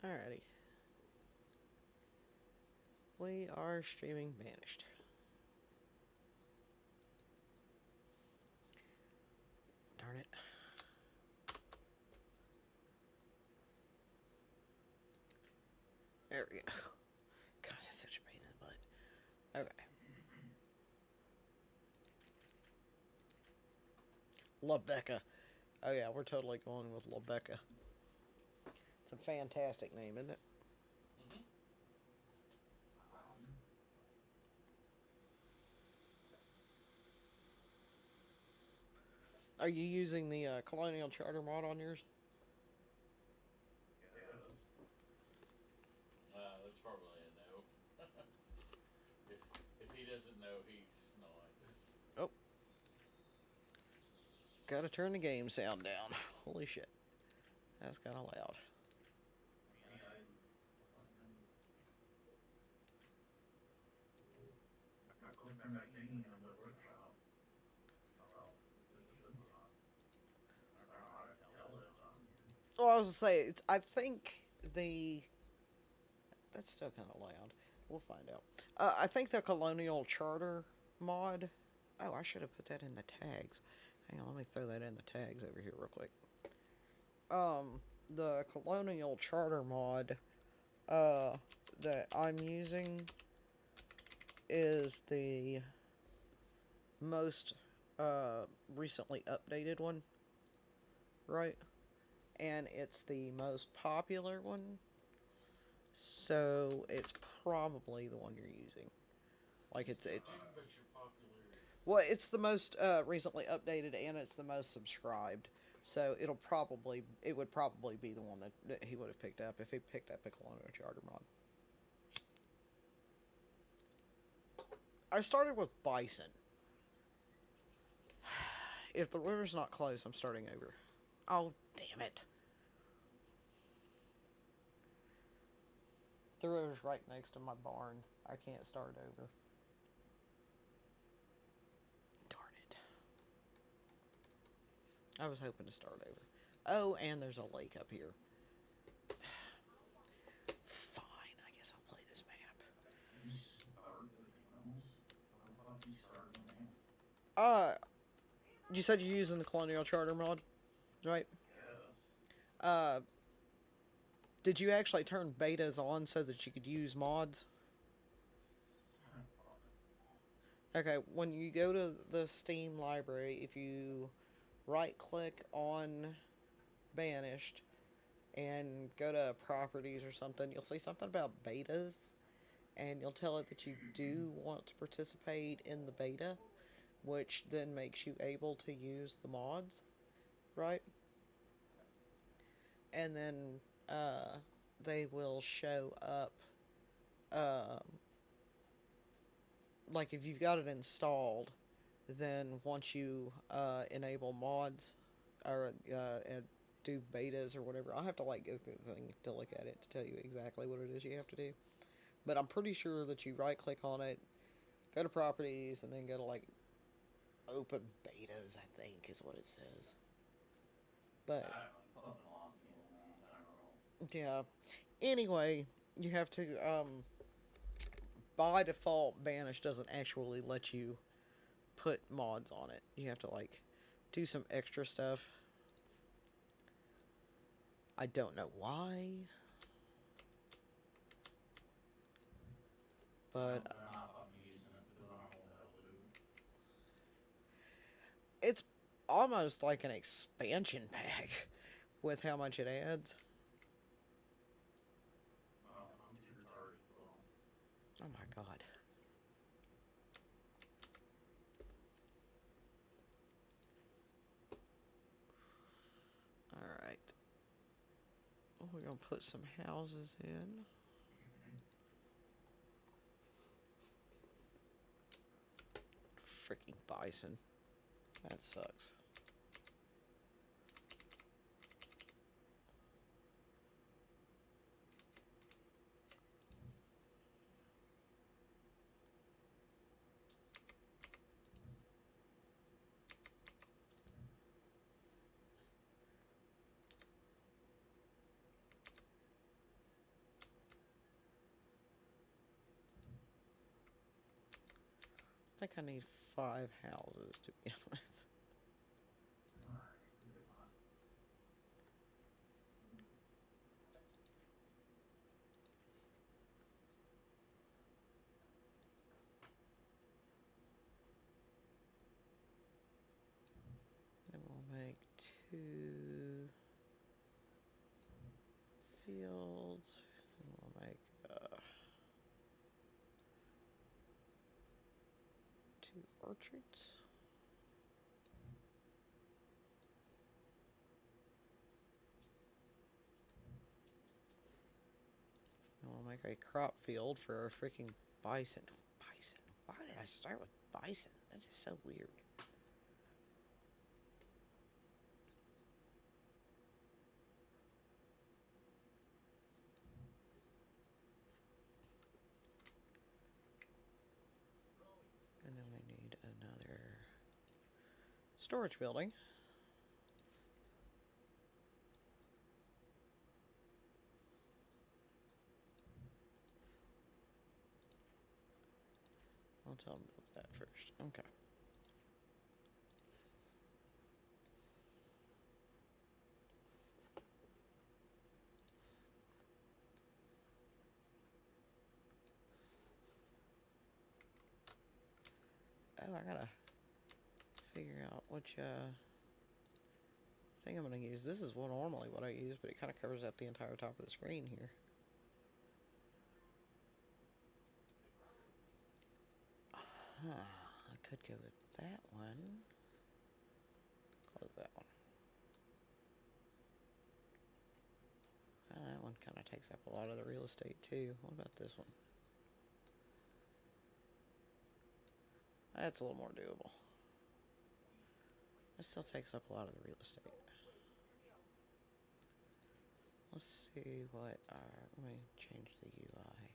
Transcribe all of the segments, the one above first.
Alrighty. We are streaming Banished. Darn it. There we go. God, it's such a pain in the butt. Okay. LaBecca. Oh yeah, we're totally going with LaBecca. It's a fantastic name, isn't it? Mm-hmm. Are you using the Colonial Charter mod on yours? That's probably a no. if if he doesn't know, he's not. Oh, gotta turn the game sound down. Holy shit. That's kind of loud. Well, I was gonna say, I think the. That's still kind of loud. We'll find out. I think the Colonial Charter mod. Oh, I should have put that in the tags. Hang on, let me throw that in the tags over here real quick. The Colonial Charter mod uh, that I'm using is the most recently updated one, right? And it's the most popular one, so it's probably the one you're using. Like He's it. charging, but your popularity. Well, it's the most recently updated and it's the most subscribed. So it would probably be the one that he would have picked up if he picked up a Colonial Charter mod. I started with Bison. If the river's not close, I'm starting over. Oh, damn it. The river's right next to my barn. I can't start over. Darn it. I was hoping to start over. Oh, and there's a lake up here. Fine, I guess I'll play this map. Uh, you said you're using the Colonial Charter mod, right? Uh, did you actually turn betas on so that you could use mods? Okay, when you go to the Steam library, if you right click on Banished and go to properties or something, you'll see something about betas, and you'll tell it that you do want to participate in the beta, which then makes you able to use the mods, right? And then they will show up. Like if you've got it installed, then once you enable mods or do betas or whatever, I'll have to like go through the thing to look at it to tell you exactly what it is you have to do. But I'm pretty sure that you right click on it, go to properties, and then go to like open betas, I think is what it says. But yeah. Anyway, you have to by default Banish doesn't actually let you put mods on it. You have to like do some extra stuff. I don't know why, but it's almost like an expansion pack with how much it adds. Oh my god. Alright. We're gonna put some houses in. Freaking bison. That sucks. think I need 5 houses to begin with. Then we'll make 2 fields. And we'll make 2 orchards. And we'll make a crop field for our freaking bison. Bison. Why did I start with bison? That's just so weird. And then we need another storage building. I'll tell them about that first. Okay. Oh, I gotta figure out which thing I'm gonna use. This is normally what I use, but it kind of covers up the entire top of the screen here. I could go with that one. Close that one. That one kind of takes up a lot of the real estate too. What about this one? That's a little more doable. It still takes up a lot of the real estate. Let's see what our... Let me change the UI.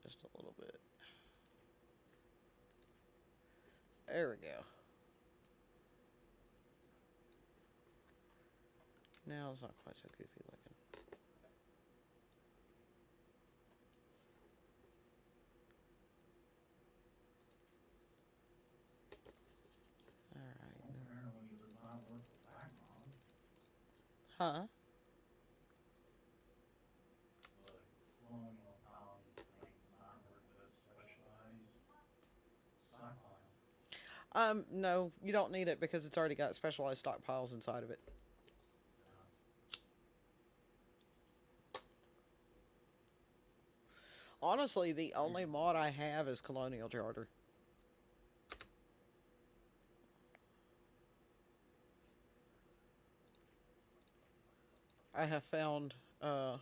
Just a little bit. There we go. Now it's not quite so goofy looking. Alright. Apparently it does not work with background. Huh? The Colonial Colonies thing does not work with a specialized stockpile. No, you don't need it because it's already got specialized stockpiles inside of it. Honestly, the only mod I have is Colonial Charter. I have found, on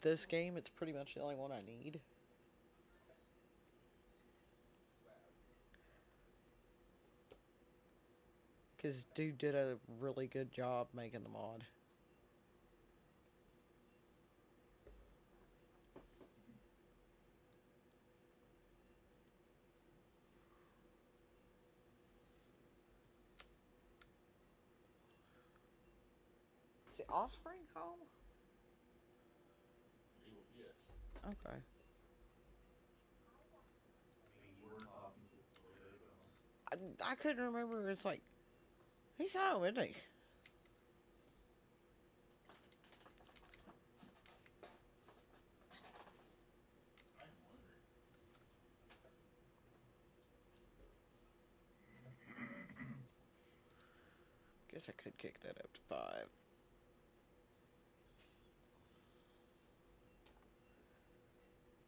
this game, it's pretty much the only one I need. Because dude did a really good job making the mod. Is the offspring home? Yes. Okay. I mean, you were talking to it a little bit ago. I couldn't remember. It's like, he's home, isn't he? I'm wondering. Guess I could kick that up to 5.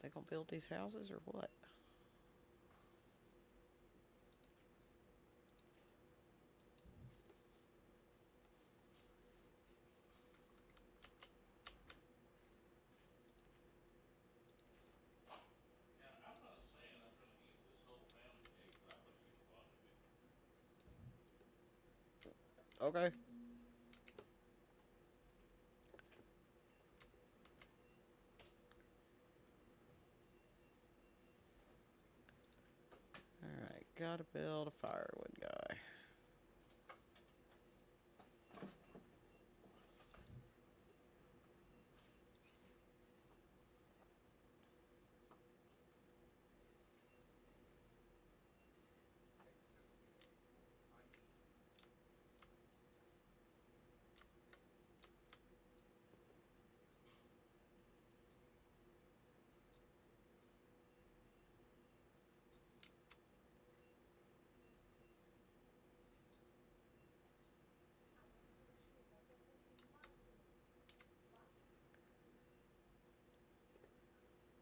They gonna build these houses or what? Yeah, I'm not saying I'm gonna eat this whole pound of cake, but I'm gonna eat a lot of it. Okay. Alright, gotta build a firewood guy.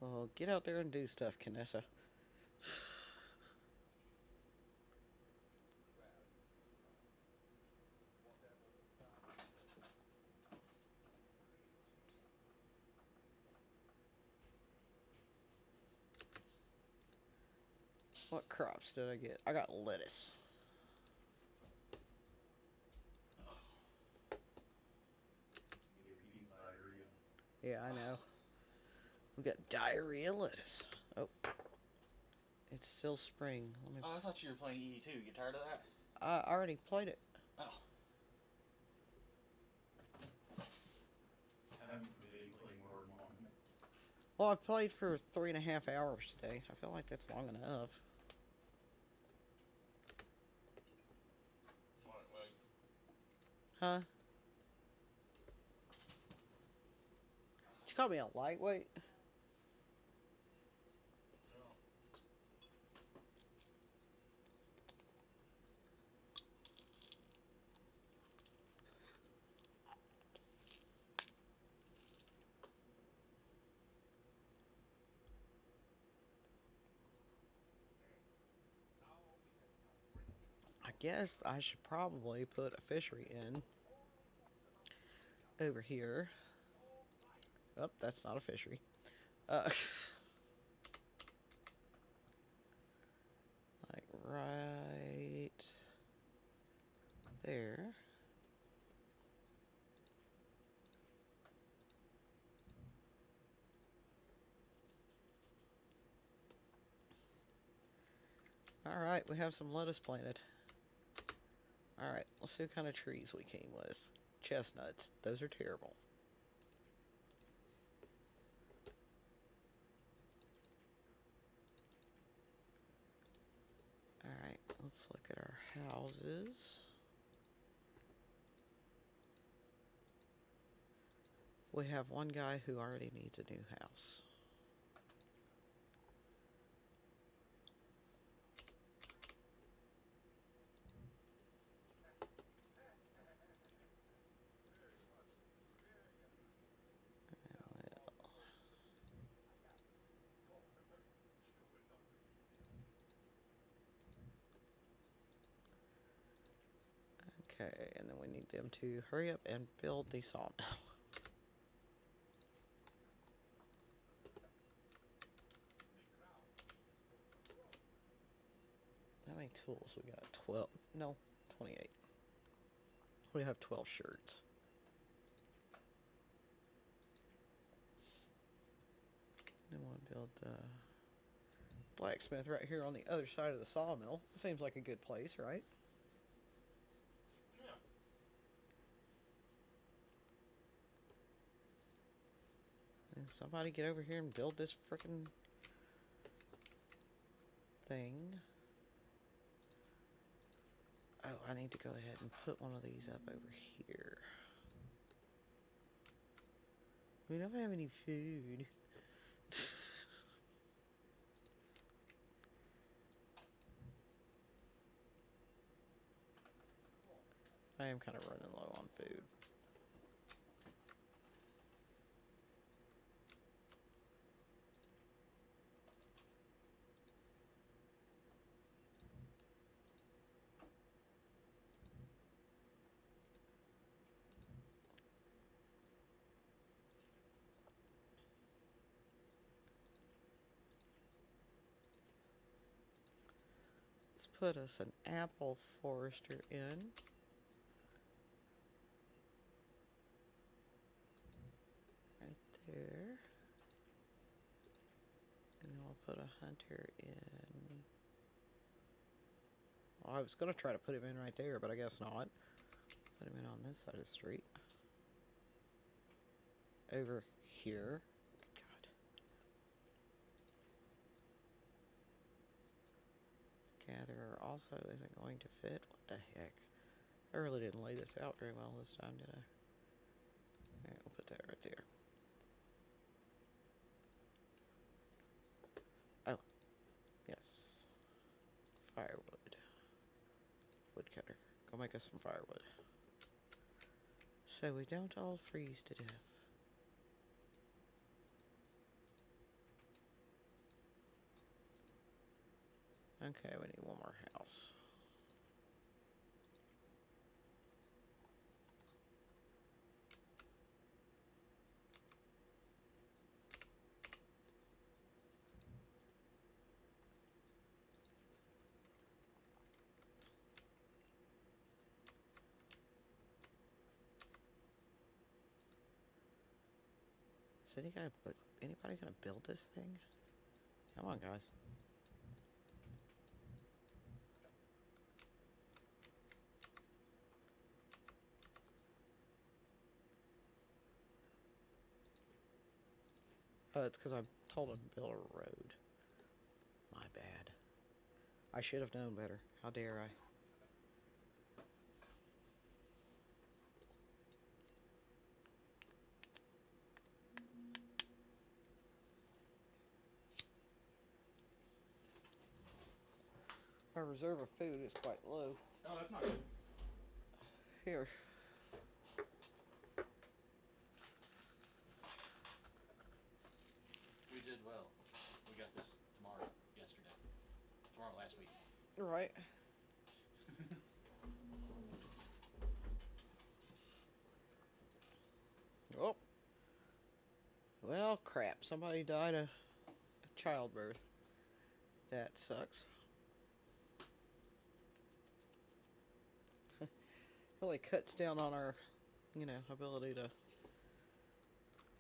Oh, get out there and do stuff, Kanessa. What crops did I get? I got lettuce. You're eating diarrhea. Yeah, I know. We got diarrhea lettuce. Oh, it's still spring. Let me. Oh, I thought you were playing EE2. You tired of that? I already played it. Oh. Haven't really played more than one. Well, I've played for 3.5 hours today. I feel like that's long enough. Wait. Huh? Did you call me a lightweight? No. I guess I should probably put a fishery in over here. Oh, that's not a fishery. Like right there. Alright, we have some lettuce planted. Alright, let's see what kind of trees we came with. Chestnuts. Those are terrible. Alright, let's look at our houses. We have one guy who already needs a new house. Okay, and then we need them to hurry up and build the sawmill. How many tools we got? 12. No, 28. We have 12 shirts. Then we'll build the blacksmith right here on the other side of the sawmill. Seems like a good place, right? Yeah. And somebody get over here and build this frickin' thing. Oh, I need to go ahead and put one of these up over here. We don't have any food. I am kind of running low on food. Let's put us an apple forester in. Right there. And then we'll put a hunter in. Well, I was going to try to put him in right there, but I guess not. Put him in on this side of the street. Over here. God. Gatherer also isn't going to fit. What the heck? I really didn't lay this out very well this time, did I? Alright, we'll put that right there. Oh. Yes. Firewood. Woodcutter. Go make us some firewood. So we don't all freeze to death. Okay, we need one more house. Is anybody gonna build this thing? Come on, guys. Oh, it's because I told him to build a road. My bad. I should have known better. How dare I? Our reserve of food is quite low. Oh, that's not good. Here. We did well. We got this yesterday. Tomorrow last week. Right. Oh. Well, crap. Somebody died of childbirth. That sucks. Really cuts down on our, ability to,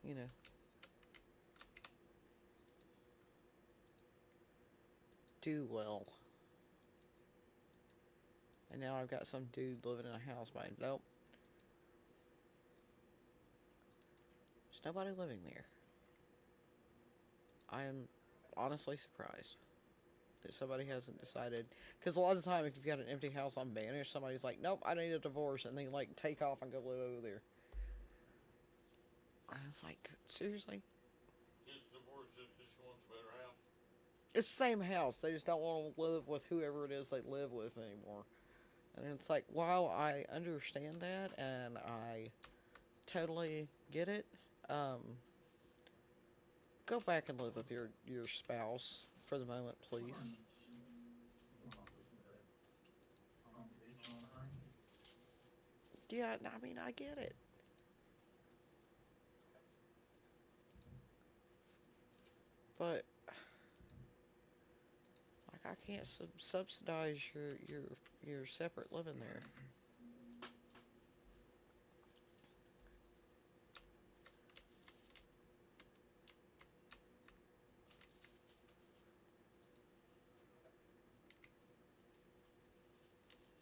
you know, do well. And now I've got some dude living in a house by nope. There's nobody living there. I am honestly surprised that somebody hasn't decided. Because a lot of the time, if you've got an empty house on Banished, somebody's like, nope, I need a divorce. And they, like, take off and go live over there. And it's like, seriously? Gets divorced just 'cause she wants a better house. It's the same house. They just don't want to live with whoever it is they live with anymore. And it's like, while I understand that and I totally get it, go back and live with your spouse for the moment, please. Yeah, I mean, I get it. But like, I can't subsidize your separate living there.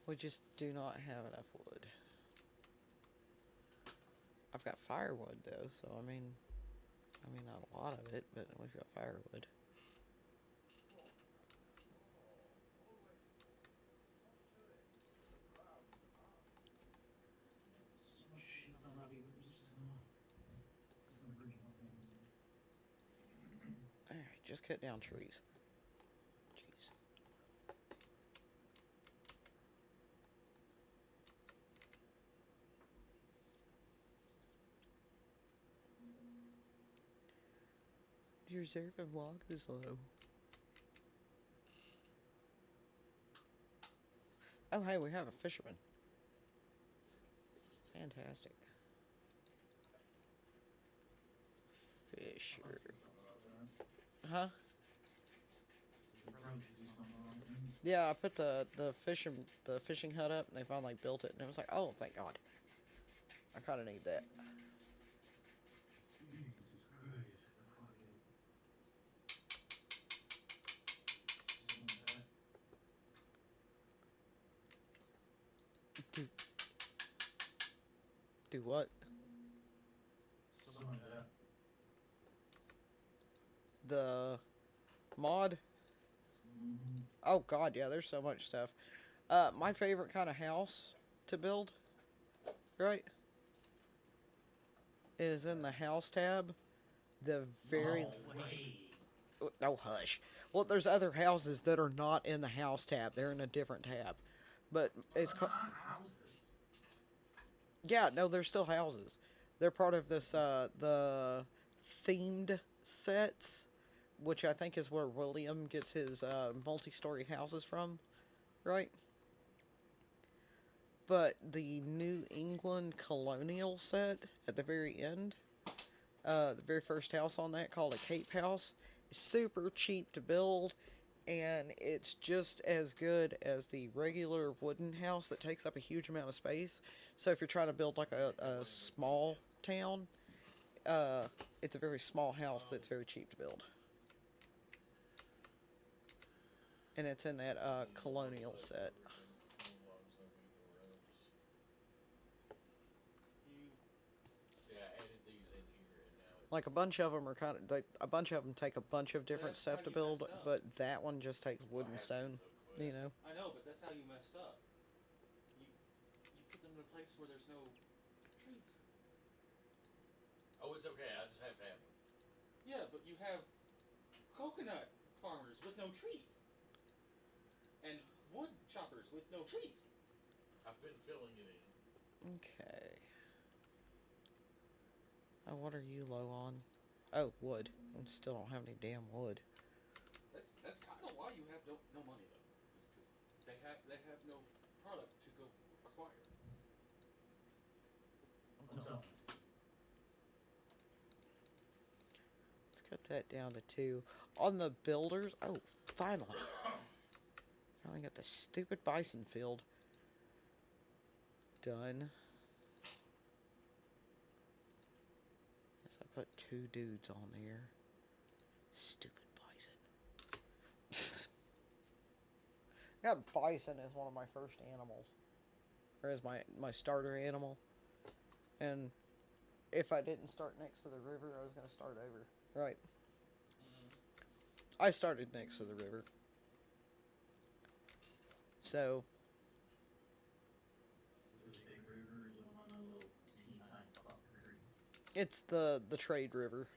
We just do not have enough wood. I've got firewood though, so I mean not a lot of it, but we've got firewood. All right, just cut down trees. Jeez. The reserve of logs is low. Oh, hey, we have a fisherman. Fantastic. Fisher. Huh? Yeah, I put the fishing hut up, and they finally built it, and it was like, oh, thank God. I kind of need that. Do do what? The mod? Oh God, yeah. There's so much stuff. My favorite kind of house to build, right, is in the house tab. The very no hush. Well, there's other houses that are not in the house tab. They're in a different tab, but it's called. Yeah, no, they're still houses. They're part of this the themed sets which I think is where William gets his multi-story houses from, right? But the New England Colonial set at the very end, the very first house on that, called a Cape House, is super cheap to build, and it's just as good as the regular wooden house that takes up a huge amount of space. So if you're trying to build like a small town, it's a very small house that's very cheap to build. And it's in that Colonial set. You See, I added these in here, and now it's Like a bunch of them are kind of, a bunch of them take a bunch of different That's stuff how to you build, messed up. but that one just takes wood I and have stone. to You know. I know, but that's how you messed up. You put them in a place where there's no trees. Oh, it's okay. I just have to have them. Yeah, but you have coconut farmers with no trees. And wood choppers with no trees. I've been filling it in. Okay. Oh, what are you low on? Oh, wood. I still don't have any damn wood. That's kind of why you have no money though, is because they have no product to go acquire. I'm telling you. Let's cut that down to 2. On the builders, oh, finally. Finally got the stupid bison field done. Guess I put 2 dudes on there. Stupid bison. I got bison as one of my first animals. Or as my starter animal. And if I didn't start next to the river, I was going to start over. Right. I started next to the river. So, There's a big river, you don't want no little teeny tiny fuck creeks. it's the trade river.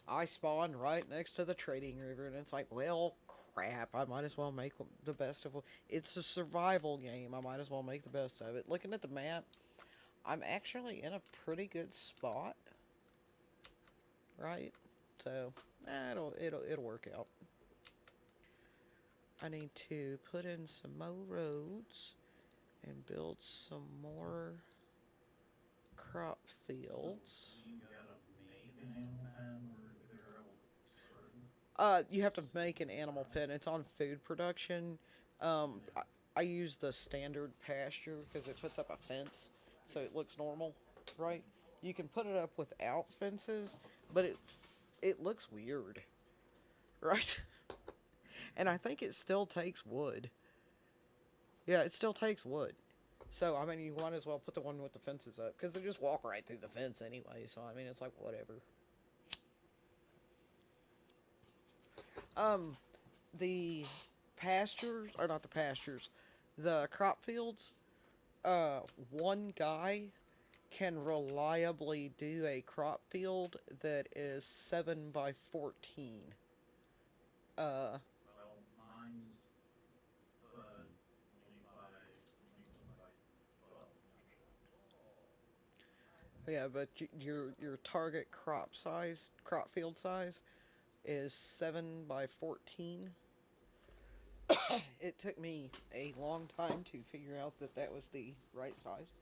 I spawned right next to the trading river, and it's like, well, crap. I might as well make the best of it. It's a survival game. I might as well make the best of it. Looking at the map, I'm actually in a pretty good spot, right? So, it'll work out. I need to put in some more roads and build some more crop fields. You gotta make an animal pen or figure out what to You have to make an animal pen. It's on food production. I use the standard pasture because it puts up a fence, so it looks normal, right? You can put it up without fences, but it looks weird, right? And I think it still takes wood. Yeah, it still takes wood. So I mean, you might as well put the one with the fences up because they just walk right through the fence anyway. So I mean, it's like whatever. The pastures, or not the pastures, the crop fields, one guy can reliably do a crop field that is 7 by 14. well, mine's 25, 12. Yeah, but your target crop field size is 7 by 14. It took me a long time to figure out that that was the right size,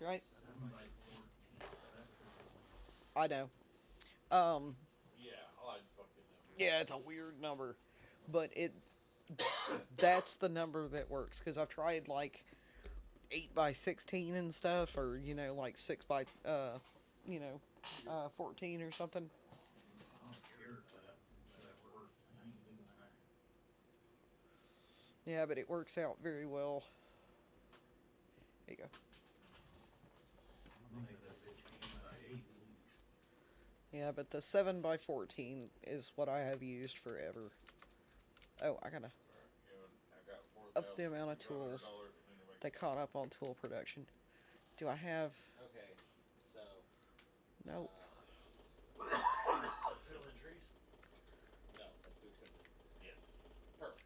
right? 7 by 14. I know. Um, Yeah, I like fucking them. yeah, it's a weird number, but that's the number that works because I've tried like 8 by 16 and stuff, or like 6 by 14 or something. I don't care if that works. I ain't doing that. Yeah, but it works out very well. There you go. I'm gonna make that bitch 8 by 8 at least. Yeah, but the 7 by 14 is what I have used forever. Oh, I gotta I got up the amount of tools. They caught up on tool production. Do I have? Okay, so Nope. Fill in trees? no, that's too expensive. Yes. Pearls.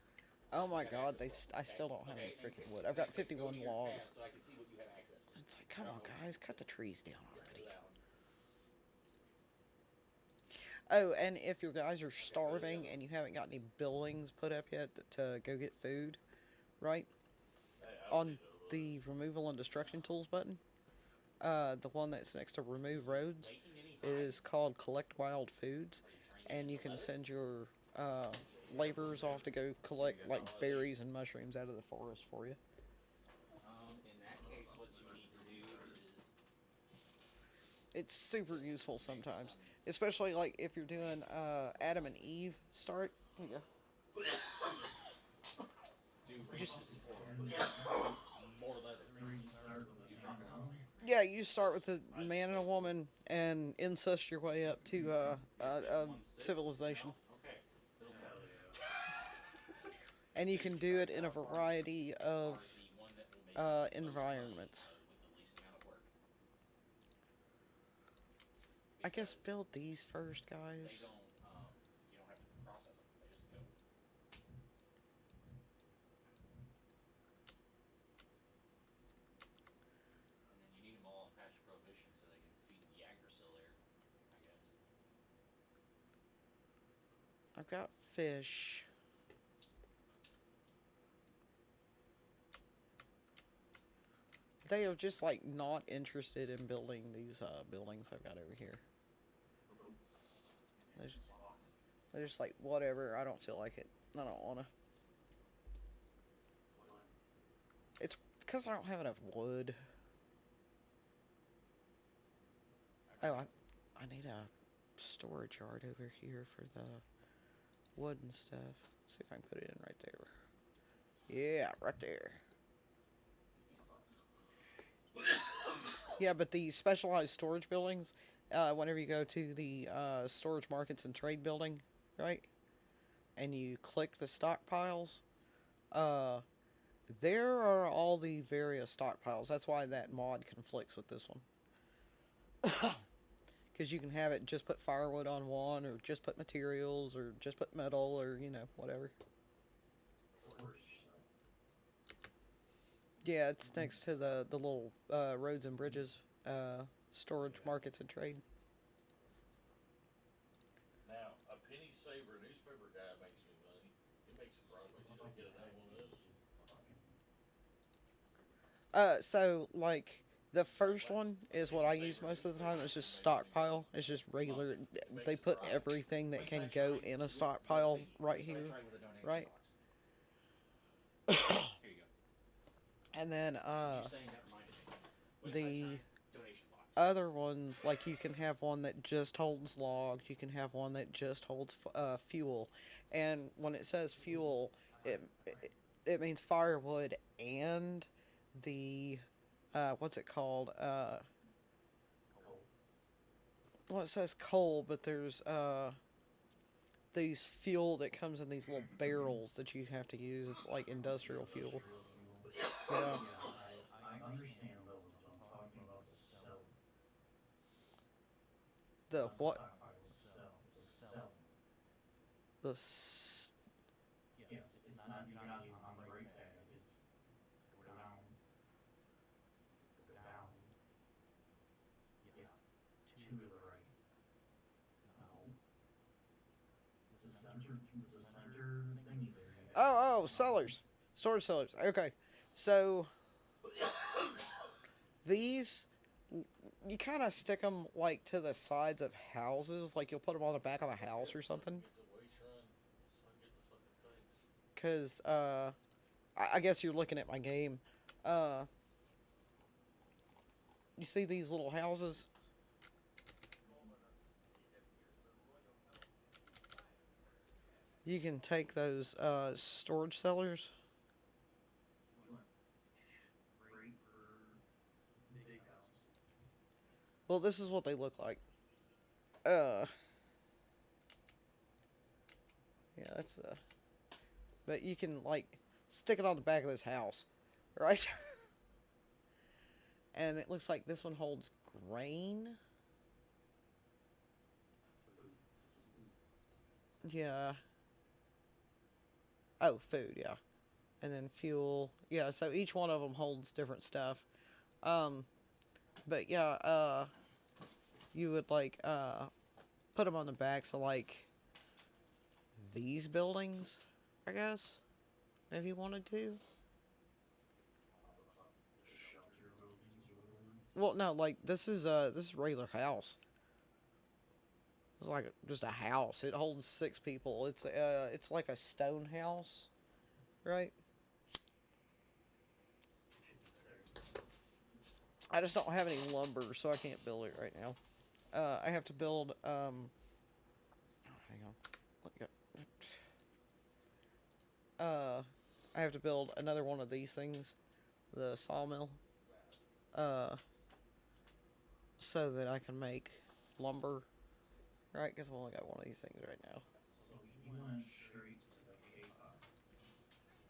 Oh my You have god, access to. I still don't have any Okay, freaking and- wood. I've got let's go 51 to your logs. tab so I can see what you have access to. It's like, come on, guys, cut the trees down Yeah, already. that one. Oh, and if your guys are starving and you haven't got any buildings put up yet to go get food, right? Hey, I don't On need to look. the removal and destruction tools button, the one that's next to remove roads Making any is hives? called collect wild foods, Are you trying to and get you the can leather? send your laborers off to go collect like berries and mushrooms out of the forest for you. In that case, what you need to do is It's super just useful make sometimes, some especially like if you're doing Adam and Eve start. Here you go. do Just races for more leather. So you start with Do a man and a crocodile. woman. yeah, you start with a man and a woman and incest your way up to a civilization, Okay. Build Hell that. yeah. and you can do it in a variety of Are the one that will make you the most money environments. with the least amount of work. I guess Because build these first, they guys. don't you don't have to process them. They just go. And then you need them all in pasture prohibition so they can feed the Yggdrasil there, I guess. I've got fish. They are just like not interested in building these buildings I've got over here. They're just, they're just like whatever. I don't feel like it. I don't wanna. It's because I don't have enough wood. Oh, I need a storage yard over here for the wood and stuff. Let's see if I can put it in right there. Yeah, right there. Yeah, but the specialized storage buildings, whenever you go to the storage markets and trade building, right, and you click the stockpiles, uh, there are all the various stockpiles. That's why that mod conflicts with this one. Because you can have it just put firewood on one, or just put materials, or just put metal, or whatever. Yeah, it's next to the little roads and bridges, storage markets and trade. Now, a penny saver newspaper guy makes me money. He makes a profit. Should I get another one of those? So like the first one is what I use most of the time. It's just stockpile. It's just regular. They put everything that can go in a stockpile right here, With a donation right? box. Here you go. And then You saying that reminded me. the Donation box. other ones, like you can have one that just holds logs. You can have one that just holds fuel. And when it says fuel, it means firewood and the what's it called? Well, it says coal, but there's these fuel that comes in these little barrels that you have to use. It's like industrial fuel. Yeah. I understand those, but I'm talking about the cell. The Not the what? stockpile, the cell. The cell. The Yes, it's not, you're not on the right tag, it's go down. Go down. Yeah, to the right. No. The center thingy there. oh cellars, storage cellars. Okay, so these you kind of stick them like to the sides of houses, like you'll put them on the back of a house or something. Get the waste run so I can get the fucking thing. Cause I guess you're looking at my game. Uh, you see these little houses? You can take those storage cellars. Great for big house. Well, this is what they look like. Uh, yeah, that's but you can like stick it on the back of this house, right? And it looks like this one holds grain. Yeah. Oh, food, yeah. And then fuel. Yeah, so each one of them holds different stuff. Um, but yeah, you would like put them on the backs of like these buildings, I guess, if you wanted to. The shelter buildings or whatever. Well, no, like this is a regular house. It's like just a house. It holds 6 people. It's like a stone house, right? Should be better. I just don't have any lumber, so I can't build it right now. I have to build. Hang on. Let I have to build another one of these things, the sawmill, uh, so that I can make lumber, right? Because I've only got one of these things right now. So you went straight to the K-pop.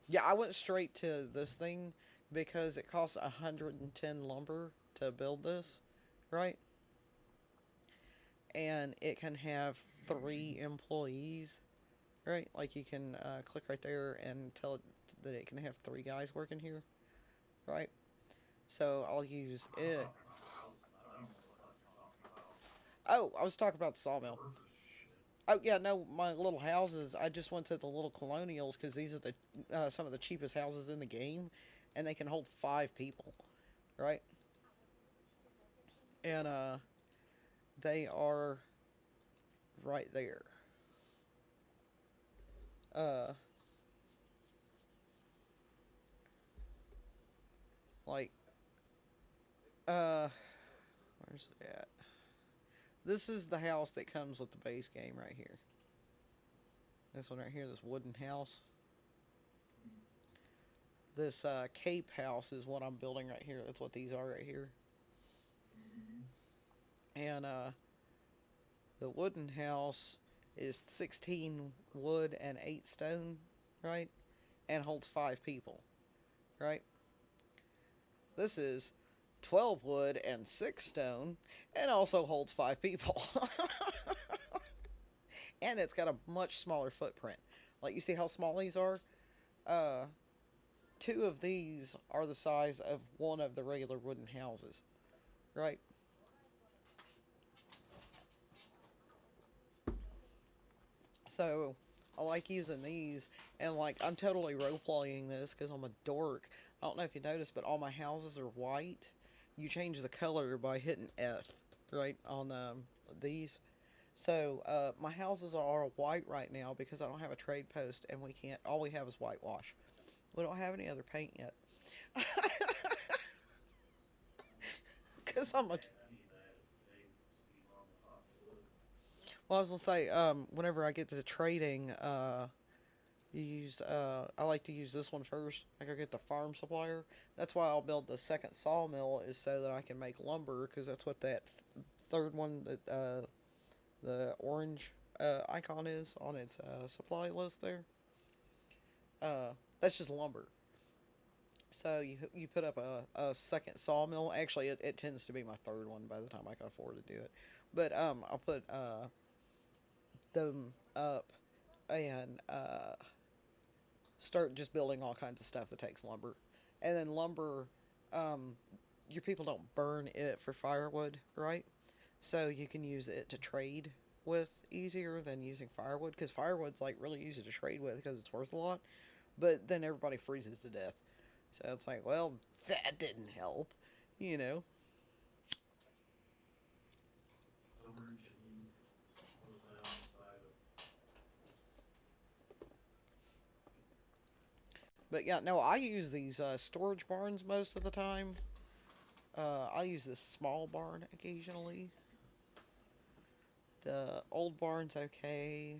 Yeah, I went straight to this thing because it costs 110 lumber to build this, right? And it can have 3 employees, right? Like you can click right there and tell it that it can have 3 guys working here, right? So I'll use I'm it. talking about houses. I don't know what the fuck you're talking about. Oh, I was talking about the sawmill. Purpose shit. Oh yeah, no, my little houses. I just went to the little colonials because these are the some of the cheapest houses in the game, and they can hold 5 people, right? And they are right there. Uh, like where's it at? This is the house that comes with the base game right here. This one right here, this wooden house. This cape house is what I'm building right here. That's what these are right here. Mm-hmm. And the wooden house is 16 wood and 8 stone, right? And holds 5 people, right? This is 12 wood and 6 stone and also holds 5 people. And it's got a much smaller footprint. Like, you see how small these are? Uh, 2 of these are the size of one of the regular wooden houses, right? So I like using these, and like I'm totally role playing this because I'm a dork. I don't know if you noticed, but all my houses are white. You change the color by hitting F, right, on these. So my houses are all white right now because I don't have a trade post, and we can't. All we have is whitewash. We don't have any other paint yet. Because I'm a. I need that if they speed on the fucking wood. Well, I was gonna say, whenever I get to trading, you use. I like to use this one first. I go get the farm supplier. That's why I'll build the second sawmill is so that I can make lumber because that's what that third one that the orange icon is on its supply list there. That's just lumber. So you put up a second sawmill. Actually, it tends to be my third one by the time I can afford to do it. But I'll put them up and start just building all kinds of stuff that takes lumber. And then lumber, um, your people don't burn it for firewood, right? So you can use it to trade with easier than using firewood because firewood's like really easy to trade with because it's worth a lot. But then everybody freezes to death. So it's like, well, that didn't help, you know. Originally, put that on the side of. But yeah, no, I use these storage barns most of the time. I use this small barn occasionally. The old barn's okay.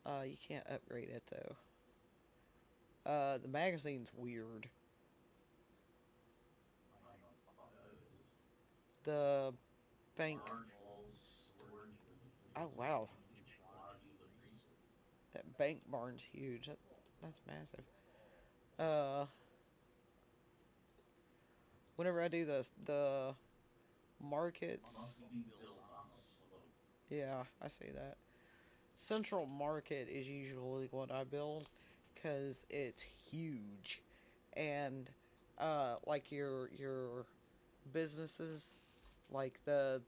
You can't upgrade it though. The magazine's weird. I don't know what the fuck that is. The bank. Large walls storage Oh with wow, each quantities of resources. that bank barn's huge. That's massive. Uh, Whenever I do the markets, Must be built on a slope. yeah, I see that. Central Market is usually what I build because it's huge, and like your businesses, like the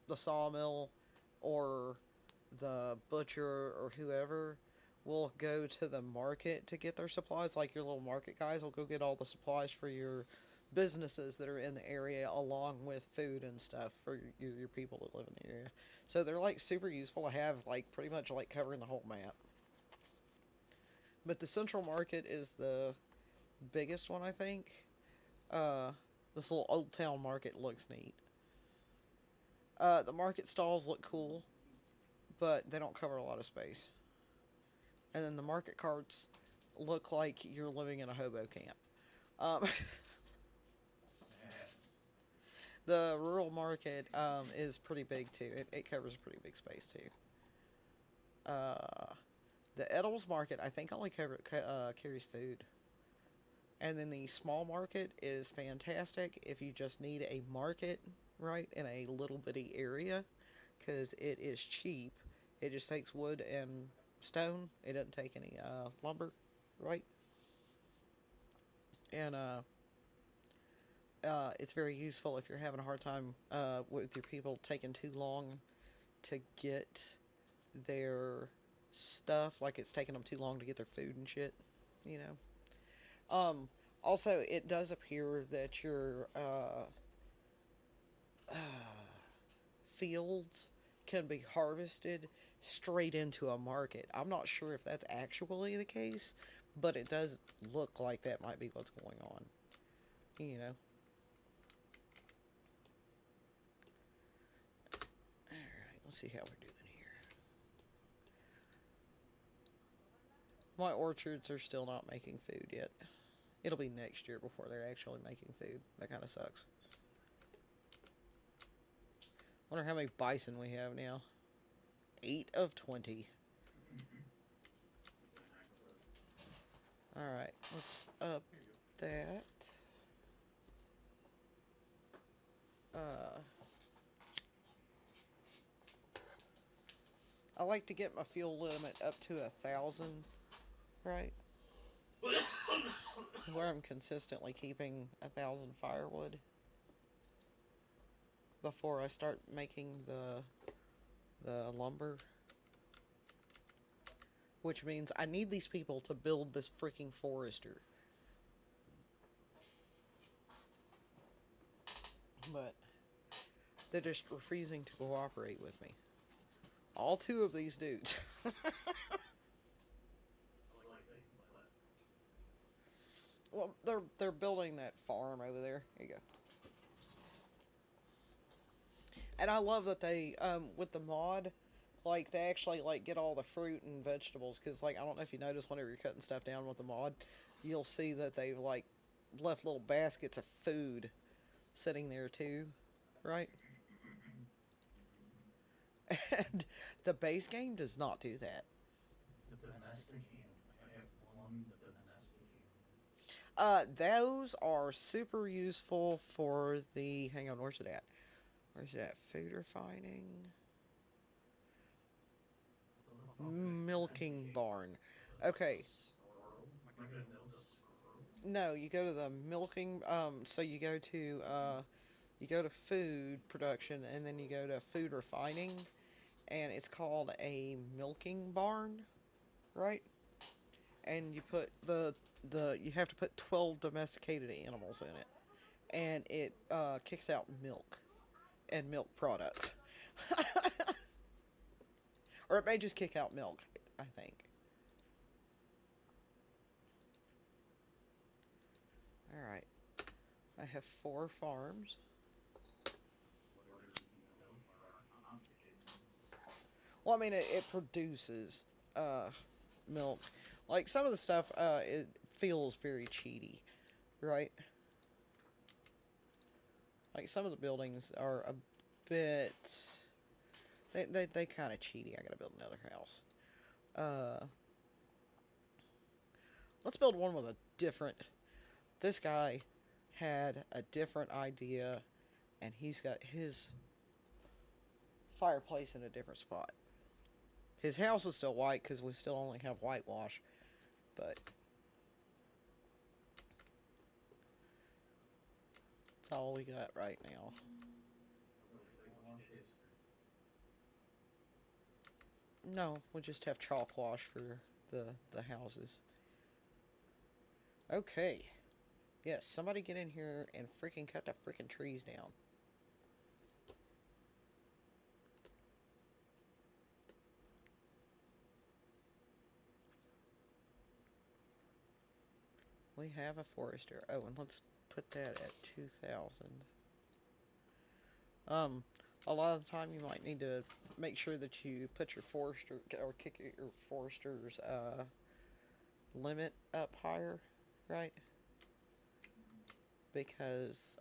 the sawmill or the butcher or whoever will go to the market to get their supplies. Like your little market guys will go get all the supplies for your businesses that are in the area, along with food and stuff for your people that live in the area. So they're like super useful to have, like pretty much like covering the whole map. But the central market is the biggest one, I think. Uh, this little old town market looks neat. The market stalls look cool, but they don't cover a lot of space. And then the market carts look like you're living in a hobo camp. Um, It happens. the rural market is pretty big too. It covers a pretty big space too. The Eddles market, I think, only carries food. And then the small market is fantastic if you just need a market, right, in a little bitty area, because it is cheap. It just takes wood and stone. It doesn't take any lumber, right? And it's very useful if you're having a hard time with your people taking too long to get their stuff. Like it's taking them too long to get their food and shit, you know. Also, it does appear that your fields can be harvested straight into a market. I'm not sure if that's actually the case, but it does look like that might be what's going on. You know. Alright, let's see how we're doing here. My orchards are still not making food yet. It'll be next year before they're actually making food. That kind of sucks. Wonder how many bison we have now. 8 of 20. Alright, let's up that. I like to get my fuel limit up to 1,000, right? Where I'm consistently keeping 1,000 firewood before I start making the lumber. Which means I need these people to build this freaking forester. But they're just refusing to cooperate with me. All 2 of these dudes. Well, they're building that farm over there. Here you go. And I love that they with the mod, like they actually like get all the fruit and vegetables, because like I don't know if you notice whenever you're cutting stuff down with the mod, you'll see that they've like left little baskets of food sitting there too, right? And the base game does not do that. Domestic animal. I have one domestic Those are super useful for the. Hang on, where's it at? Where's that? Food refining, milking barn. Okay, squirrel. Am I gonna milk a squirrel? no, you go to the milking. So you go to food production, and then you go to food refining, and it's called a milking barn, right? And you put the you have to put 12 domesticated animals in it, and it kicks out milk and milk products. Or it may just kick out milk, I think. Alright. I have 4 farms. Where does the milk are complicated? Well, I mean, it produces milk. Like, some of the stuff, it feels very cheaty, right? Like, some of the buildings are a bit... They kind of cheaty. I gotta build another house. Let's build one with a different... This guy had a different idea, and he's got his fireplace in a different spot. His house is still white because we still only have whitewash, but that's all we got right now. Really big washes. No, we'll just have chalk wash for the houses. Okay. Yes, somebody get in here and freaking cut the freaking trees down. We have a forester. Oh, and let's put that at 2,000. Um, a lot of the time you might need to make sure that you put your forester or kick your forester's limit up higher, right? Because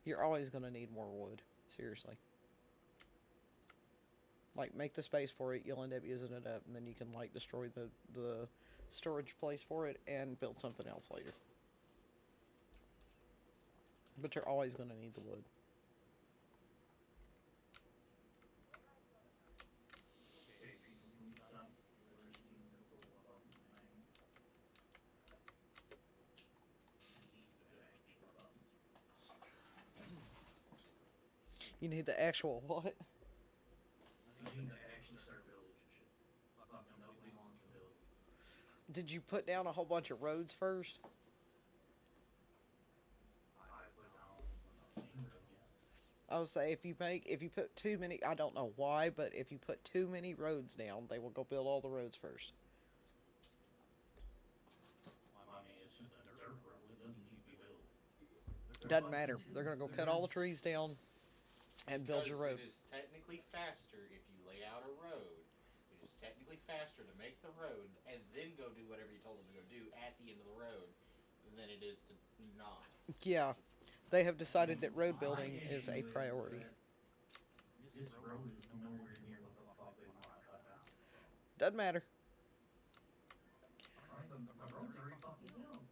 you're always going to need more wood. Seriously. Like, make the space for it, you'll end up using it up, and then you can, like, destroy the storage place for it and build something else later. But you're always going to need the wood. Hey, people, can we stop reversing this whole fucking thing? I need the actual buttons. You need the actual what? I need to actually start village and shit. Fuck, nobody wants to build. Did you put down a whole bunch of roads first? I put down a finger of yes. I would say if you put too many, I don't know why, but if you put too many roads down, they will go build all the roads first. I mean, it's just a dirt road. It doesn't need to be built. Doesn't matter. They're gonna go cut all the trees down and build your road. It is technically faster if you lay out a road. It is technically faster to make the road and then go do whatever you told them to go do at the end of the road than it is to not. Yeah, they have decided that road building is a priority. This road is nowhere near what the fuck they want to cut down. So. Doesn't matter. Alright, the road's already fucking built.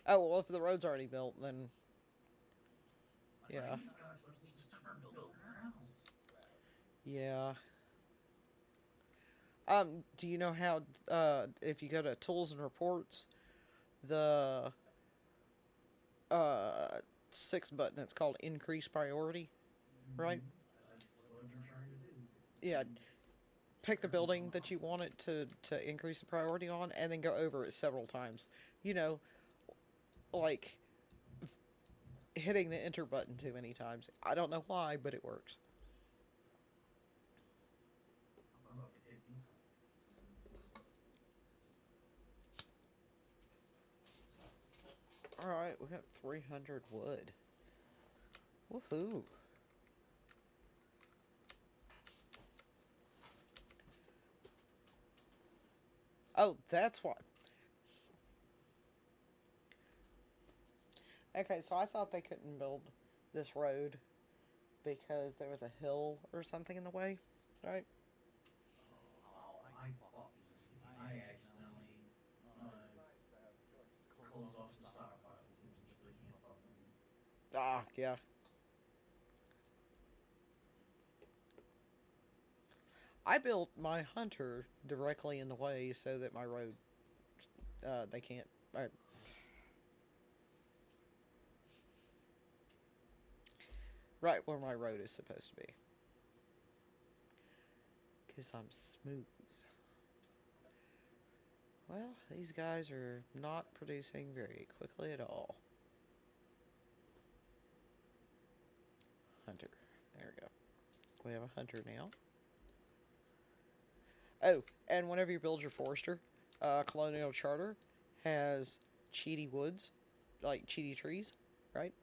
Oh well, if the road's already built, then yeah, These guys are just start building their houses. yeah. Do you know how? If you go to tools and reports, the uh sixth button, it's called increase priority, right? That's what they're trying to do. Yeah. Pick the building that you want it to increase the priority on, and then go over it several times. You know, like hitting the enter button too many times. I don't know why, but it works. I'm about to hit these. Alright, we got 300 wood. Woohoo. Oh, that's why. Okay, so I thought they couldn't build this road because there was a hill or something in the way, right? Oh, I fucked this. I accidentally closed off the stockpile too, so they can't fucking. Ah, yeah. I built my hunter directly in the way so that my road, they can't. Right where my road is supposed to be. Because I'm smooth. Well, these guys are not producing very quickly at all. Hunter. There we go. We have a hunter now. Oh, and whenever you build your forester, Colonial Charter has cheaty woods, like cheaty trees, right?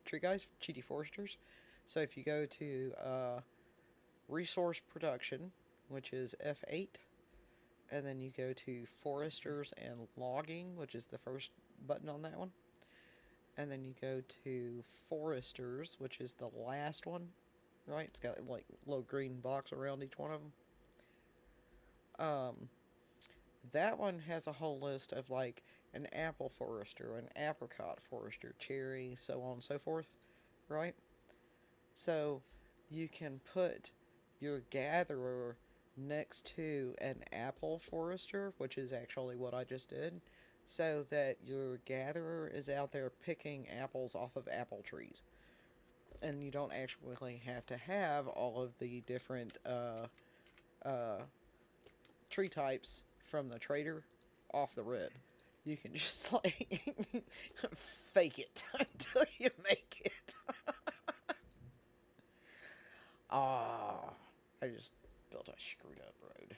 Tree guys, cheaty foresters. So if you go to resource production, which is F8, and then you go to foresters and logging, which is the first button on that one, and then you go to foresters, which is the last one, right? It's got like a little green box around each one of them. That one has a whole list of like an apple forester, an apricot forester, cherry, so on and so forth, right? So you can put your gatherer next to an apple forester, which is actually what I just did, so that your gatherer is out there picking apples off of apple trees. and you don't actually have to have all of the different uh, tree types from the trader off the rip. You can just like fake it until you make it. Ah, I just built a screwed up road.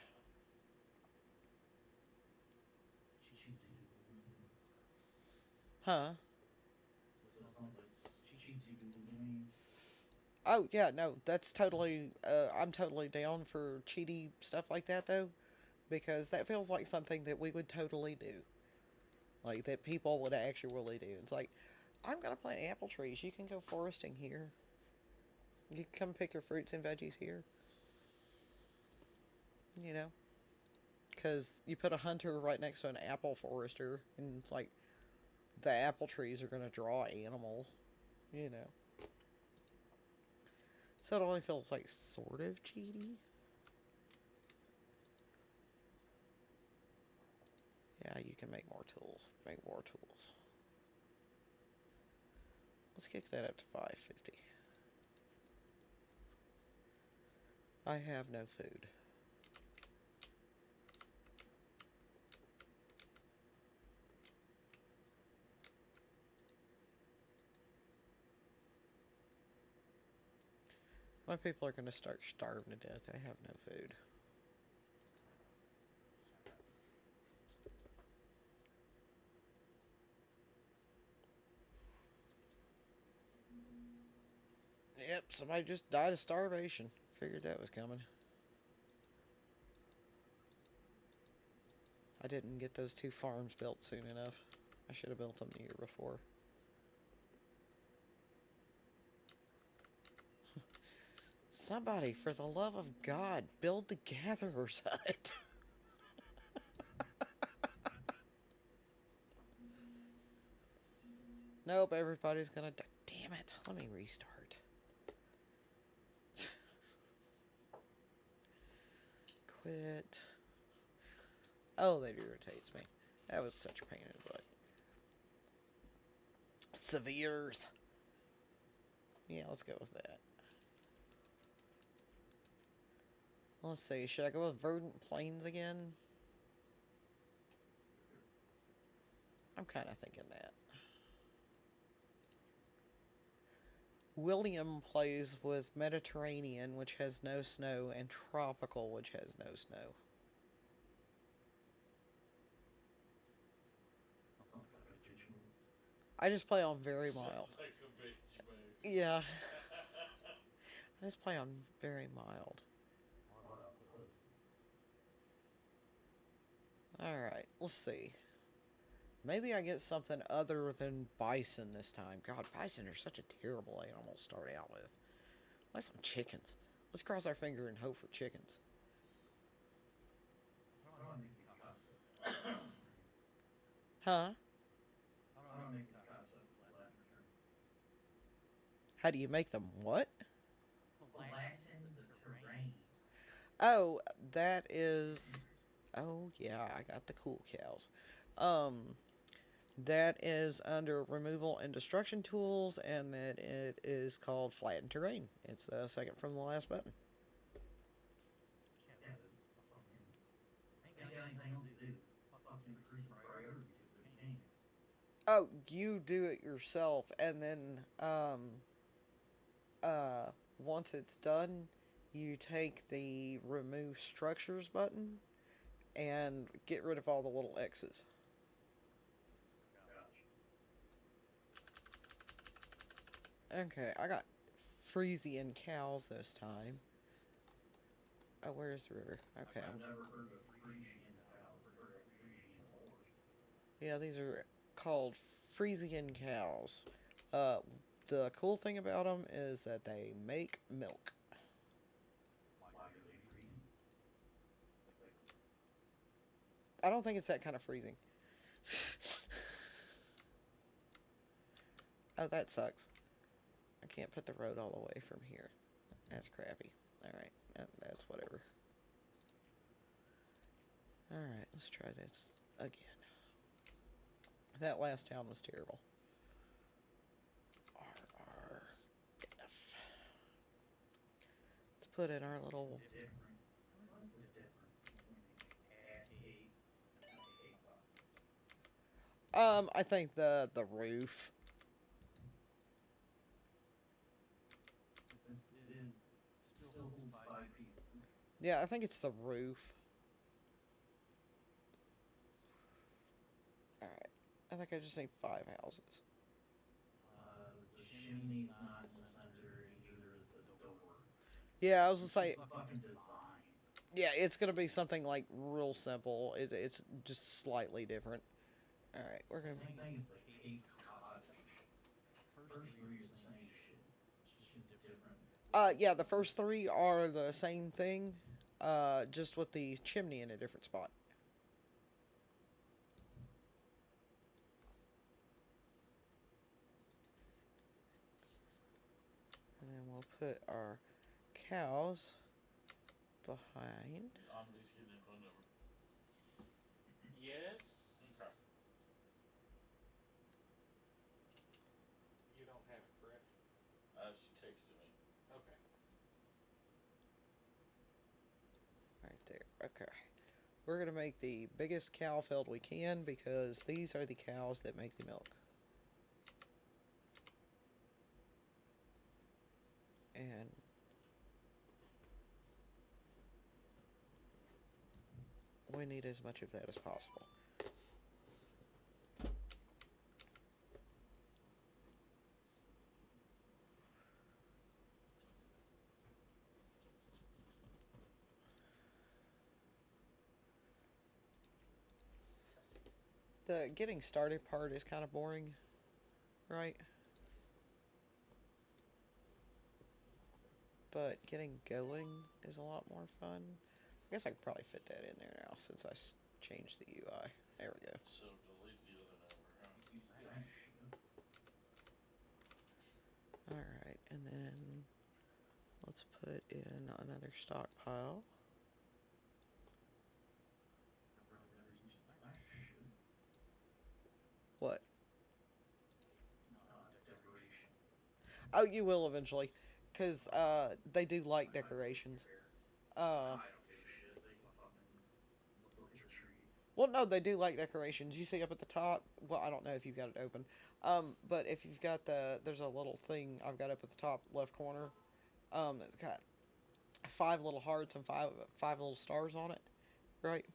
Cheatsy. Huh? So it sounds like cheatsy doodle to me. Oh yeah, no, that's totally. I'm totally down for cheaty stuff like that though, because that feels like something that we would totally do, like that people would actually really do. It's like, I'm gonna plant apple trees. You can go foresting here. You can come pick your fruits and veggies here. You know, because you put a hunter right next to an apple forester, and it's like the apple trees are gonna draw animals. You know, so it only feels like sort of cheaty. Yeah, you can make more tools. Make more tools. Let's kick that up to 550. I have no food. My people are going to start starving to death. I have no food. Yep, somebody just died of starvation. Figured that was coming. I didn't get those 2 farms built soon enough. I should have built them the year before. Somebody, for the love of God, build the gatherer's hut. Nope, everybody's gonna die. Damn it. Let me restart. Quit. Oh, that irritates me. That was such a pain in the butt. Severes. Yeah, let's go with that. Let's see, should I go with Verdant Plains again? I'm kind of thinking that. William plays with Mediterranean, which has no snow, and Tropical, which has no snow. Sounds like a bitch move. I just play on very mild. Sounds like a bitch move. Yeah, I just play on very mild. What up, puss? Alright, let's see. Maybe I get something other than bison this time. God, bison are such a terrible animal to start out with. Like some chickens. Let's cross our finger and hope for chickens. How do I make these cops up? Huh? How do I make these cops up flat in return? How do you make them what? Flatten the terrain. Oh, that is... Oh, yeah, I got the cool cows. That is under Removal and Destruction Tools, and that it is called Flatten Terrain. It's the second from the last button. Yeah, fucking. Ain't got anything else to do. Fucking increase the priority to it, can you? Oh, you do it yourself, and then, once it's done, you take the Remove Structures button and get rid of all the little X's. Gotcha. Okay, I got Frisian cows this time. Oh, where's the river? Okay. I've never heard of Frisian cows. I've heard of Frisian horse. Yeah, these are called Frisian cows. The cool thing about them is that they make milk. Why are they freezing? I don't think it's that kind of freezing. Oh, that sucks. I can't put the road all the way from here. That's crappy. Alright, that's whatever. Alright, let's try this again. That last town was terrible. RRF. put in our little. Different. What's the difference between a half cape and a cape top? I think the roof. It still holds 5 people. Yeah, I think it's the roof. All right. I think I just need 5 houses. The chimney's not in the center, and neither is the door. Yeah, I was gonna It's say. just fucking design. Yeah, it's gonna be something like real simple. It's just slightly different. All right, we're gonna. Same thing as the Cape Cottage. First three are the same shit. It's just different. Yeah, the first three are the same thing, just with the chimney in a different spot. And then we'll put our cows behind. Amelie's getting in phone number. Yes. Okay. You don't have it, correct? She texted me. Okay. Right there. Okay. We're gonna make the biggest cow field we can because these are the cows that make the milk. And we need as much of that as possible. The getting started part is kind of boring, right? But getting going is a lot more fun. I guess I could probably fit that in there now since I changed the UI. There we go. So delete the other number, huh? Use that shit. Alright, and then let's put in another stockpile. I'd rather use that shit. What? Decoration. Oh, you will eventually. Because they do like decorations. I don't give a shit. They can fucking look at your tree. Well, no, they do like decorations. You see up at the top. Well, I don't know if you've got it open. But if you've got there's a little thing I've got up at the top left corner. It's got 5 little hearts and five little stars on it. Right.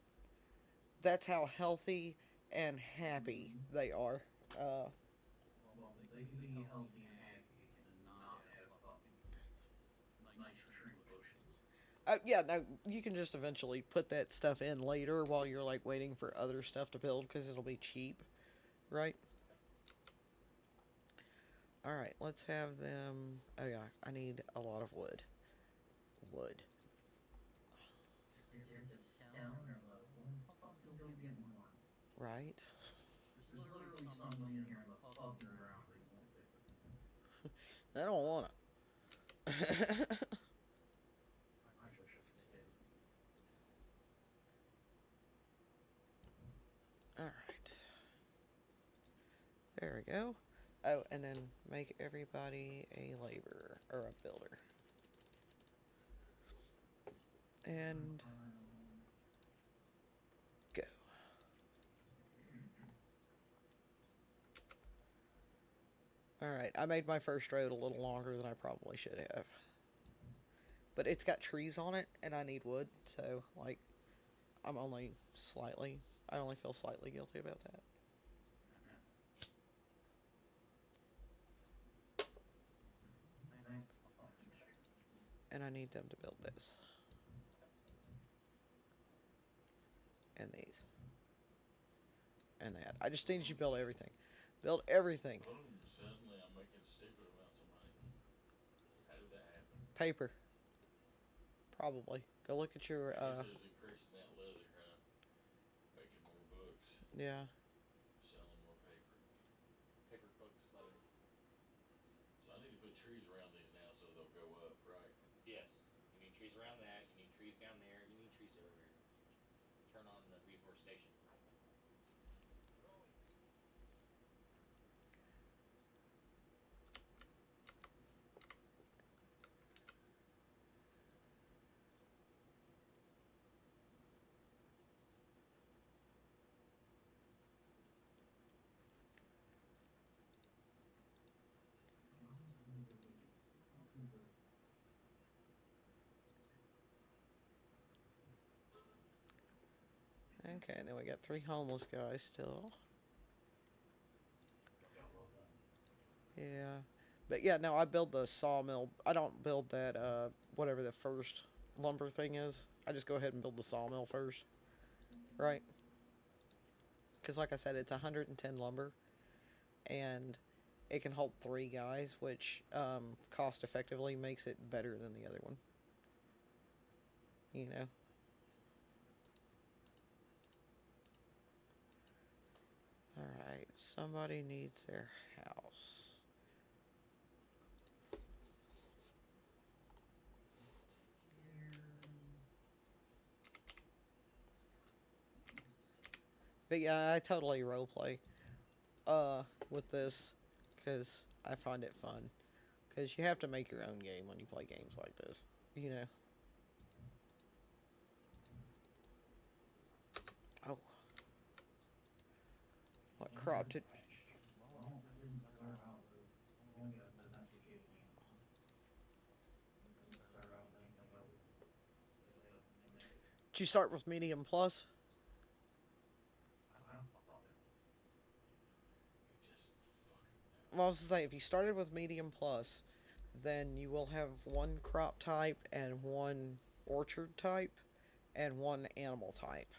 That's how healthy and happy they are. Well, they can be healthy and happy and not have fucking nice tree bushes. Yeah, no, you can just eventually put that stuff in later while you're like waiting for other stuff to build because it'll be cheap, right? All right, let's have them. Oh yeah, I need a lot of wood. Wood. Is it the stone or the fuck? You'll go get more. Right. There's literally something in here in the fucking ground that you won't pick up. I don't want it. I just scared. All right. There we go. Oh, and then make everybody a laborer or a builder. And go. Alright, I made my first road a little longer than I probably should have. But it's got trees on it, and I need wood, so, like, I only feel slightly guilty about that. And I need them to build this. And these. And that. I just need you to build everything. Build everything. Boom, suddenly I'm making stupid amounts of money. How did that happen? Paper. Probably. Go look at your, I guess it was increasing that leather, huh? Making more books. yeah. Selling more paper. Paper books, leather. So I need to put trees around these now so they'll go up, right? Yes. You need trees around that. You need trees down there. You need trees everywhere. Turn on the reforestation. Okay, and then we got 3 homeless guys still. Got well done. Yeah. But yeah, no, I build the sawmill. I don't build that, whatever the first lumber thing is. I just go ahead and build the sawmill first. Right? Because, like I said, it's 110 lumber. And it can hold 3 guys, which cost effectively makes it better than the other one. You know? Alright, somebody needs their house. But yeah, I totally roleplay with this because I find it fun. Because you have to make your own game when you play games like this. You know? Oh. What crop did... Well, it didn't start out with only a domesticated animals. It didn't start out with anything but stuff from there. Did you start with medium plus? I don't fucking know. You just fucking Well, I was to say, if you started with medium plus, then you will have 1 crop type and 1 orchard type and 1 animal type.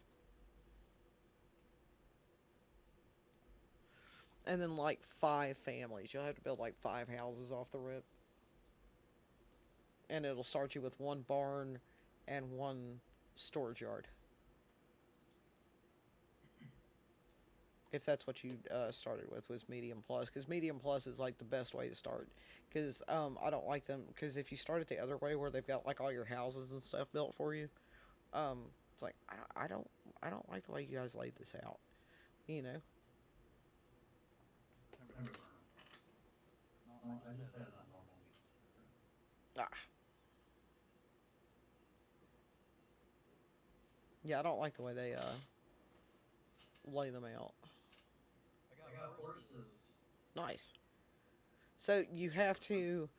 And then like 5 families. You'll have to build like 5 houses off the rip. And it'll start you with 1 barn and 1 storage yard. If that's what you started with, was medium plus, because medium plus is like the best way to start. Because I don't like them. Because if you start it the other way, where they've got like all your houses and stuff built for you, it's like I don't like the way you guys laid this out. You know. Never mind. No, I just said it on normal. Ah. Yeah, I don't like the way they lay them out. I got horses. Nice. So you have to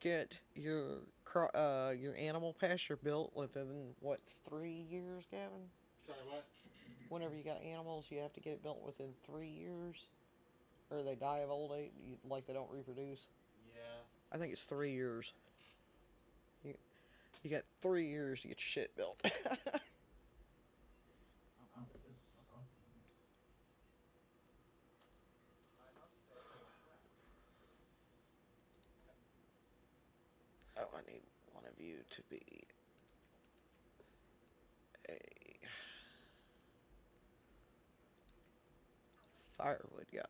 get your animal pasture built within what 3 years, Gavin? Sorry, what? Whenever you got animals, you have to get it built within 3 years, or they die of old age, like they don't reproduce. Yeah. I think it's 3 years. You got 3 years to get your shit built. Oh, I need one of you to be a firewood guy.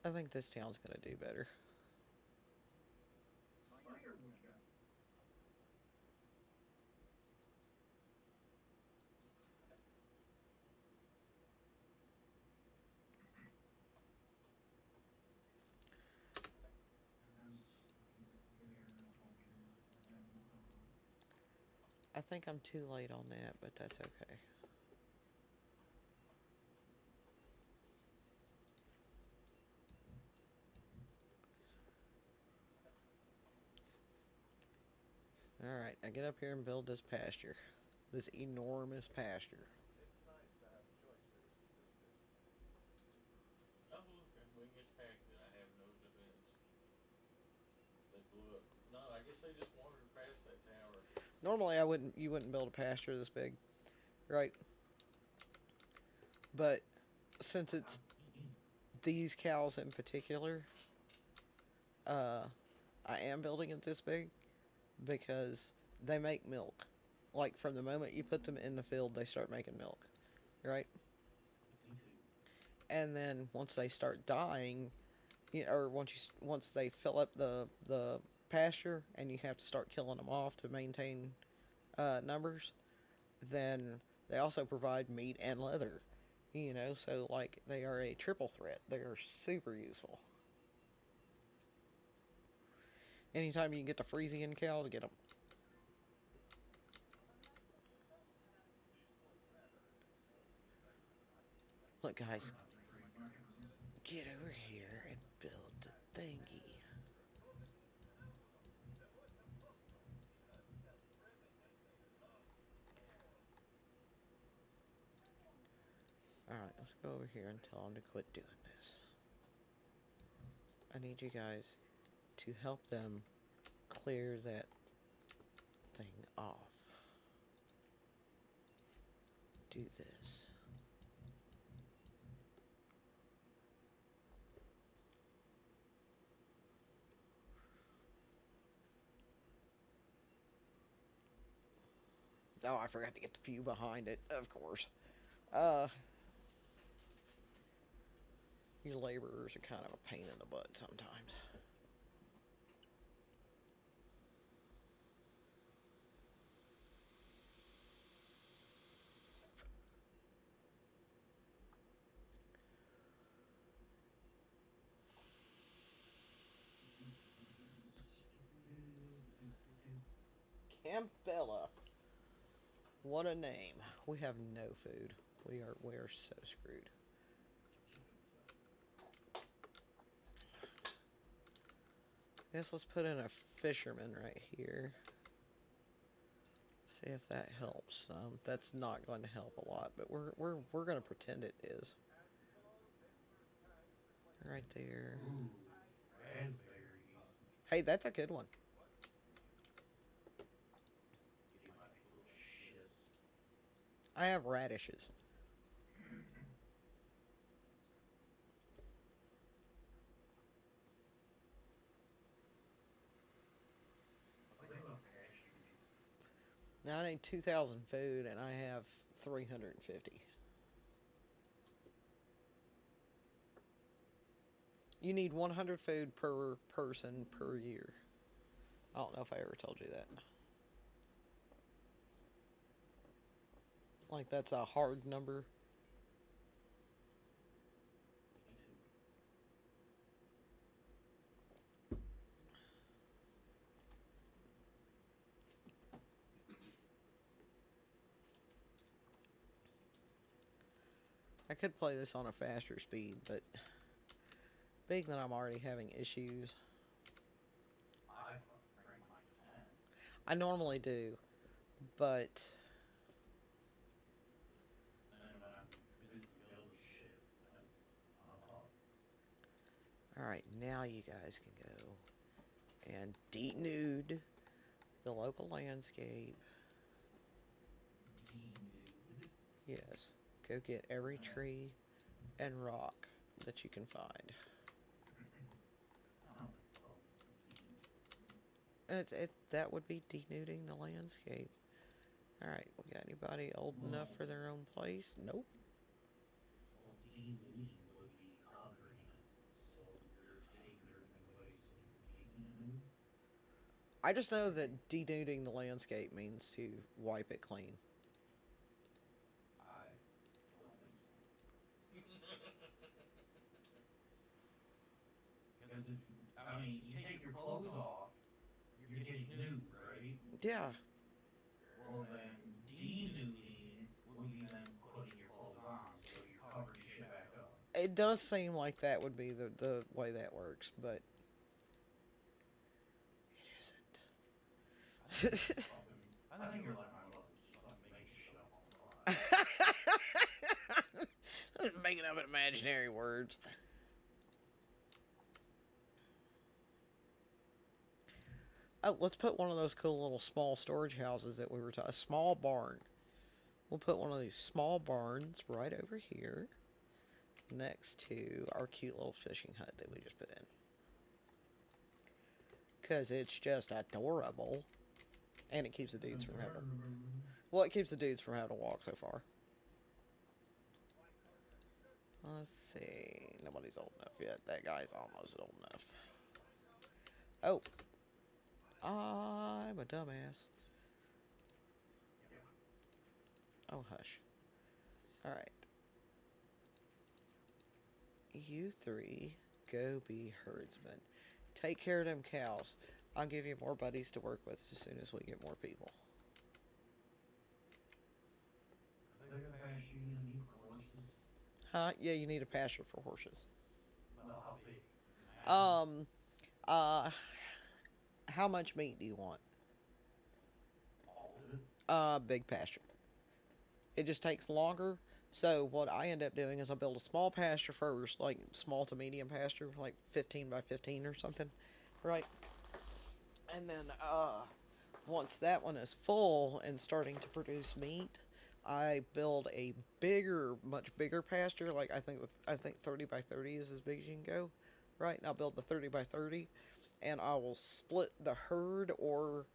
I think this town's gonna do better. Firewood guy. I think I'm too late on that, but that's okay. Alright, now get up here and build this pasture. This enormous pasture. Oh, okay. We can get packed and I have no defense. They blew up. No, I guess they just wandered past that tower. Normally you wouldn't build a pasture this big. Right? But since it's these cows in particular, I am building it this big because they make milk. Like from the moment you put them in the field, they start making milk, right? And then once they start dying, or once they fill up the pasture, and you have to start killing them off to maintain numbers, then they also provide meat and leather. So like they are a triple threat. They are super useful. Anytime you can get the Frisian cows, get them. Look, guys, get over here and build the thingy. Let's go over here and tell them to quit doing this. I need you guys to help them clear that thing off. Do this. Oh, I forgot to get the view behind it, of course. Uh, your laborers are kind of a pain in the butt sometimes. Campbella. What a name. We have no food. We are so screwed. Guess let's put in a fisherman right here. See if that helps. That's not going to help a lot, but we're going to pretend it is. Right there. Ooh, raspberries. Hey, that's a good one. Get my little shits. I have radishes. I think about pastures. Now I need 2,000 food, and I have 350. You need 100 food per person per year. I don't know if I ever told you that. Like, that's a hard number. Me too. I could play this on a faster speed, but being that I'm already having issues, I frame mine to 10. I normally do, but And when I'm busy building shit, I'm on pause. alright, now you guys can go and denude the local landscape. Denude. Yes, go get every tree and rock that you can find. I don't think well, That would be denuding the landscape. Alright, we got anybody old enough for their own place? Nope. well, denuding would be conquering it. So you're taking everything away, so you're making it new. I just know that denuding the landscape means to wipe it clean. I don't think so. Because if, I mean, you take your clothes off, you're getting nude, right? Yeah, Well, then denuding would be then putting your clothes on, so you're covering shit back up. it does seem like that would be the way that works, but it isn't. I think you're like my mother, just like making shit up on the fly. Making up imaginary words. Oh, let's put one of those cool little small storage houses that we were talking. A small barn. We'll put one of these small barns right over here, next to our cute little fishing hut that we just put in. Because it's just adorable, and it keeps the dudes from having. Well, it keeps the dudes from having to walk so far. Let's see. Nobody's old enough yet. That guy's almost old enough. Oh. I'm a dumbass. Oh, hush. Alright. You three, go be herdsmen. Take care of them cows. I'll give you more buddies to work with as soon as we get more people. Are they gonna pass you need for horses? Huh? Yeah, you need a pasture for horses. Well, how big? Does it matter? Uh, how much meat do you want? All of it? Big pasture. It just takes longer, So what I end up doing is I build a small pasture first, like small to medium pasture, like 15 by 15 or something, right? And then once that one is full and starting to produce meat, I build a bigger, much bigger pasture. Like I think 30 by 30 is as big as you can go, right? And I'll build the 30 by 30, and I will split the herd or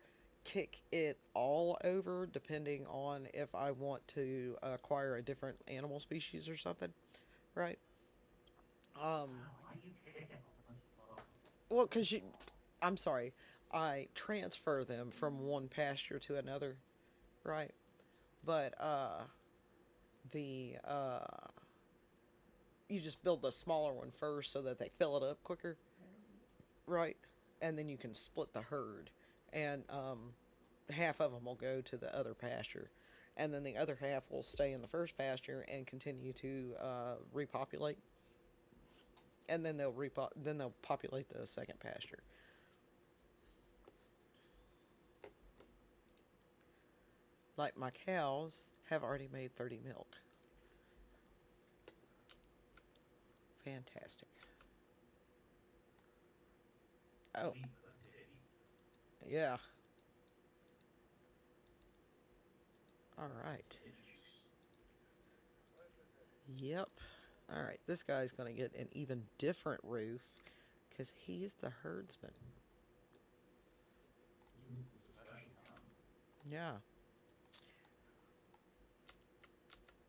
kick it all over depending on if I want to acquire a different animal species or something, right? Um, Why do you kick it? That's fuck. well, because I'm sorry, I transfer them from one pasture to another, right? But the you just build the smaller one first so that they fill it up quicker, right? And then you can split the herd, and half of them will go to the other pasture, and then the other half will stay in the first pasture and continue to repopulate, and then they'll populate the second pasture. Like my cows have already made 30 milk. Fantastic. Oh, Beneath the titties. yeah. All right. Tit juice. Yep. All right. This guy's going to get an even different roof because he's the herdsman. He was a special kind. Yeah.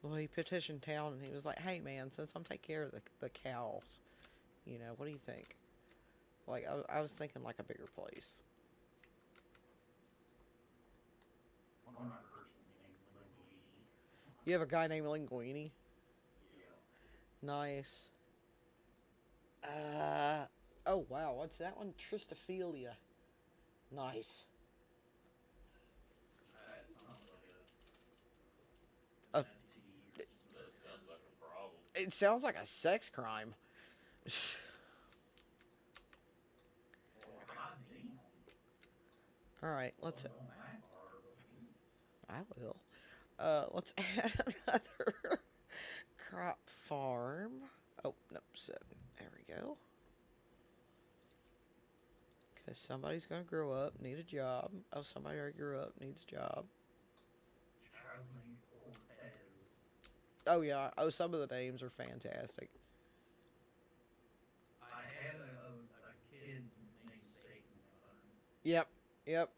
Well, he petitioned town and he was like, hey, man, since I'm taking care of the cows, what do you think? Like, I was thinking like a bigger place. One of my person's name's Linguini. You have a guy named Linguini? Yeah. Nice. Oh, wow. What's that one? Tristophilia. Nice. That sounds like Uh, a STD or something. That sounds like a problem. It sounds like a sex crime. Oh, goddamn. All right, let's. Don't go that far, but Jesus. I will. Let's add another crop farm. Oh, no, 7. There we go. Because somebody's going to grow up, need a job. Oh, somebody already grew up, needs a job. Charlie Cortez. Oh, yeah. Oh, some of the names are fantastic. I had a kid named Satan one time. Yep, yep.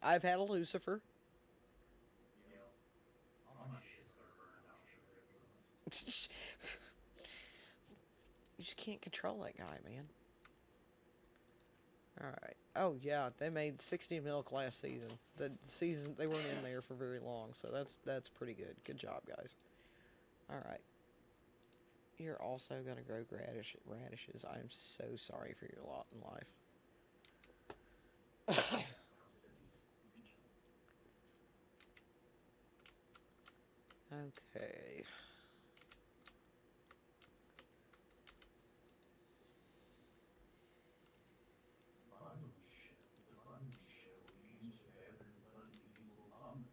I've had a Lucifer. Yeah. All my shit's gonna burn out, sugar. You just can't control that guy, man. Alright. Oh, yeah, they made 60 milk last season. The season, they weren't in there for very long, so that's pretty good. Good job, guys. Alright. You're also going to grow radishes. I'm so sorry for your lot in life. Okay. The Bundy show used to have everybody evil pumpkins.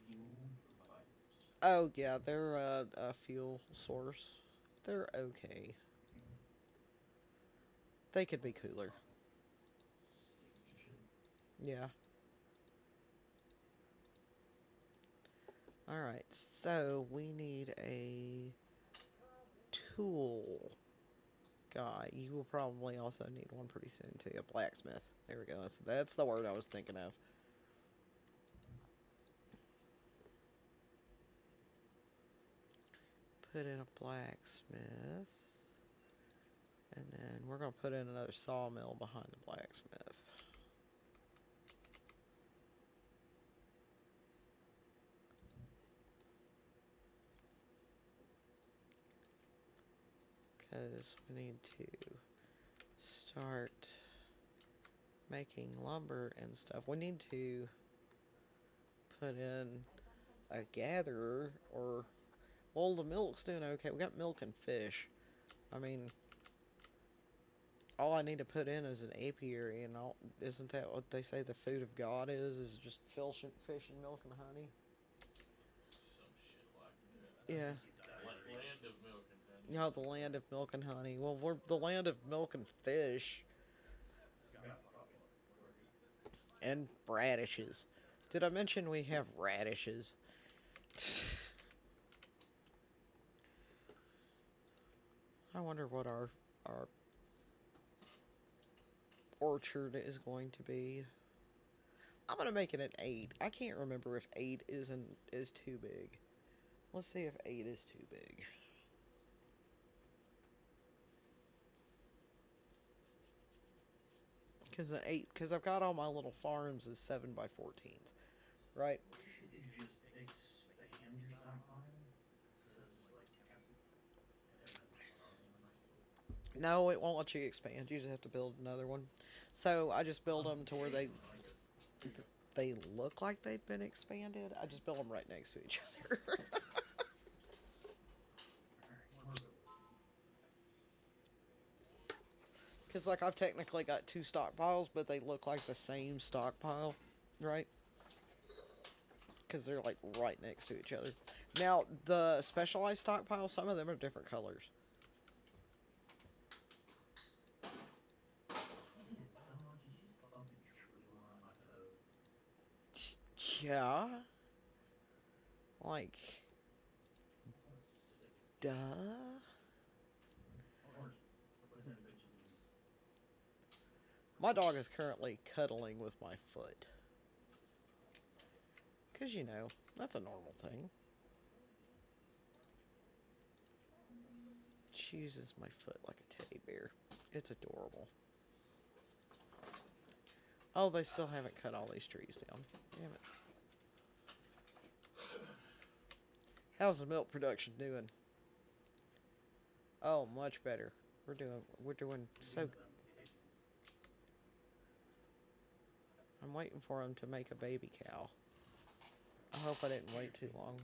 Fuel providers. Oh, yeah, they're a fuel source. They're okay. They could be cooler. Sticks and shit. Yeah. Alright, so we need a tool guy. You will probably also need one pretty soon too. A blacksmith. There we go. That's the word I was thinking of. Put in a blacksmith. And then we're going to put in another sawmill behind the blacksmith. Because we need to start making lumber and stuff. We need to put in a gatherer or... Well, the milk's doing okay. We got milk and fish. I mean, all I need to put in is an apiary, and isn't that what they say the food of God is just fish and milk and honey? Some Yeah. think you died already. Land of milk and honey. You know, the land of milk and honey. Well, we're the land of milk and fish You got fucking worried. and radishes. Did I mention we have radishes? I wonder what our orchard is going to be. I'm gonna make it an 8. I can't remember if 8 is too big. Let's see if 8 is too big. Because I've got all my little farms as 7x14s, right? Did you just expand your stockpile instead of just like kept it indefinitely unless No, it won't let you expand. You just have to build another one. So I just build them to where they look like they've been expanded. I just build them right next to each other. Because like I've technically got two stockpiles, but they look like the same stockpile, right? Because they're like right next to each other. Now the specialized stockpiles, some of them are different colors. Yeah. Like, duh. My dog is currently cuddling with my foot. Because, you know, that's a normal thing. She uses my foot like a teddy bear. It's adorable. Oh, they still haven't cut all these trees down. Damn it. How's the milk production doing? Oh, much better. We're doing so. I'm waiting for him to make a baby cow. I hope I didn't wait too long.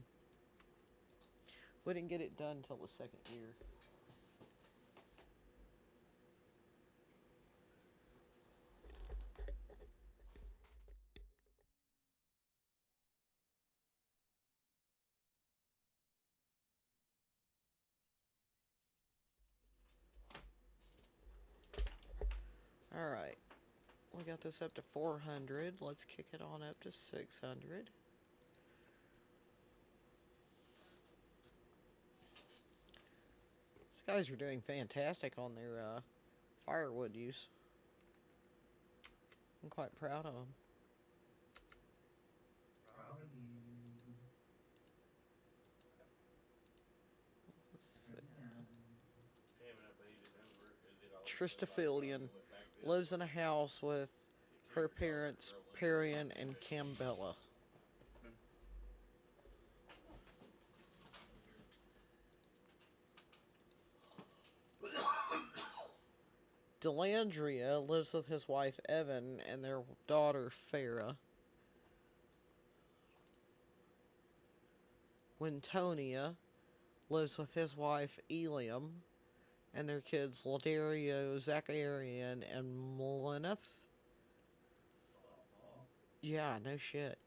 We didn't get it done till the second year. Alright. We got this up to 400. Let's kick it on up to 600. These guys are doing fantastic on their firewood use. I'm quite proud of them. Proud of you. Damn it, I made it over. It did all this Tristophilian stuff. I went back this lives way. in a house with her parents, Parian and Cambella. Delandria lives with his wife Evan and their daughter Farah. Wintonia lives with his wife Eliam and their kids Ladario, Zacharian, and Melineth. Yeah, no shit.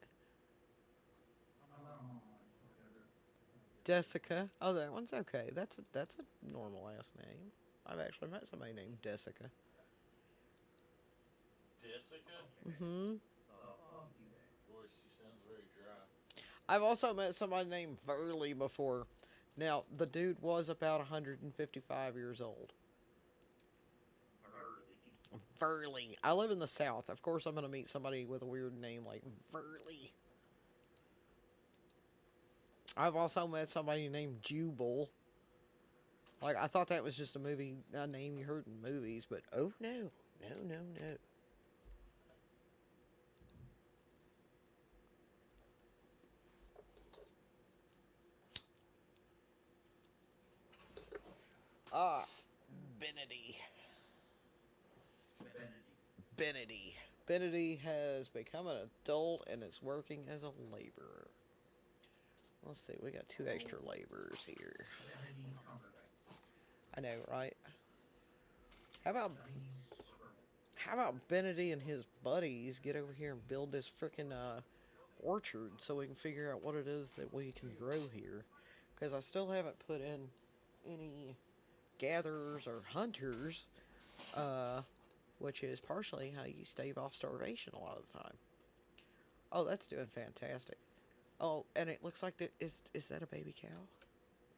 Desica. Oh, that one's okay. That's a normal ass name. I've actually met somebody named Desica. Jessica? Mm-hmm. Boy, she sounds very dry. I've also met somebody named Verley before. Now, the dude was about 155 years old. Verley. I live in the South. Of course, I'm going to meet somebody with a weird name like Verley. I've also met somebody named Jubal. Like, I thought that was just a name you heard in movies, but oh no. No, no, no. Ah, Benedy. Benedy. Benedy has become an adult and is working as a laborer. Let's see, we got 2 extra laborers here. I know, right? How about Benedy and his buddies get over here and build this freaking orchard so we can figure out what it is that we can grow here? because I still haven't put in any gatherers or hunters, uh, which is partially how you stave off starvation a lot of the time. Oh, that's doing fantastic. Oh, and it looks like is that a baby cow?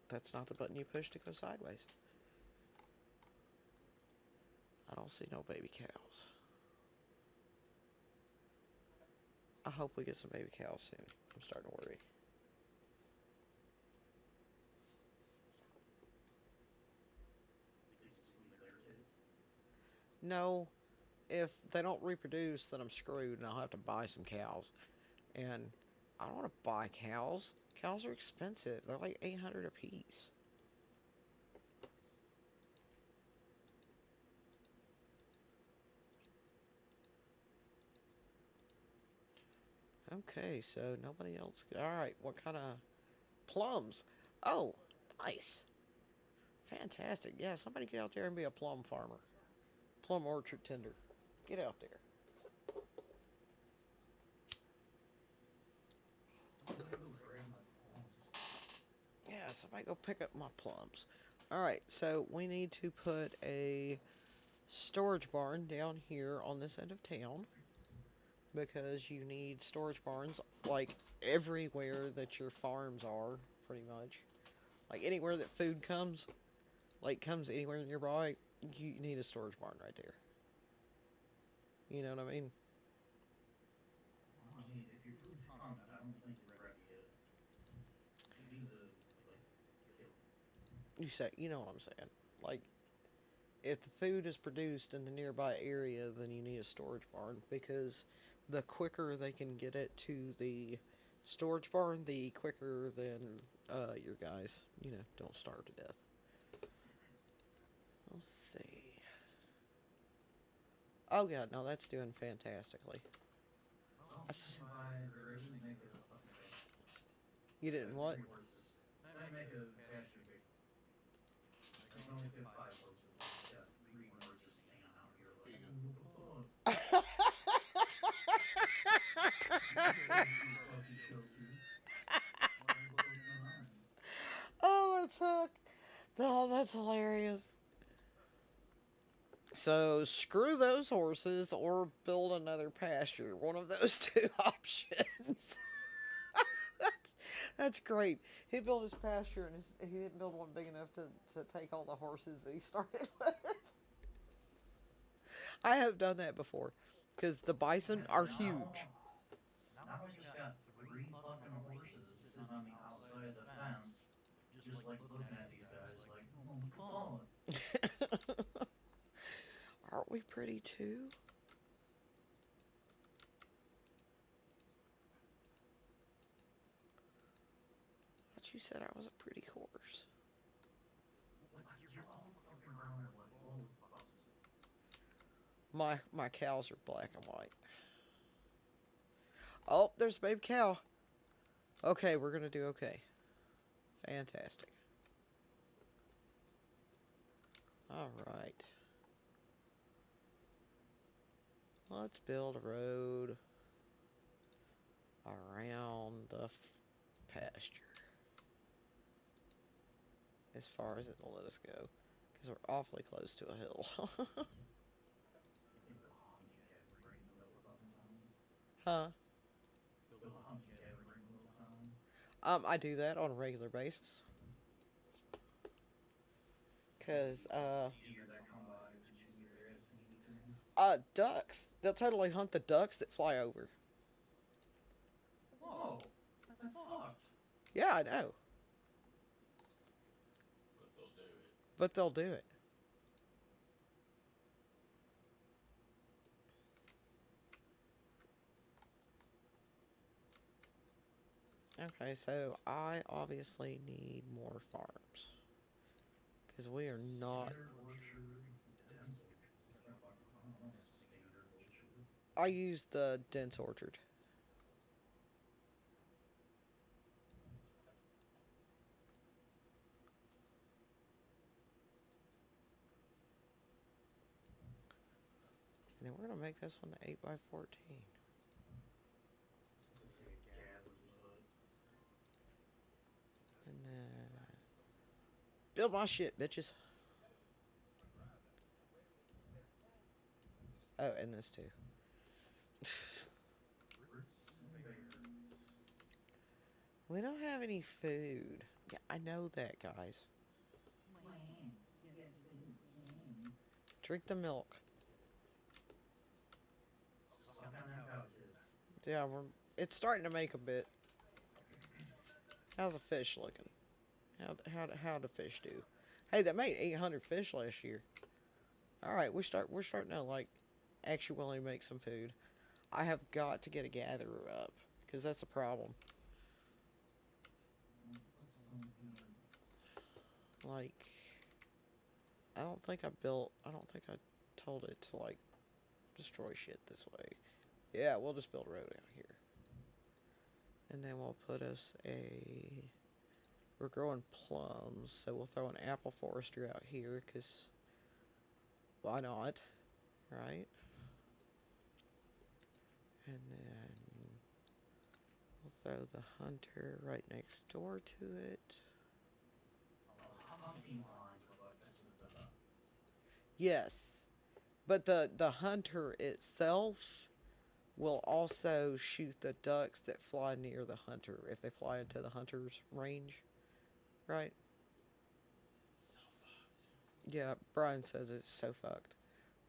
That's not the button you push to go sideways. I don't see no baby cows. I hope we get some baby cows soon. I'm starting to worry. They squeeze their tits. No, if they don't reproduce, then I'm screwed and I'll have to buy some cows. And I don't want to buy cows. Cows are expensive. They're like 800 a piece. Okay, so nobody else. All right, what kind of plums? Oh, nice. Fantastic. Yeah, somebody get out there and be a plum farmer. Plum orchard tender. Get out there. Somebody go grab my palms. Yeah, somebody go pick up my plums. Alright, so we need to put a storage barn down here on this end of town. Because you need storage barns like everywhere that your farms are, pretty much. Like anywhere that food comes, like comes anywhere nearby, you need a storage barn right there. You know what I mean? I mean, if your food's coming, I don't think it's ready yet. You need to, like, kill it. You say, you know what I'm saying? Like, if the food is produced in the nearby area, then you need a storage barn because the quicker they can get it to the storage barn, the quicker then your guys, don't starve to death. Let's see. Oh yeah, no, that's doing fantastically. Well, if I originally make a fucking pasture. You didn't what? 3 horses. I make a pasture big. I can only fit 5 horses. I got 3 horses standing out here like, Here you what the fuck? Fucking shelter. Why the fuck behind? Oh, that's hook. Oh, that's hilarious. So screw those horses or build another pasture. One of those two options. that's that's great. He built his pasture and he didn't build one big enough to take all the horses that he started with. I have done that before because the bison are huge. Now I just got 3 fucking horses sitting on the outside of the fence, just like looking at these guys like, oh, what the fuck? Aren't we pretty too? Thought you said I was a pretty horse. Like, you're all fucking around there like, oh, what the fuck's this? My cows are black and white. Oh, there's a baby cow. Okay, we're gonna do okay. Fantastic. Alright. Let's build a road around the pasture. As far as it'll let us go. Because we're awfully close to a hill. You build a hunting cabin right in the middle of fucking town. Huh? Build a hunting cabin right in the middle of town. I do that on a regular basis. Cause, Deer that come by, but you get their ass handed to them. ducks. They'll totally hunt the ducks that fly over. Whoa, that's fucked. Yeah, I know. but they'll do it. But they'll do it. Okay, so I obviously need more farms. Because we are not... Standard orchard, dense orchard. It's like a fucking, I don't know, standard orchard. I use the dense orchard. And then we're going to make this one the 8x14. This is a gather's hut. And then... Build my shit, bitches. Oh, and this too. Fruits and berries. We don't have any food. Yeah, I know that, guys. Wham. You got food. Wham. Drink the milk. Suck on them cow tits. Yeah, it's starting to make a bit. How's the fish looking? How the fish do? Hey, they made 800 fish last year. All right, we're starting to like actually make some food. I have got to get a gatherer up because that's a problem. What's on here? Like, I don't think I told it to like destroy shit this way. Yeah, we'll just build a road out here, and then we'll put us a. We're growing plums, so we'll throw an apple forester out here, because why not, right? And then we'll throw the hunter right next door to it. Hunting wise, what catches the duck? Yes, but the hunter itself will also shoot the ducks that fly near the hunter if they fly into the hunter's range, right? So fucked. Yeah, Brian says it's so fucked.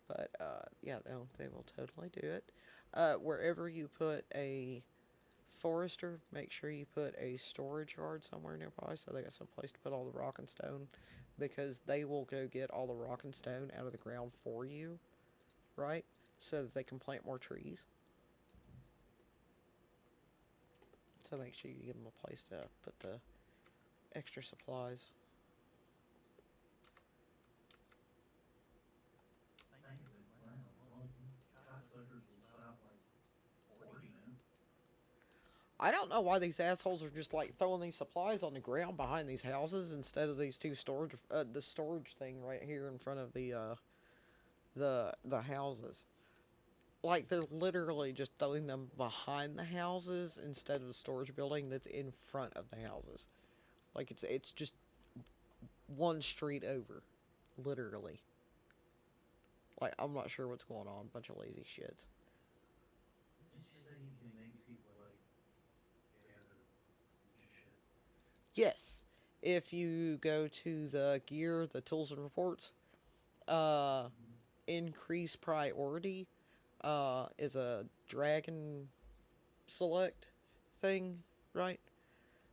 But yeah, they will totally do it. Wherever you put a forester, make sure you put a storage yard somewhere nearby so they got some place to put all the rock and stone, because they will go get all the rock and stone out of the ground for you, right? So that they can plant more trees. So make sure you give them a place to put the extra supplies. Think of this now. Well, cocksuckers will stop like hoarding it. I don't know why these assholes are just like throwing these supplies on the ground behind these houses instead of these two storage, the storage thing right here in front of the houses. Like they're literally just throwing them behind the houses instead of the storage building that's in front of the houses. Like it's just one street over, literally. Like I'm not sure what's going on. Bunch of lazy shit. Did you say you can make people like gather some shit? Yes, if you go to the gear, the tools and reports, uh, increase priority is a dragon select thing, right?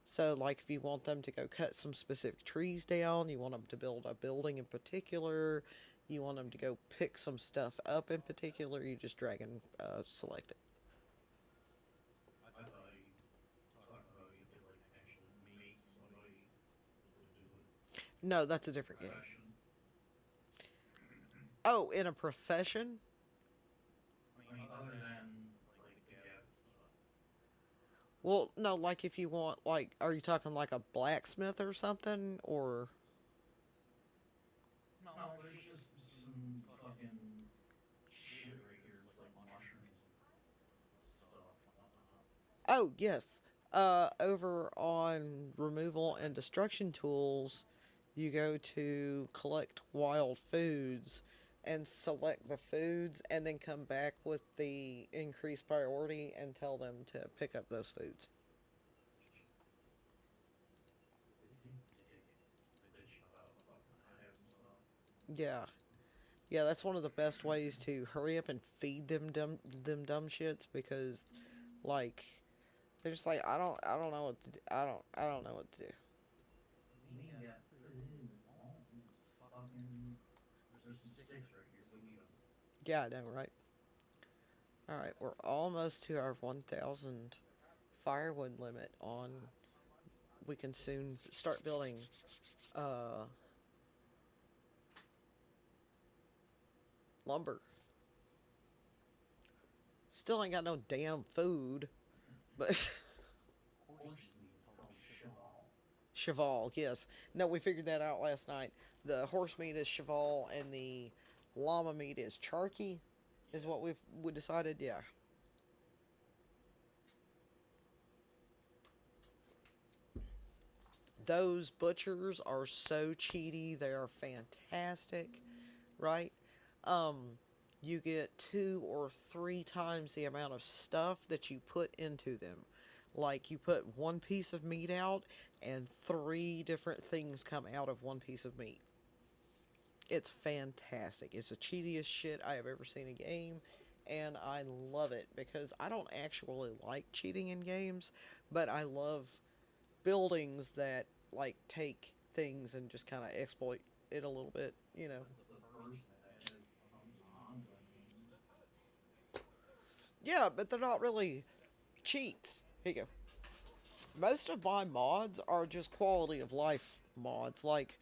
So, like, if you want them to go cut some specific trees down, you want them to build a building in particular, you want them to go pick some stuff up in particular, you just drag and select it. I thought you talked about you could like actually make somebody to do it. No, that's a different game. Profession. Oh, in a profession? I mean, other than like the gathering stuff. Well, no, like if you want, like, are you talking like a blacksmith or something? Or. No, there's just some fucking shit right here. It's like mushrooms and stuff. Oh, yes. Over on removal and destruction tools, you go to collect wild foods and select the foods and then come back with the increased priority and tell them to pick up those foods. He's bitching about fucking hives and stuff. Yeah. Yeah, that's one of the best ways to hurry up and feed them dumb shits, because like they're just like I don't know what to do. I don't know what to do. We ain't got food. Oh, it's fucking. There's some sticks right here. Go eat them. Yeah, I know, right? All right, we're almost to our 1,000 firewood limit on. We can soon start building uh, lumber. Still ain't got no damn food, but Horse meat is called cheval. cheval, yes. No, we figured that out last night. The horse meat is cheval, and the llama meat is charqui, is what we decided. Yeah. those butchers are so cheaty. They are fantastic, right? Um, you get 2 or 3 times the amount of stuff that you put into them. Like you put one piece of meat out, and 3 different things come out of one piece of meat. It's fantastic. It's the cheatiest shit I have ever seen in a game, and I love it because I don't actually like cheating in games, but I love buildings that like take things and just kind of exploit it a little bit, you know. This is the first that has tons of mods on games. Yeah, but they're not really cheats. Here you go. Most of my mods are just quality of life mods. Like,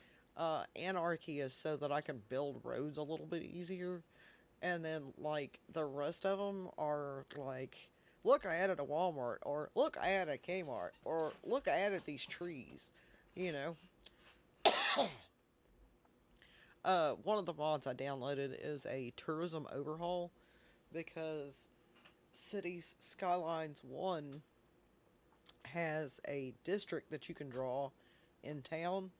Anarchy is so that I can build roads a little bit easier. And then, like, the rest of them are like, look, I added a Walmart, or look, I added a Kmart, or look, I added these trees. You know, one of the mods I downloaded is a tourism overhaul because Cities Skylines 1 has a district that you can draw in town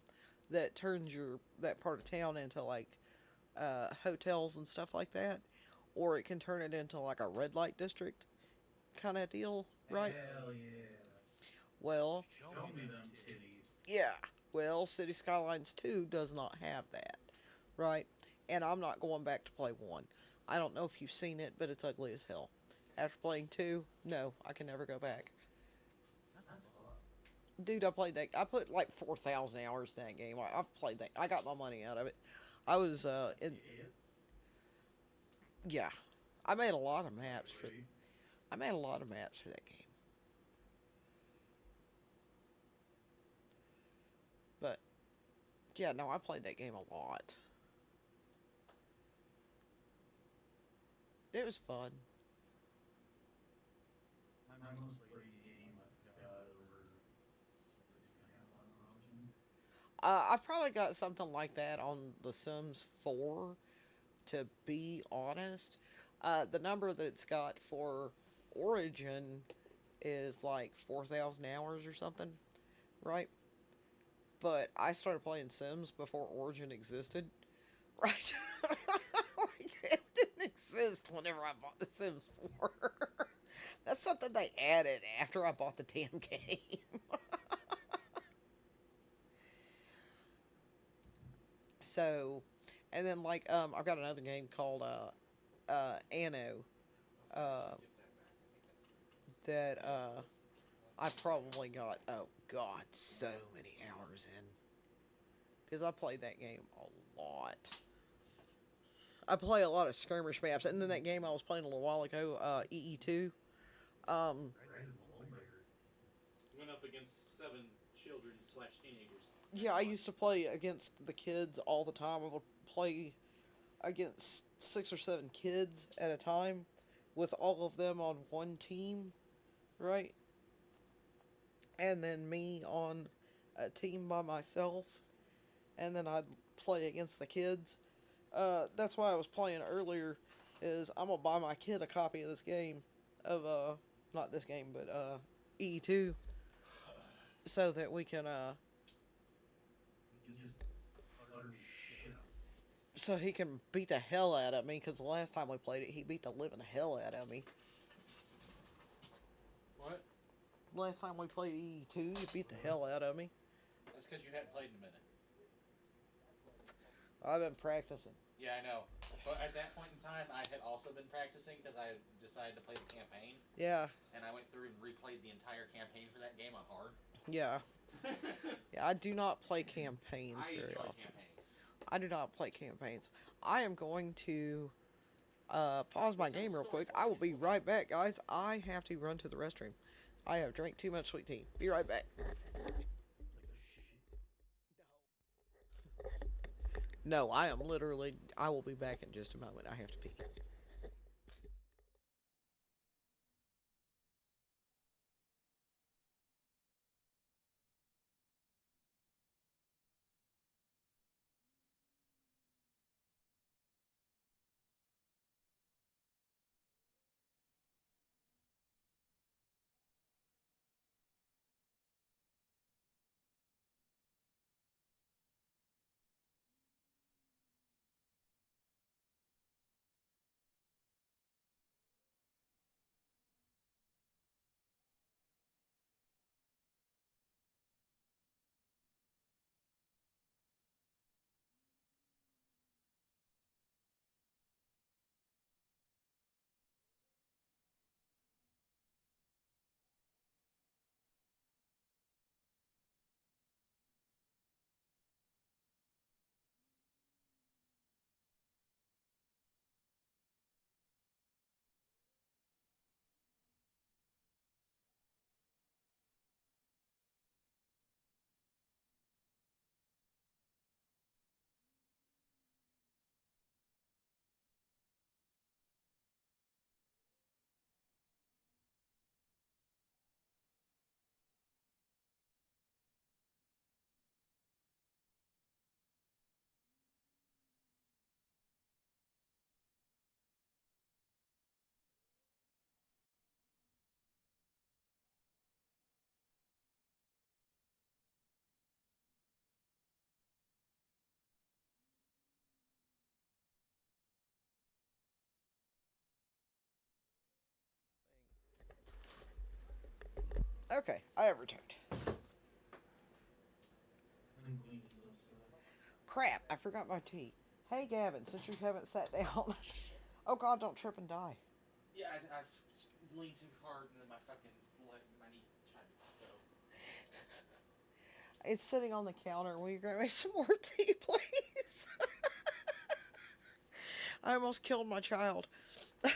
that turns your that part of town into like hotels and stuff like that, or it can turn it into like a red light district kind of deal, right? Hell yeah. Well, Show me them titties. yeah. Well, City Skylines 2 does not have that, right? And I'm not going back to play 1. I don't know if you've seen it, but it's ugly as hell. After playing 2, no, I can never go back. That's fucked. Dude, I played that. I put like 4,000 hours in that game. I've played that. I got my money out of it. I was in. It? Yeah, I made a lot of maps for. Really? I made a lot of maps for that game. But yeah, no, I played that game a lot. It was fun. My most played game I've got over 6,500 hours in. I've probably got something like that on The Sims 4. To be honest, the number that it's got for Origin is like 4,000 hours or something, right? But I started playing Sims before Origin existed, right? Like, it didn't exist whenever I bought The Sims 4. That's something they added after I bought the damn game. So, and then like I've got another game called Anno uh, that I probably got, oh god, so many hours in because I played that game a lot. I play a lot of skirmish maps, and then that game I was playing a little while ago, EE2. Um, Red Mulberry. Went up against 7 children slash teenagers. yeah, I used to play against the kids all the time. I would play against 6 or 7 kids at a time, with all of them on one team, right? And then me on a team by myself, and then I'd play against the kids. That's why I was playing earlier. Is I'm gonna buy my kid a copy of this game, of not this game, but E2, so that we can You just utter shit up. so he can beat the hell out of me. Because the last time we played it, he beat the living hell out of me. What? Last time we played E2, you beat the hell out of me. That's because you hadn't played in a minute. I've been practicing. Yeah, I know. But at that point in time, I had also been practicing because I decided to play the campaign, Yeah, and I went through and replayed the entire campaign for that game on hard. yeah, yeah. I do not play campaigns I very enjoy often. campaigns. I do not play campaigns. I am going to pause my game real quick. I will be right back, guys. I have to run to the restroom. I have drank too much sweet tea. Be right back. Take a shit. No, I am literally. I will be back in just a moment. I have to pee. Okay, I have returned. And Queen is upset. Crap, I forgot my tea. Hey, Gavin, since you haven't sat down. Oh, God, don't trip and die. Yeah, I leaned too hard and then my fucking leg, my knee tried to go. It's sitting on the counter. Will you grab me some more tea, please? I almost killed my child. Wow.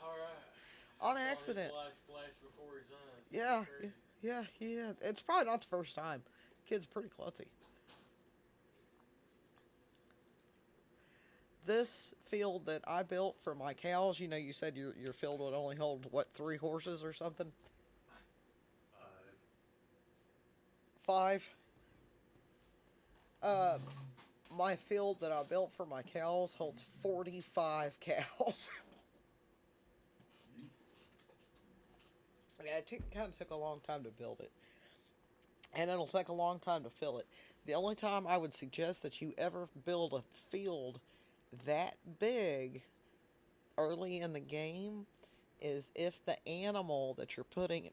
All right. On Saw his accident. life flash before his eyes. Yeah, That's crazy. yeah. It's probably not the first time. Kid's pretty klutzy. This field that I built for my cows, you know, you said your field would only hold, what, 3 horses or something? 5? Uh, my field that I built for my cows holds 45 cows. Yeah, it kind of took a long time to build it. And it'll take a long time to fill it. The only time I would suggest that you ever build a field that big early in the game is if the animal that you're putting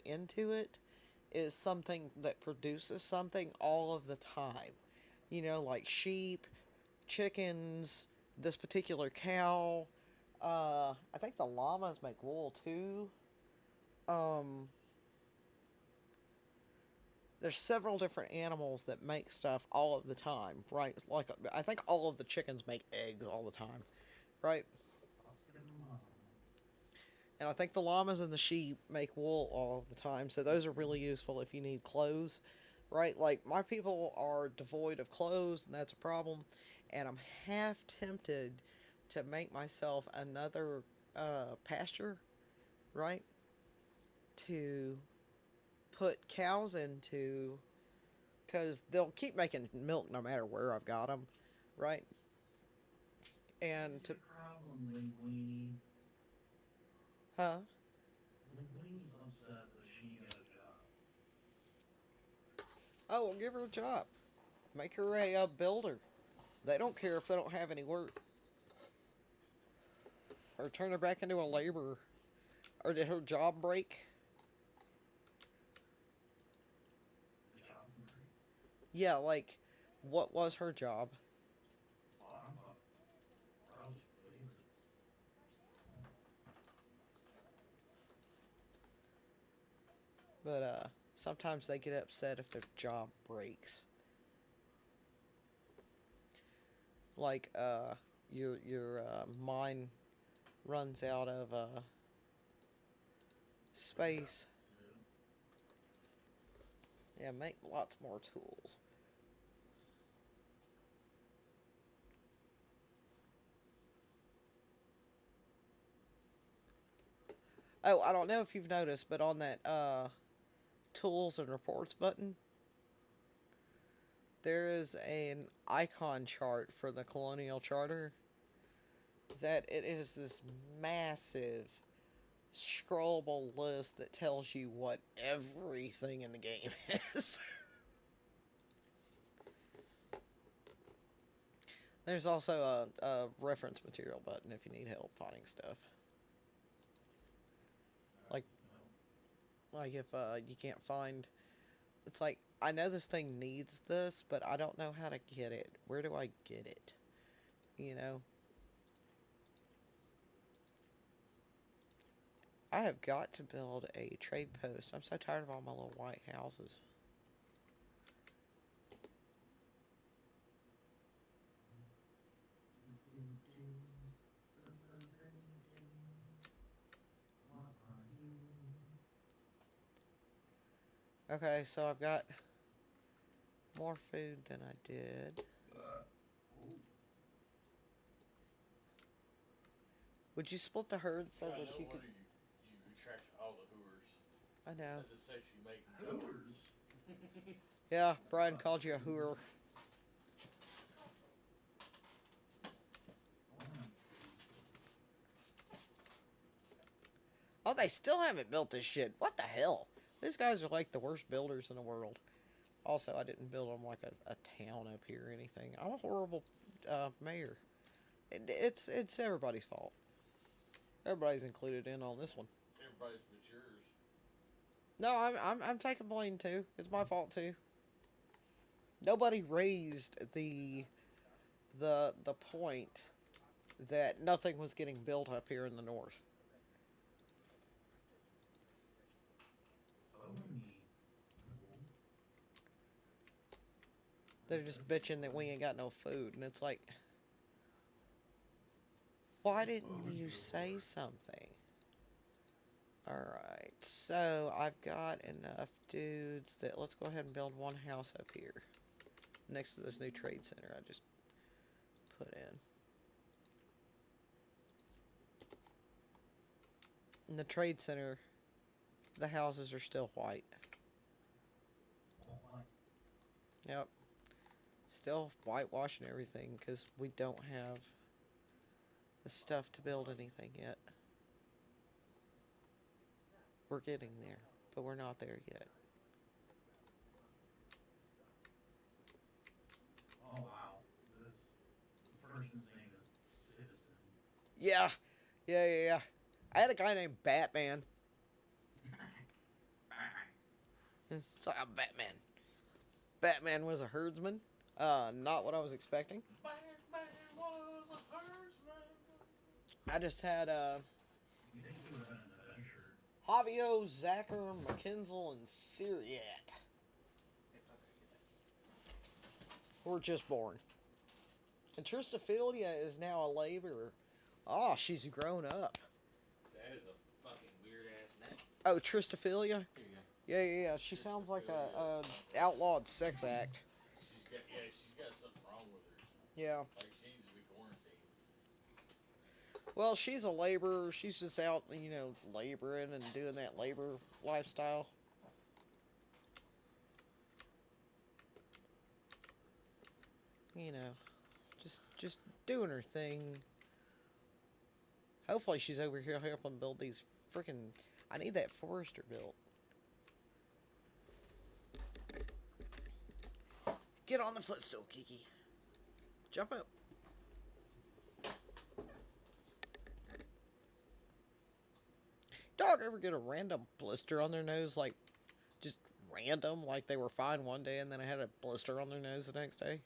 into it is something that produces something all of the time. You know, like sheep, chickens, this particular cow. I think the llamas make wool too. Um, there's several different animals that make stuff all of the time, right? Like I think all of the chickens make eggs all the time, right? And I think the llamas and the sheep make wool all of the time, so those are really useful if you need clothes, right? Like my people are devoid of clothes, and that's a problem. And I'm half tempted to make myself another pasture, right? To put cows into, because they'll keep making milk no matter where I've got them, right? And What's to, your problem, Linguini? huh? Linguini's upset that she got a job. Oh, well, give her a job. Make her a builder. They don't care if they don't have any work. Or turn her back into a laborer. Or did her job break? The job market. Yeah, like, what was her job? Oh, I don't know. Probably just labor. But, sometimes they get upset if their job breaks. Like, your mine runs out of, space. Yeah, make lots more tools. Oh, I don't know if you've noticed, but on that tools and reports button, there is an icon chart for the Colonial Charter that it is this massive scrollable list that tells you what everything in the game is. There's also a reference material button if you need help finding stuff. Like, like if you can't find, it's like I know this thing needs this, but I don't know how to get it. Where do I get it? You know. I have got to build a trade post. I'm so tired of all my little white houses. Okay, so I've got more food than I did. Would you split the herd so Yeah, that no you could? wonder you attract all the hooers. I know. That's a sexy mating. Hooters. Yeah, Brian called you a hooer. Oh, they still haven't built this shit. What the hell? These guys are like the worst builders in the world. Also, I didn't build them like a town up here or anything. I'm a horrible mayor. It's everybody's fault. Everybody's included in on this one. Everybody's but yours. No, I'm taking blame too. It's my fault too. Nobody raised the point that nothing was getting built up here in the north. Only. They're just bitching that we ain't got no food, and it's like, why didn't you say something? Alright, so I've got enough dudes that let's go ahead and build one house up here. Next to this new trade center I just put in. In the trade center, the houses are still white. Yep. Still whitewashing everything because we don't have the stuff to build anything yet. We're getting there, but we're not there yet. Oh wow. This person's name is Citizen. Yeah. Yeah. I had a guy named Batman. It's like, Batman. Batman was a herdsman. Not what I was expecting. Batman was a herdsman. I just had You think he would have been an adventurer? Javio, Zacher, McKinsel, and Syriat. Were just born. And Tristophilia is now a laborer. Oh, she's grown up. That is a fucking weird ass name. Oh, Tristophilia? Here you go. Yeah. She sounds like a outlawed sex act. She's got something wrong with her. Yeah. Like she needs to be quarantined. Well, she's a laborer. She's just out, laboring and doing that labor lifestyle. Just doing her thing. Hopefully she's over here helping build these freaking... I need that forester built. Get on the footstool, Kiki. Jump up. Dog ever get a random blister on their nose, like, just random, like they were fine one day and then I had a blister on their nose the next day?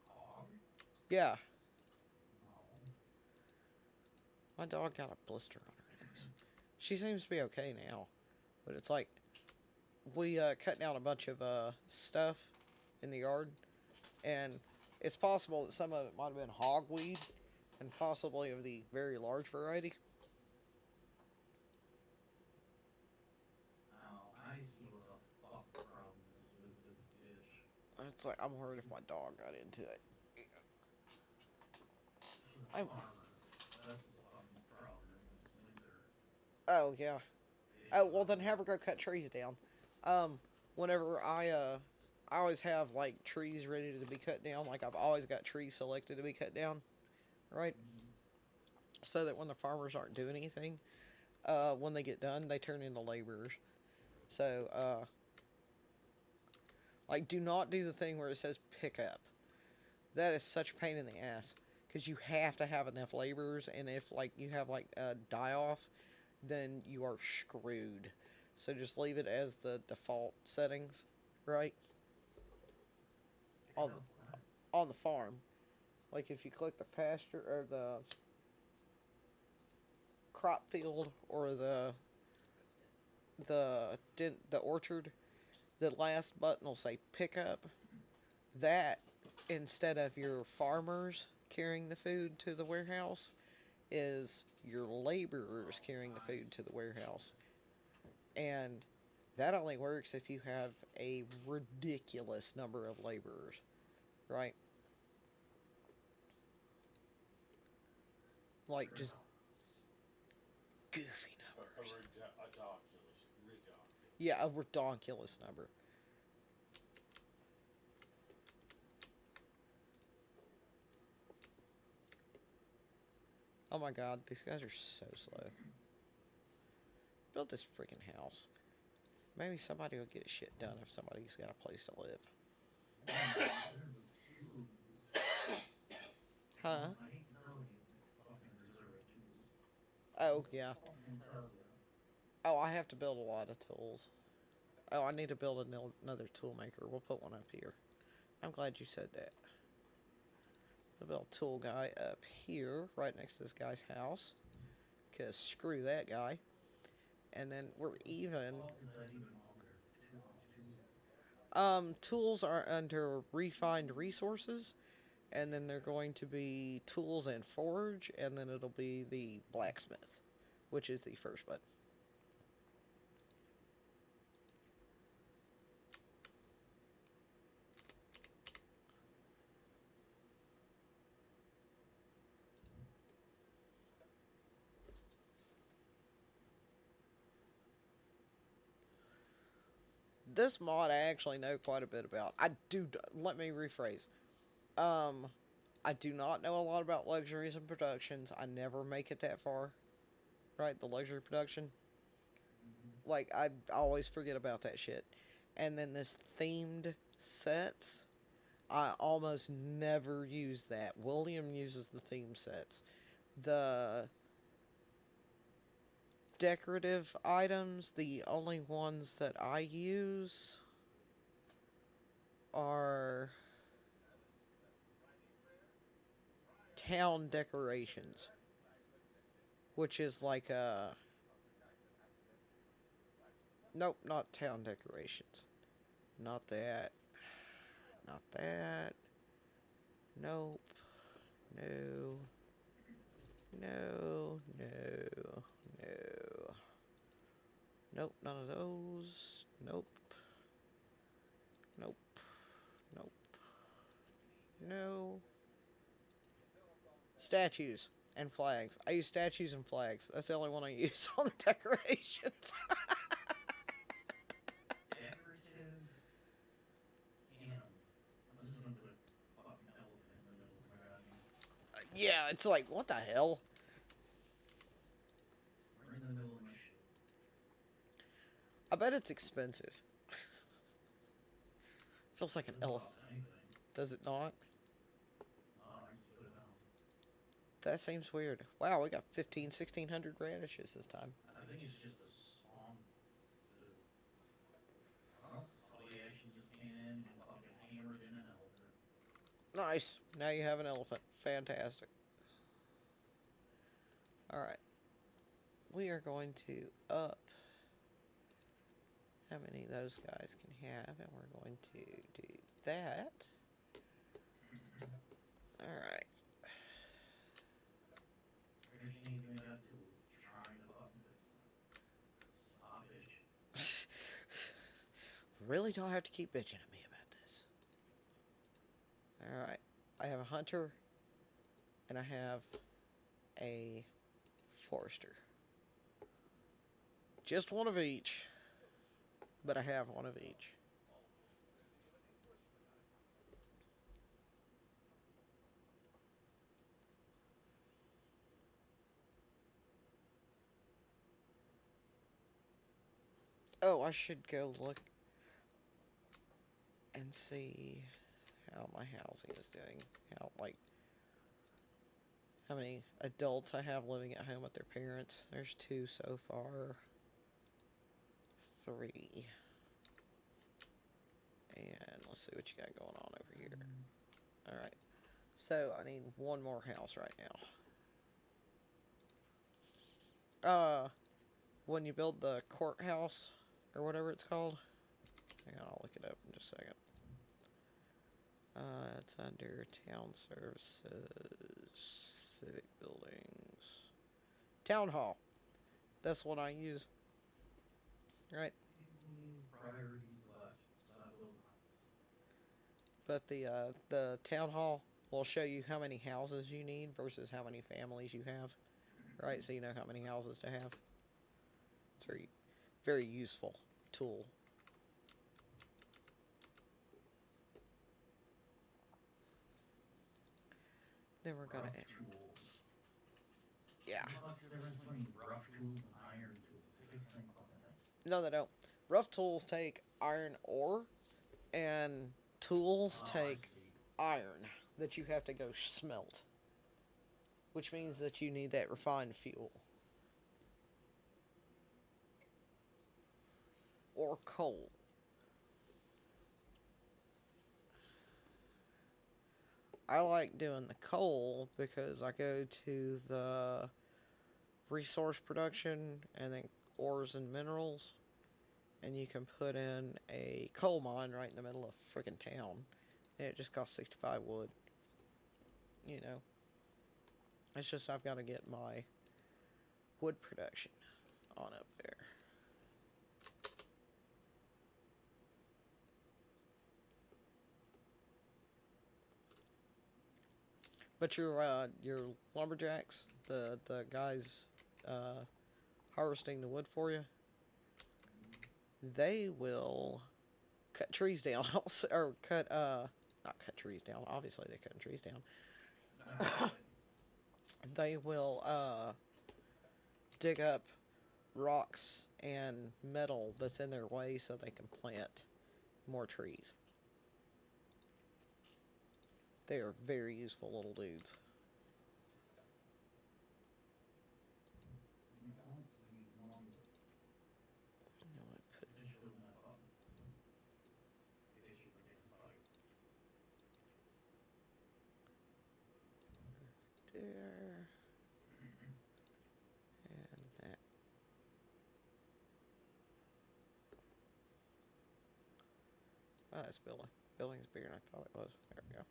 Dog? Yeah. No. My dog got a blister on her nose. She seems to be okay now. But it's like, we cut down a bunch of stuff in the yard. And it's possible that some of it might have been hogweed. And possibly of the very large variety. Now, I see what the fuck the problem is with this bitch. It's like, I'm worried if my dog got into it. She's a I'm- farmer. That's what the fucking problem is since winter. Oh, yeah. Oh, well then have her go cut trees down. Whenever I always have, like, trees ready to be cut down. Like, I've always got trees selected to be cut down. Right? So that when the farmers aren't doing anything, when they get done, they turn into laborers. So, like, do not do the thing where it says pick up. That is such a pain in the ass. Because you have to have enough laborers, and if, like, you have, like, a die-off, then you are screwed. So just leave it as the default settings, right? On the farm. Like, if you click the pasture, or the crop field, or the orchard, the last button will say pick up. That, instead of your farmers carrying the food to the warehouse, is your laborers carrying the food to the warehouse. And that only works if you have a ridiculous number of laborers, right? Like, just goofy numbers. Ridiculous. Yeah, a redonkulous number. Oh my god, these guys are so slow. Build this freaking house. Maybe somebody will get shit done if somebody's got a place to live. Huh? I hate to tell you, fucking reserve tubes Oh, yeah. Fucking tell you. Oh, I have to build a lot of tools. Oh, I need to build another tool maker. We'll put one up here. I'm glad you said that. We'll build a tool guy up here, right next to this guy's house. Because screw that guy. And then we're even. Fuck is that even under? Two. Tools are under refined resources. And then they're going to be tools and forge. And then it'll be the blacksmith, which is the first button. This mod I actually know quite a bit about. Let me rephrase. Um, I do not know a lot about luxuries and productions. I never make it that far. Right? The luxury production. Like, I always forget about that shit. And then this themed sets, I almost never use that. William uses the theme sets. The decorative items, the only ones that I use are town decorations, which is like a. Nope, not town decorations. Not that. Not that. Nope. No. No. No. No. Nope, none of those. Nope. Nope. Nope. No. Statues and flags. I use statues and flags. That's the only one I use on the decorations. Decorative animal. I'm just gonna put a fucking elephant in the middle of my goddamn. Yeah, it's like, what the hell? Right in the middle of my shit. I bet it's expensive. Feels like an Doesn't elephant. cost anything. Does it not? I just put it down. That seems weird. Wow, we got 1,600 radishes this time. I think it's just a song. Well, somebody actually just came in and fucking hammered in an elephant. Nice. Now you have an elephant. Fantastic. Alright. We are going to up how many of those guys can have, and we're going to do that. Alright. Everything ain't even got tools. Trying to fucking fix them. Stop, bitch. Really don't have to keep bitching at me about this. Alright. I have a hunter, and I have a forester. Just one of each, but I have one of each. Oh, I should go look and see how my housing is doing. How many adults I have living at home with their parents. There's 2 so far. 3. And let's see what you got going on over here. Alright. So I need one more house right now. When you build the courthouse, or whatever it's called. Hang on, I'll look it up in just a second. It's under town services, civic buildings, town hall. That's what I use. Right. Priorities left. Stop building houses. But the town hall will show you how many houses you need versus how many families you have. Right, so you know how many houses to have. It's very, very useful tool. Then we're gonna. Rough tools. Yeah. What's the difference between rough tools and iron tools? They take the same fucking thing. No, they don't. Rough tools take iron ore, and tools I take see. iron that you have to go smelt. Which means that you need that refined fuel. or coal. I like doing the coal because I go to the resource production and then ores and minerals, and you can put in a coal mine right in the middle of freaking town, and it just costs 65 wood. You know, it's just I've got to get my wood production on up there. But your lumberjacks, the guys harvesting the wood for you, they will cut trees down also, or cut not cut trees down. Obviously, they're cutting trees down. They will dig up rocks and metal that's in their way so they can plant more trees. They are very useful little dudes. You don't need lumber. You know what, put Finish building that farm. It is a damn fight. there and that. Oh, that's building. Building's bigger than I thought it was. There we go.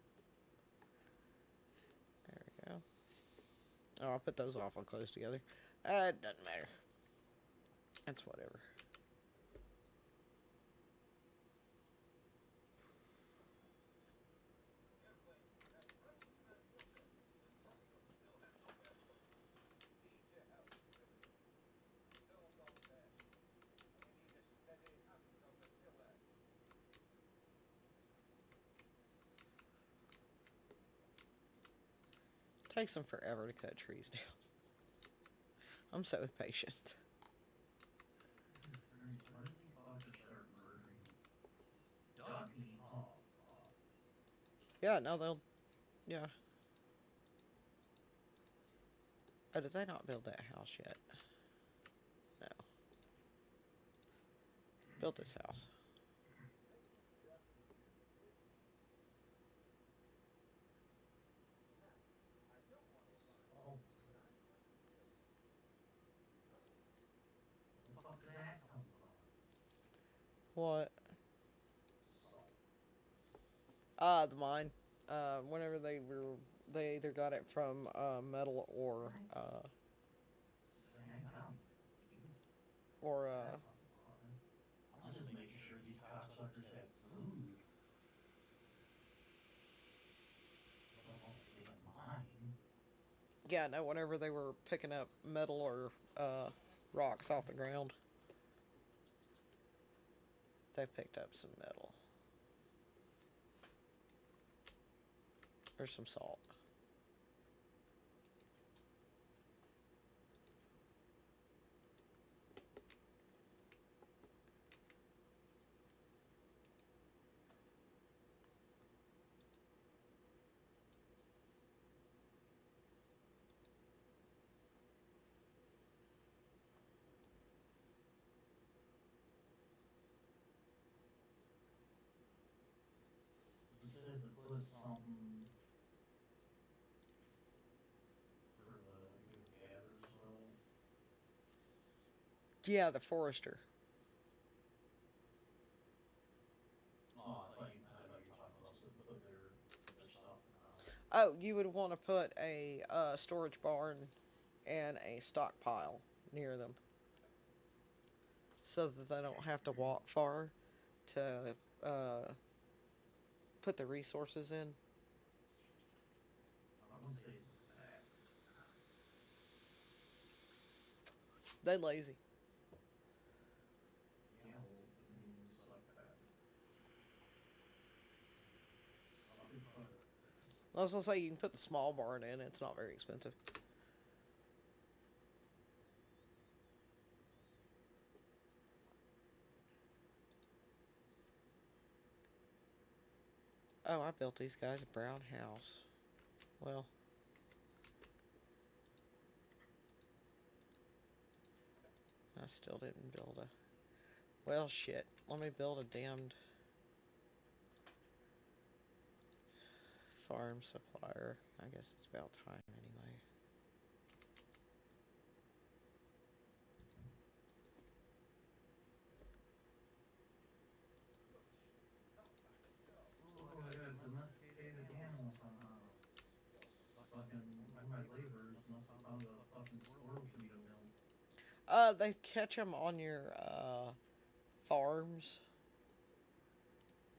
There we go. Oh, I'll put those awful close together. It doesn't matter. It's whatever. Takes them forever to cut trees down. I'm so impatient. Jesus Christ, why did these fuckers start murdering ducking off? Yeah, no, they'll. Yeah. Oh, did they not build that house yet? No. Built this house. Salt. Where the fuck did that come from? What? Salt. The mine. Whenever they either got it from metal Saying I got me confused. or That fucking part. I'm just making sure these cocksuckers have food. Let alone a damn mine. yeah, no, whenever they were picking up metal or rocks off the ground, they picked up some metal or some salt. You said to put something for the good gathers though. Yeah, the forester. Oh, I thought you were talking about something to put their stuff in. Oh, you would want to put a storage barn and a stockpile near them so that they don't have to walk far to put the resources in. I wouldn't say it's bad. They lazy. Yeah, well, suck that. Suck it butter. I was gonna say you can put the small barn in. It's not very expensive. Oh, I built these guys a brown house. Well, I still didn't build a Well, shit. Let me build a damned farm supplier. I guess it's about time anyway. Oh, I got a domesticated animal somehow. Fucking, my laborers must have found a fucking squirrel for me to milk. They catch them on your farms.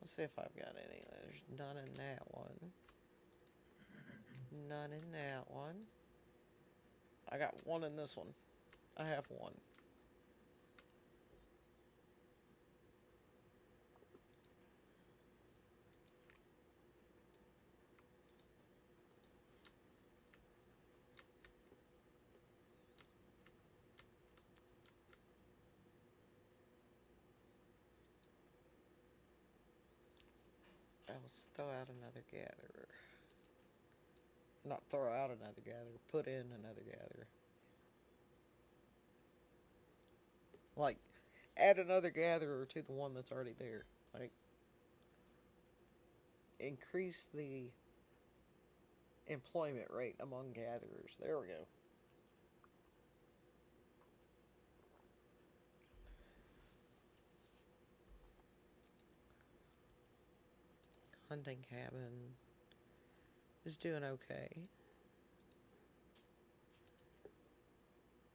Let's see if I've got any. There's none in that one. None in that one. I got one in this one. I have one. Let's throw out another gatherer. Not throw out another gatherer. Put in another gatherer. Like, add another gatherer to the one that's already there. Like, increase the employment rate among gatherers. There we go. Hunting cabin is doing okay.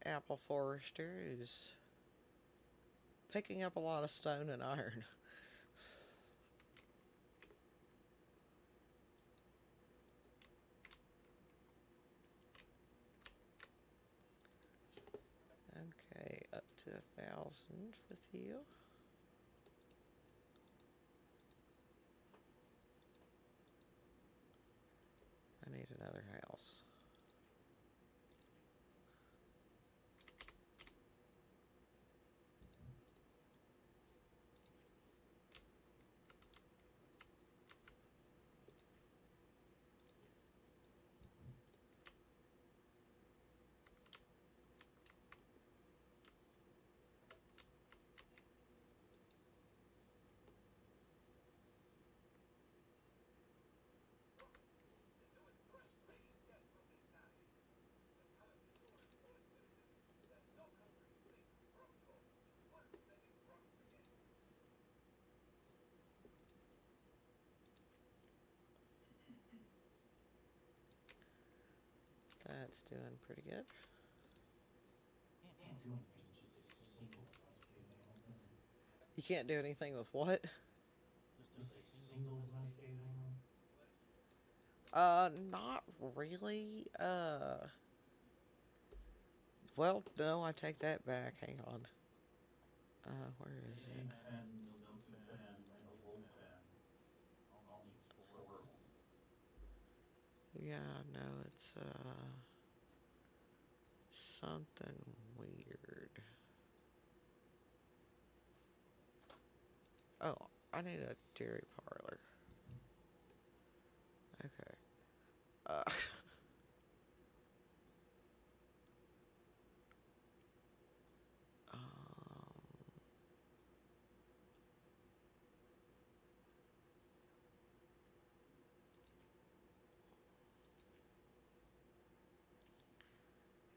Apple forester is picking up a lot of stone and iron. Okay, up to 1,000 with you. I need another house. That's doing pretty good. Can't do anything with just a single domesticated animal, can I? You can't do anything with what? Just a single domesticated animal? Not really. Well, no, I take that back. Hang on. Where is The it? egg pen, the milking pen, and the wool pen all need 4 of them. Yeah, no, it's, something weird. Oh, I need a dairy parlor. Okay. Uh, um,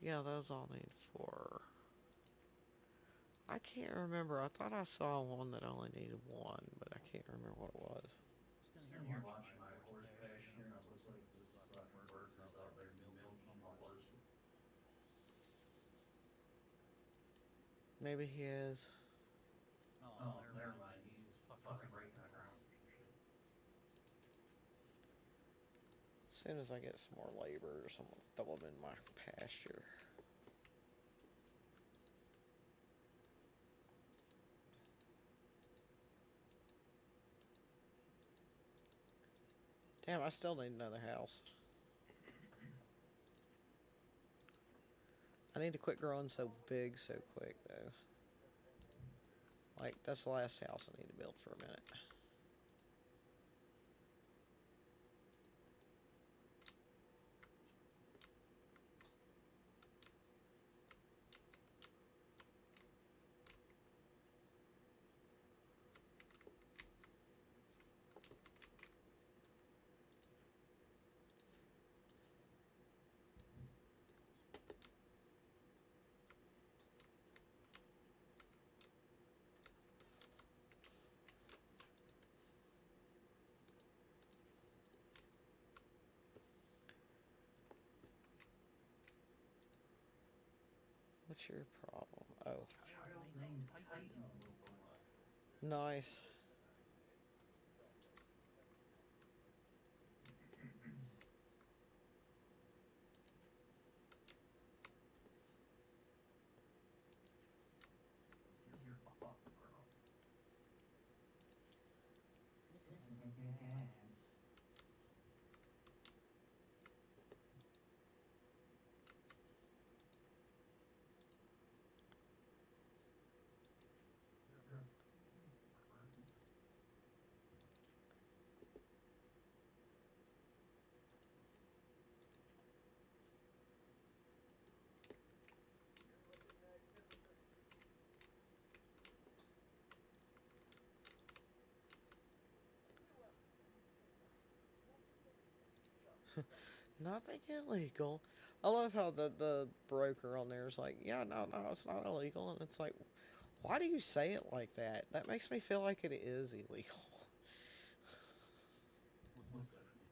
yeah, those all need 4. I can't remember. I thought I saw one that only needed 1, but I can't remember what it was. Sitting here watching my horse pasture, and it looks like this fucking worker's out there milking the horse. Maybe he is. Oh, never mind. He's fucking breaking the ground or some shit. As soon as I get some more laborers, I'm gonna throw them in my pasture. Damn, I still need another house. I need to quit growing so big so quick, though. Like, that's the last house I need to build for a minute. What's your problem? Oh, Child named Titan was born. nice. This is your fucking problem. You're a fucking Nothing illegal. I love how the broker on there is like, yeah, no, it's not illegal, and it's like, why do you say it like that? That makes me feel like it is illegal. most definitely.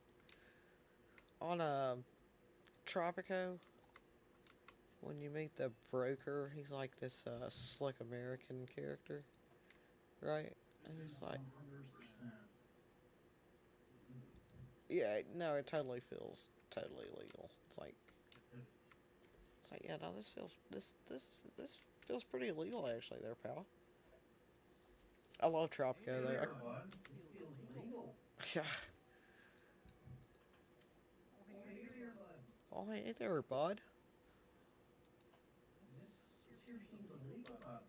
On a Tropico, when you meet the broker, he's like this slick American character, right? And This he's is like, 100% illegal. yeah, no, it totally feels totally illegal. It is. It's like, yeah, no, this feels pretty illegal actually, there, pal. I love Tropico Hey though. there, bud. This feels legal. Yeah. Oh, hey there, bud. Oh, hey there, bud. This here seems illegal, bud.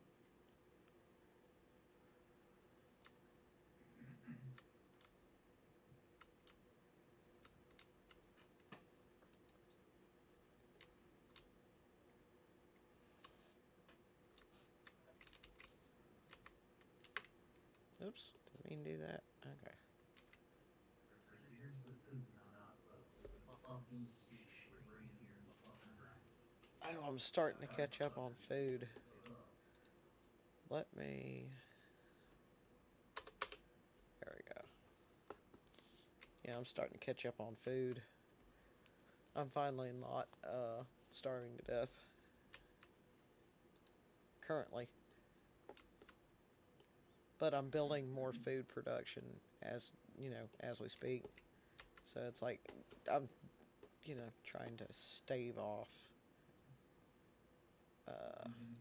Oops, didn't mean to do that. Okay. Here's the food, not the fucking shit right here in the fucking ground. Oh, I'm starting to Cause catch the up on substance food. take up. Let me. There we go. Yeah, I'm starting to catch up on food. I'm finally not starving to death. Currently. But I'm building more food production as as we speak. So it's like I'm trying to stave off uh, Mm-hmm.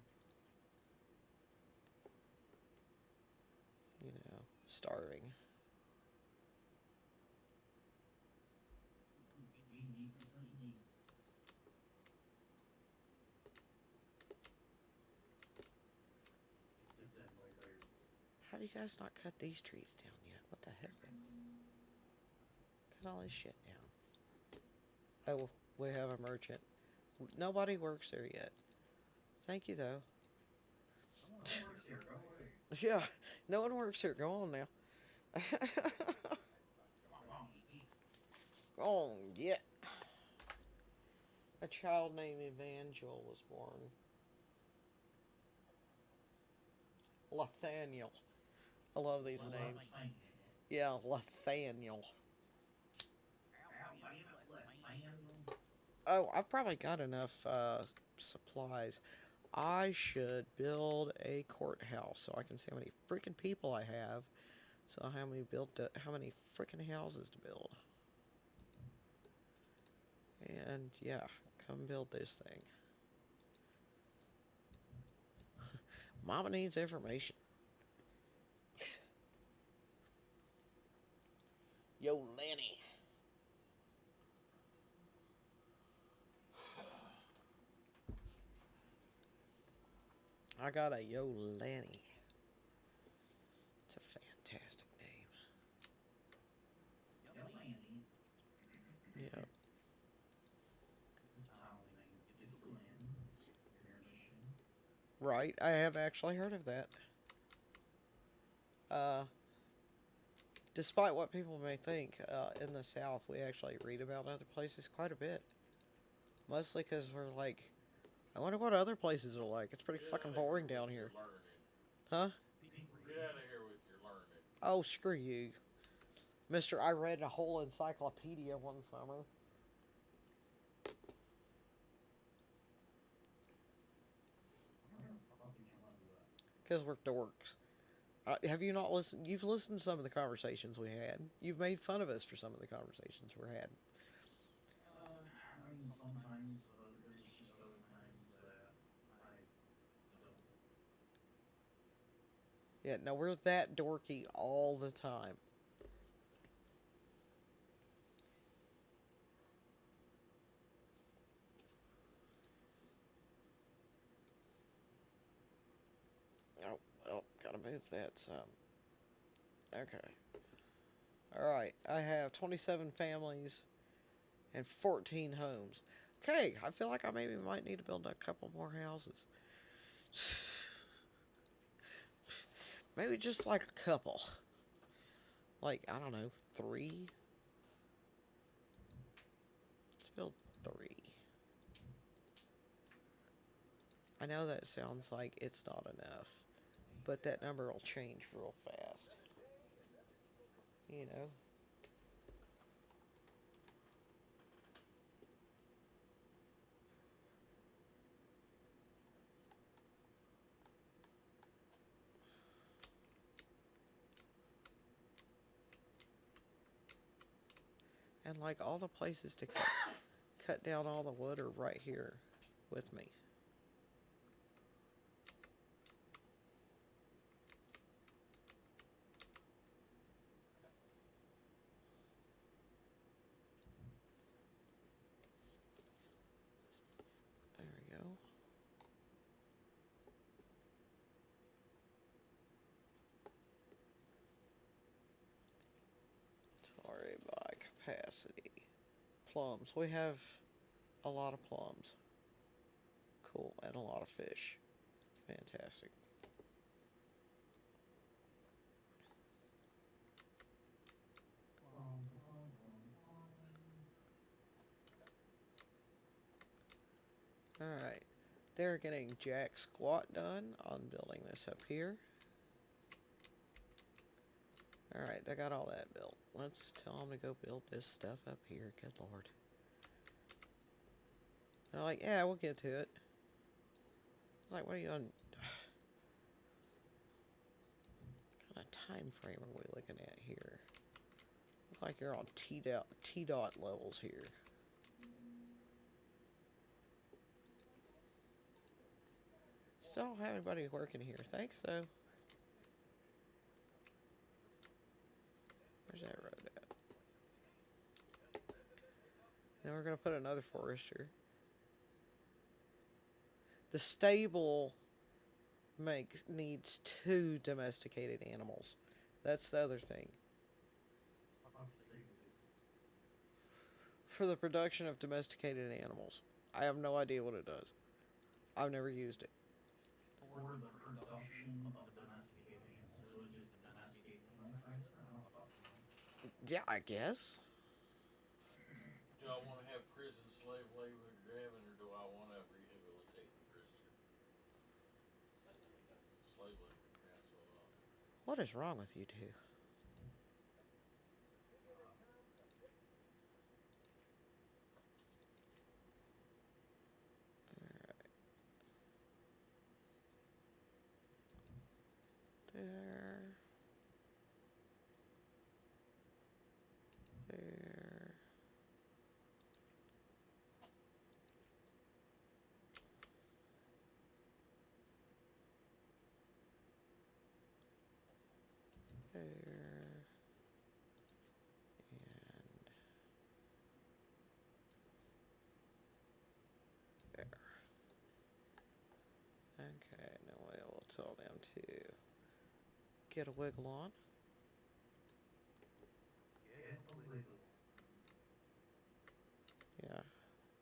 starving. Decently. Did that like there. How do you guys not cut these trees down yet? What the heck? Cut all this shit down. Oh, we have a merchant. Nobody works there yet. Thank you though. Someone works here. Go away. Yeah, no one works here. Go on now. Come on. Go on, yeah. A child named Evangel was born. Nathaniel. I love these names. Yeah, Nathaniel. Oh, I've probably got enough supplies. I should build a courthouse so I can see how many freaking people I have. So how many freaking houses to build. And yeah, come build this thing. Mama needs information. Yo, Lenny. I got a Yo Lenny. It's a fantastic name. Yeah. Right, I have actually heard of that. Uh, Despite what people may think, in the South, we actually read about other places quite a bit. Mostly because we're like, I wonder what other places are like. It's pretty Get fucking out of boring here down with here. your learning. Huh? Get out of here with your learning. Oh, screw you. Mister, I read a whole encyclopedia one summer. Because we're dorks. Have you not listened? You've listened to some of the conversations we had. You've made fun of us for some of the conversations we had. I mean, sometimes, but there's just other times that I don't. Yeah, no, we're that dorky all the time. Oh, well, gotta move that some. Okay. Alright, I have 27 families and 14 homes. Okay, I feel like I maybe might need to build a couple more houses. Maybe just like a couple. Like, I don't know, three? Let's build three. I know that sounds like it's not enough, but that number will change real fast. You know? And like all the places to cut down all the wood are right here with me. There we go. Sorry by capacity. Plums. We have a lot of plums. Cool. And a lot of fish. Fantastic. Alright. They're getting jack squat done on building this up here. Alright, they got all that built. Let's tell them to go build this stuff up here. Good lord. They're like, yeah, we'll get to it. It's like, what are you on? What kind of time frame are we looking at here? Looks like you're on T-dot levels here. Still don't have anybody working here. Thanks, though. Where's that road at? Then we're going to put another forester. The stable needs 2 domesticated animals. That's the other thing. For the production of domesticated animals. I have no idea what it does. I've never used it. For the production of domesticated animals, so it just domesticates animals faster? I don't fucking know. Yeah, I guess. Do I want to have prison slave labor grabbing, or do I want to rehabilitate the prisoner? Slave labor. Yeah, that's what I thought. What is wrong with you two? There. There. There. And there. Okay, now we'll tell them to get a wiggle on. Yeah, totally legal. Yeah,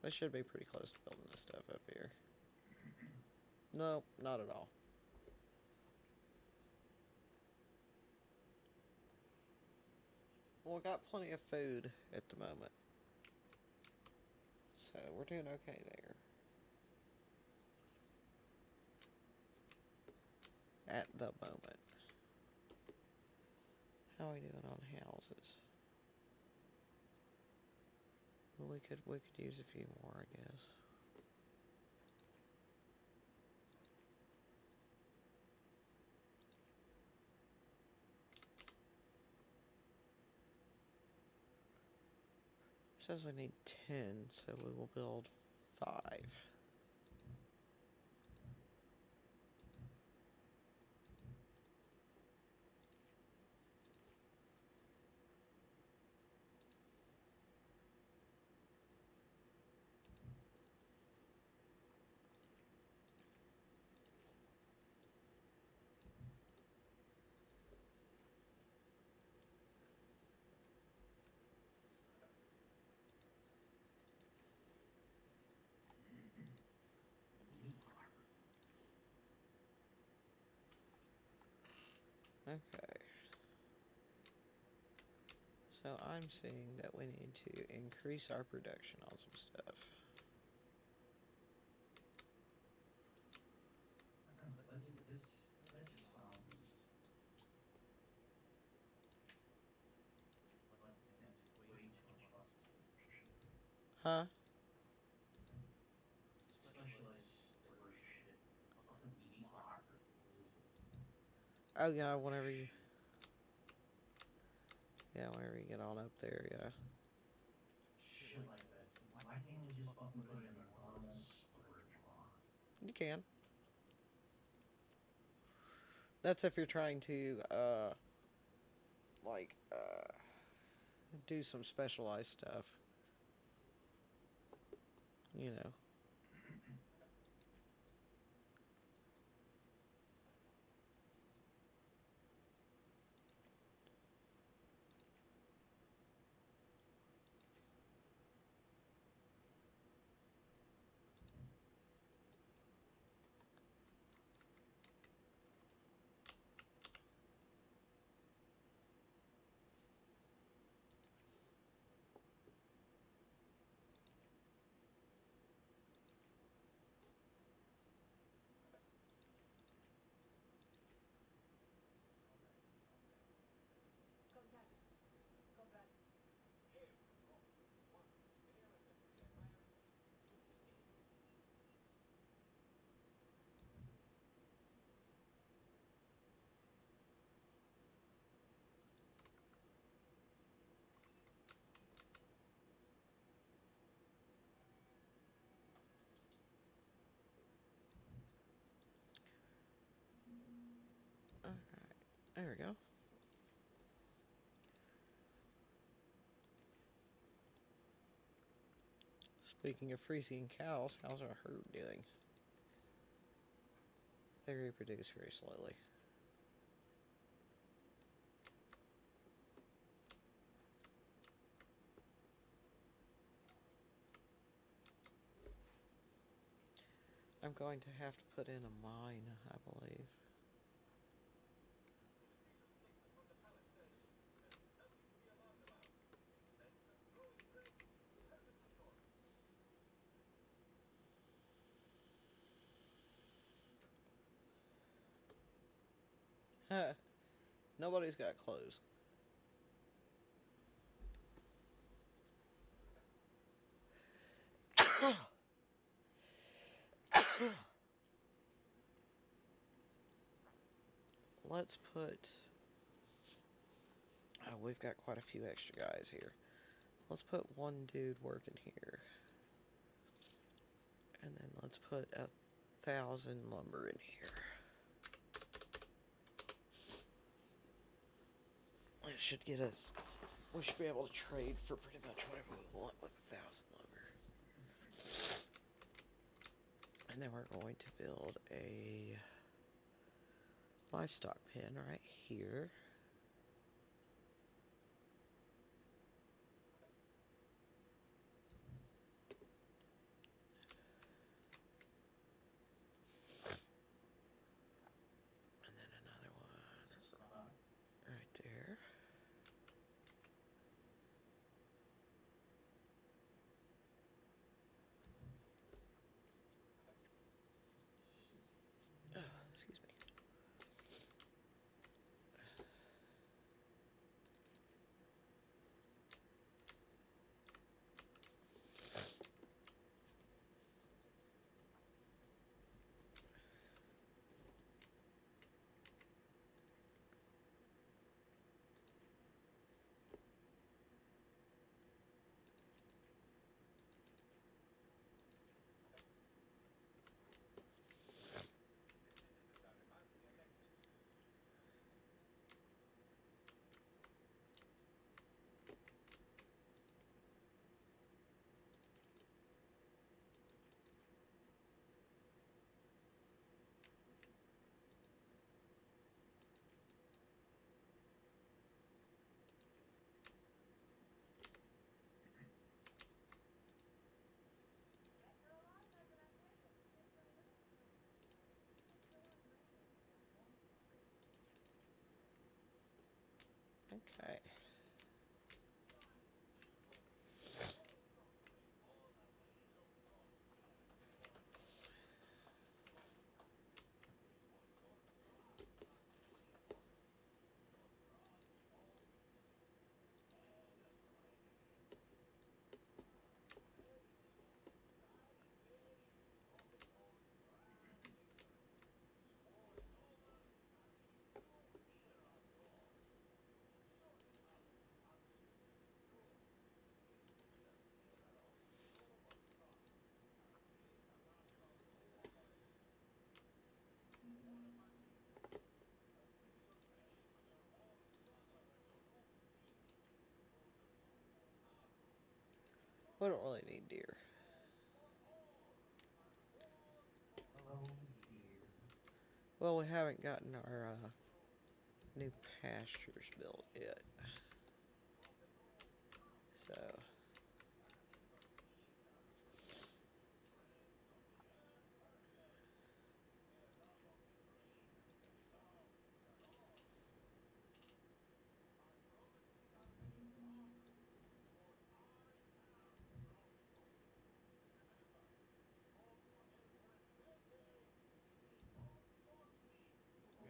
they should be pretty close to building this stuff up here. Nope, not at all. Well, we got plenty of food at the moment. So we're doing okay there. At the moment. How are we doing on houses? Well, we could use a few more, I guess. says we need 10, so we will build 5. Okay. So I'm seeing that we need to increase our production on some stuff. I don't know, that just sounds like way too much fucking shit. Huh? Specialized storage shit. Fucking meat locker. Oh yeah, whenever you Shit. whenever you get on up there, yeah. Shit like that. Why can't we just fucking put it in a normal storage bar? You can. That's if you're trying to like do some specialized stuff. You know. Alright. There we go. Speaking of freezing cows, how's our herd doing? They reproduce very slowly. I'm going to have to put in a mine, I believe. Huh. Nobody's got clothes. Let's put... Oh, we've got quite a few extra guys here. Let's put one dude working here. And then let's put 1,000 lumber in here. It should get us... We should be able to trade for pretty much whatever we want with 1,000 lumber. And then we're going to build a livestock pen right here. And then another one right there. Oh, excuse me. Okay. We don't really need deer. Oh dear. Well, we haven't gotten our new pastures built yet. So,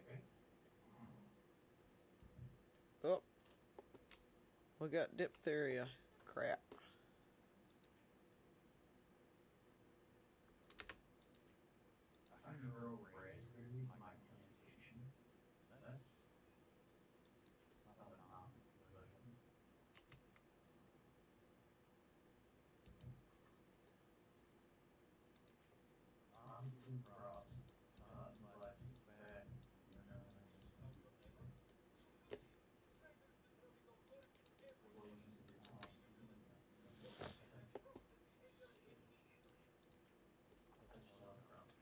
Okay. oh, we got diphtheria. Crap. Trying to grow raspberries in my plantation. That's not enough, but lots of food crops. Cotton, flaxseed, tobacco, bananas, poisons of Thomas food. Touches other crops.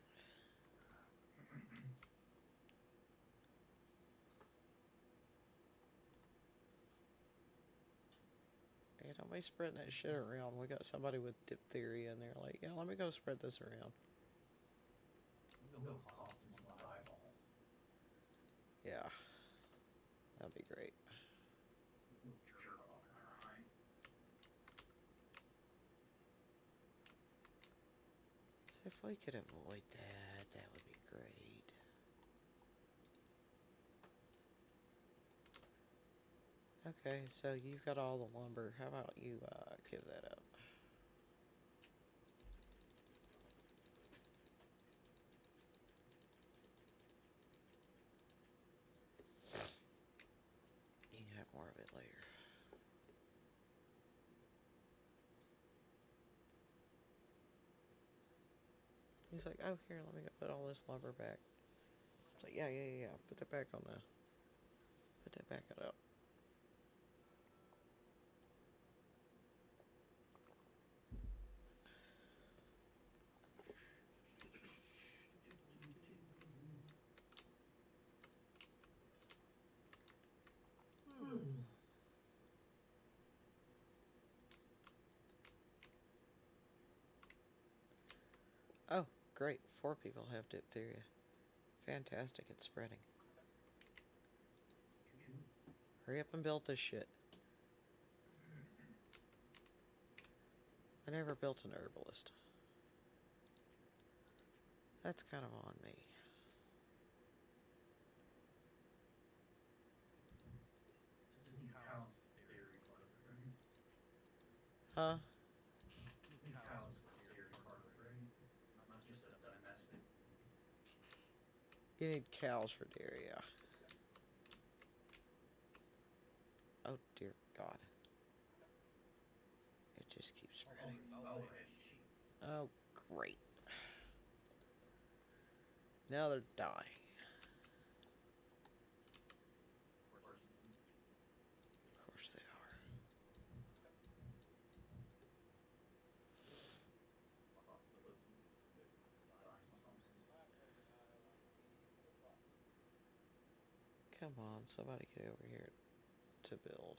Hey, don't be spreading that shit around. We got somebody with diphtheria, and they're like, yeah, let me go spread this around. We'll go cough in someone's eyeball. Yeah, that'd be great. We'll jerk off in our eye. So if we could avoid that, that would be great. Okay, so you've got all the lumber. How about you give that up? You can have more of it later. He's like, oh, here, let me go put all this lumber back. It's like, yeah. Put that back on the. Put that back up. Oh, great. 4 people have diphtheria. Fantastic, it's spreading. Hurry up and build this shit. I never built an herbalist. That's kind of on me. So you need cows for dairy product, right? Huh? You need cows for dairy product, right? Not just a domestic. You need cows for dairy, yeah. Oh, dear God. It just keeps spreading. Oh, and sheep. Oh, great. Now they're dying. Of course. Of course they are. Listen, dying something. Come on, somebody get over here to build.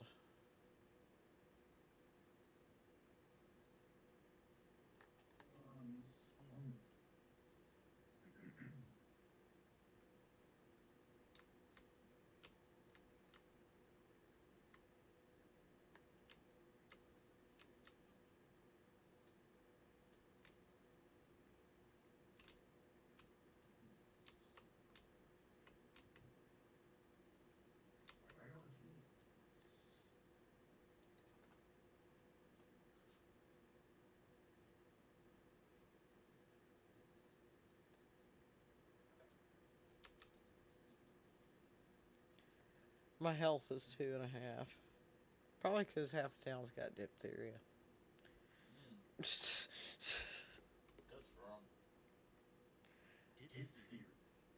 Some. My health is 2.5. Probably because half the town's got diphtheria. Mm, that's wrong. Diphtheria.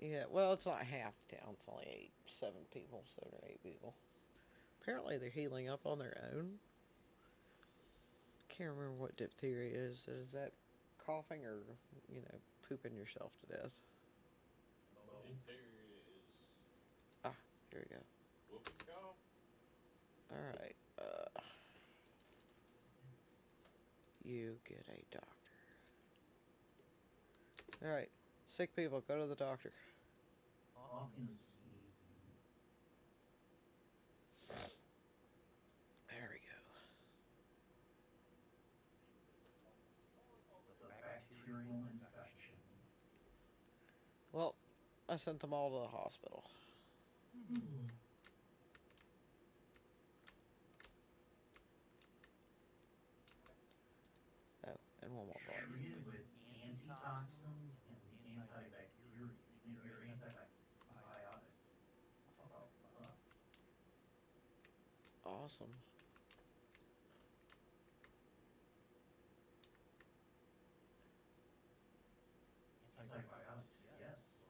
Yeah, well, it's not half the town. It's only 7 or 8 people. Apparently, they're healing up on their own. Can't remember what diphtheria is. Is that coughing or, pooping yourself to death? Both. Diphtheria is Ah, here we go. whooping cough. Alright, you get a doctor. Alright, sick people, go to the doctor. Coughing and sneezing. There we go. It's a bacterial infection. Well, I sent them all to the hospital. Oh, and one more blood. Treated with antitoxins and antibacterial or antibiotics. What the fuck? Awesome. Antibiotics, yes.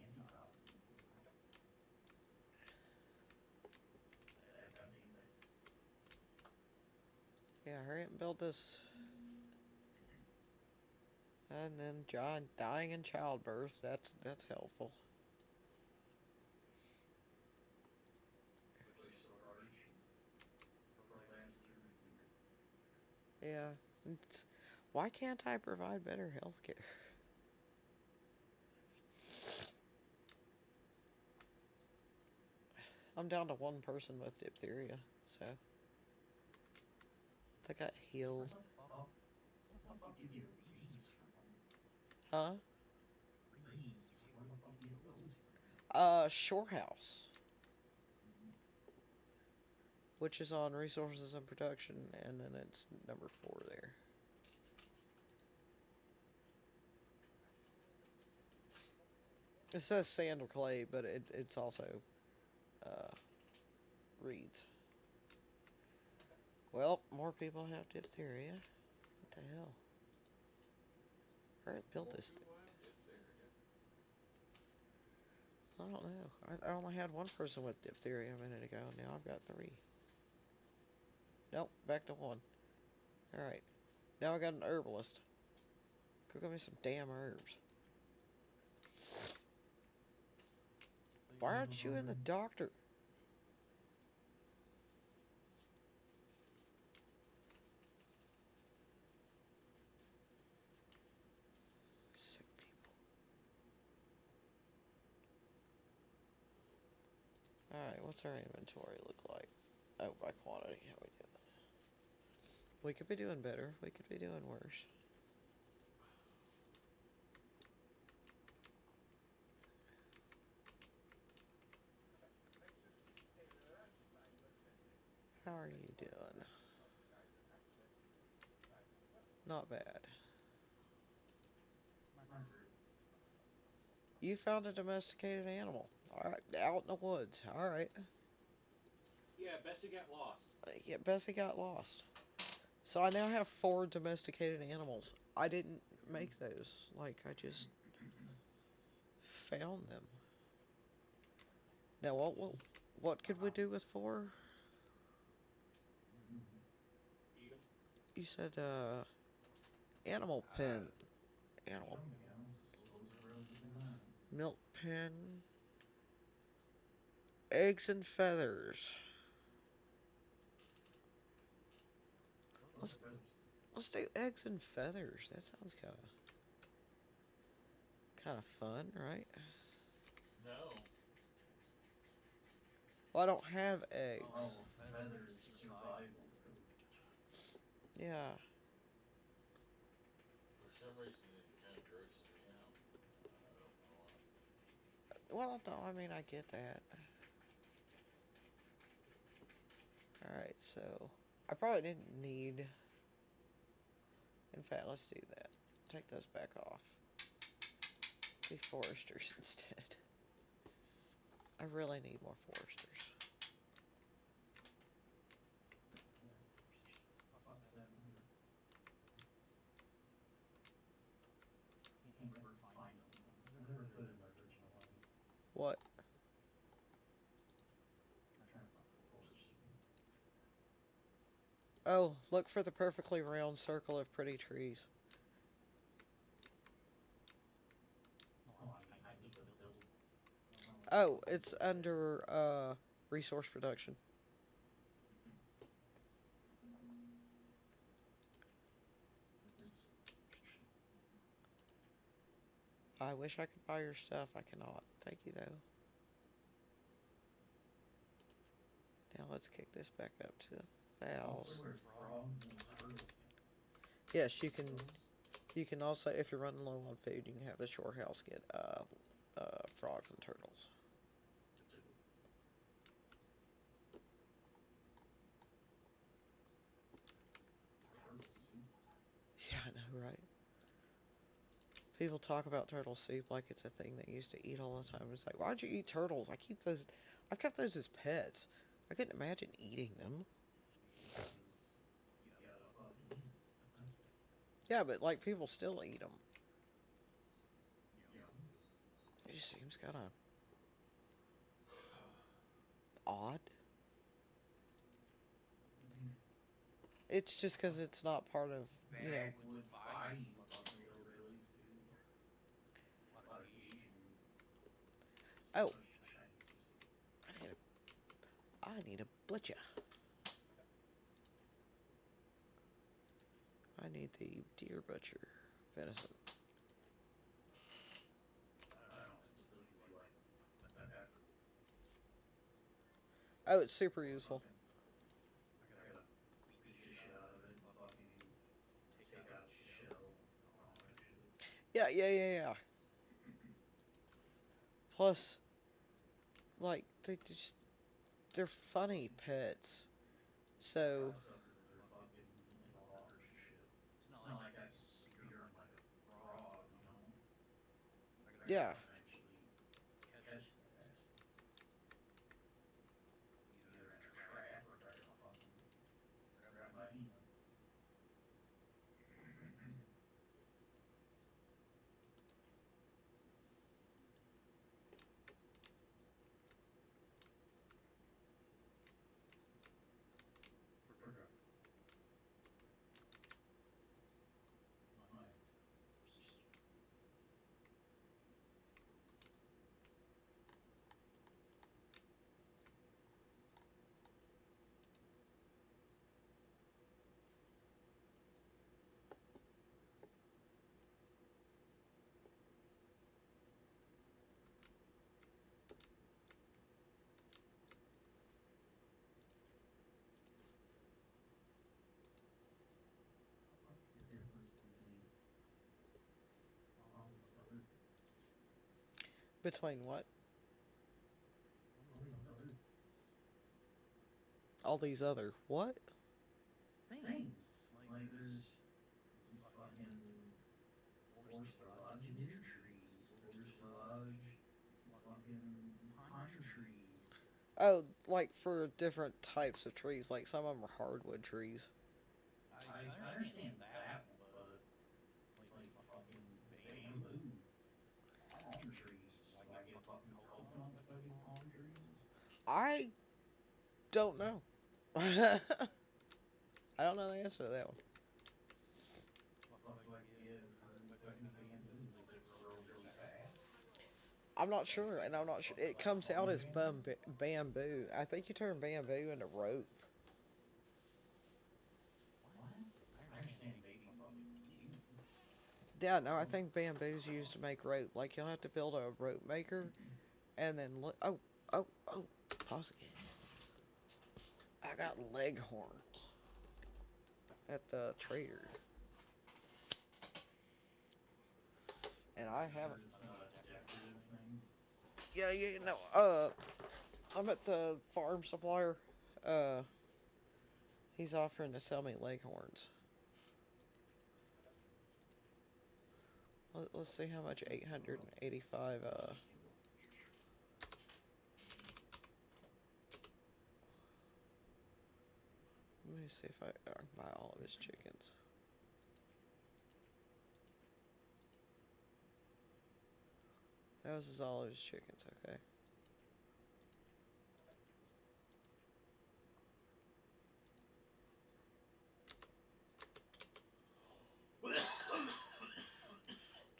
Antitoxin. I mean, Yeah, hurry up and build this. And then John dying in childbirth. That's helpful. push so hard. Prolapse everything. Yeah. Why can't I provide better health care? I'm down to one person with diphtheria, so they got healed. Where the fuck did you get reeds from? Huh? Reeds. Where the fuck did you get those Shore House, which is on resources and production, and then it's number 4 there. It says sand or clay, but it's also uh, reeds. Well, more people have diphtheria. What the hell? Hurry up, build More this thing. people have diphtheria. I don't know. I only had one person with diphtheria a minute ago. Now I've got 3. Nope, back to 1. Alright. Now I got an herbalist. Go get me some damn herbs. Why aren't you in the doctor? Sick people. Alright, what's our inventory look like? Oh, by quantity. How we doing? We could be doing better. We could be doing worse. How are you doing? Not bad. You found a domesticated animal. Alright, out in the woods. Alright. Yeah, Bessie got lost. Yeah, Bessie got lost. So I now have 4 domesticated animals. I didn't make those. Like, I just found them. Now, what could we do with 4? Eat 'em. You said, animal pen. Animal milk pen. Eggs and feathers. Let's do eggs and feathers. That sounds kind of fun, right? No. Well, I don't have eggs. Oh, feathers survival. Yeah. For some reason, it kind of grosses me out. I don't know why. Well, no, I mean, I get that. Alright, so I probably didn't need. In fact, let's do that. Take those back off. Be foresters instead. I really need more foresters. Fuck 700. Can't ever find them. I never could in the original one. What? I'm trying to find the forest. Oh, look for the perfectly round circle of pretty trees. Oh, I need to build. Oh, it's under resource production. I wish I could buy your stuff. I cannot. Thank you though. Now let's kick this back up to 1,000. Where frogs and turtles Yes, you can. You can also, if you're running low on food, you can have the shore house get frogs and turtles. Yeah, I know, right? People talk about turtle soup like it's a thing they used to eat all the time. It's like, why'd you eat turtles? I keep those. I've kept those as pets. I couldn't imagine eating them. because you gotta fucking eat. That's Yeah, but like people still eat them. you know. It just seems kind of odd. It's just because it's not part of, you know. Backwoods buying fucking hillbillies, dude. A lot of Asian Oh, Chinese. I need a butcher. I need the deer butcher venison. I don't know, it's just if you like that effort. Oh, it's super useful. I gotta beat the shit out of it and fucking take out its shell and all that shit. Yeah. Plus, like they're funny pets. So Except that they're fucking in the water and shit. It's not like I can spear them like a frog, you know? I yeah, gotta eventually catch the bastard. Either in a trap or try to fucking grab my hand. Forgot. My what's the difference between all these other things? between what? All these other things. All these other what? Things. Like there's fucking forester lodge ninja trees, forester lodge fucking pine trees. Oh, like for different types of trees. Like some of them are hardwood trees. I understand that one, but like fucking bamboo, palm trees. Do I get fucking coconuts if I get palm trees? I don't know. I don't know the answer to that one. Fuck do I get for fucking bamboo? Does it grow really fast? I'm not sure, and I'm not sure. It comes out as bamboo. I think you turn bamboo into rope. What? I understand maybe fucking eating. Yeah, no, I think bamboo's used to make rope. Like you'll have to build a rope maker, and then oh, pause again. I got leghorns at the trader, and I Sure haven't. it's not a decorative thing. Yeah, no. I'm at the farm supplier. Uh, he's offering to sell me leghorns. Let's see how much 885. Let me see if I buy all of his chickens. That was all of his chickens. Okay.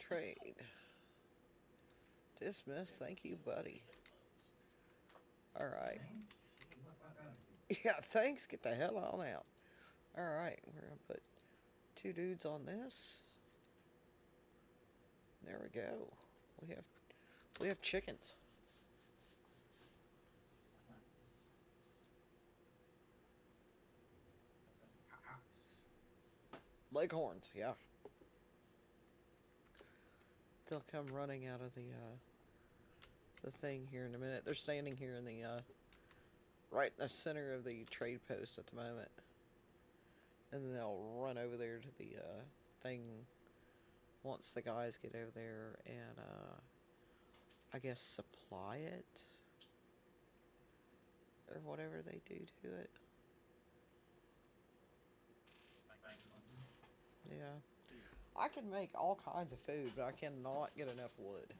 Trade. Dismiss. Thank you, buddy. All right. Thanks. Get the fuck out of here. Yeah, thanks. Get the hell on out. All right, we're gonna put 2 dudes on this. There we go. We have chickens. That's cocks. Leghorns, yeah. They'll come running out of the thing here in a minute. They're standing here in the right in the center of the trade post at the moment, and then they'll run over there to the thing once the guys get over there and I guess supply it or whatever they do to it. Yeah. I can make all kinds of food, but I cannot get enough wood.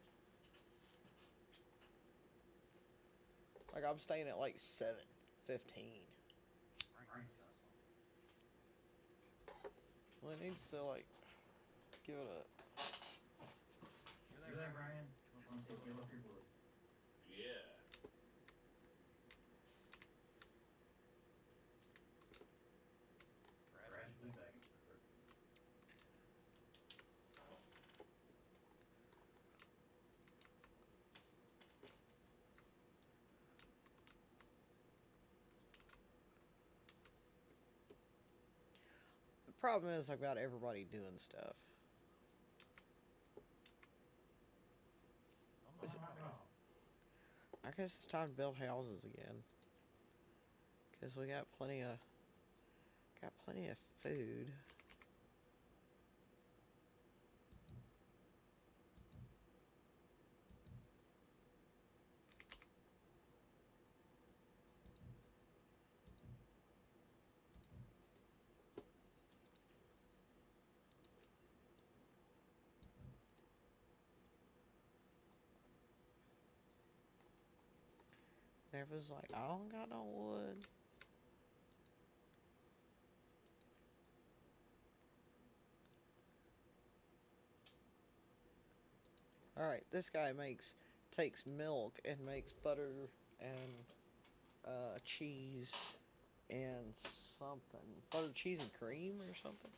Like, I'm staying at like 7:15. Well, it needs to, like, give it up. You there, Brian? Just want to see if you love your wood. Yeah. Trash blue bag. The problem is I've got everybody doing stuff. I guess it's time to build houses again. Because we got plenty of food. And everyone's like, I don't got no wood. Alright, this guy takes milk and makes butter and cheese and something. Butter, cheese, and cream or something.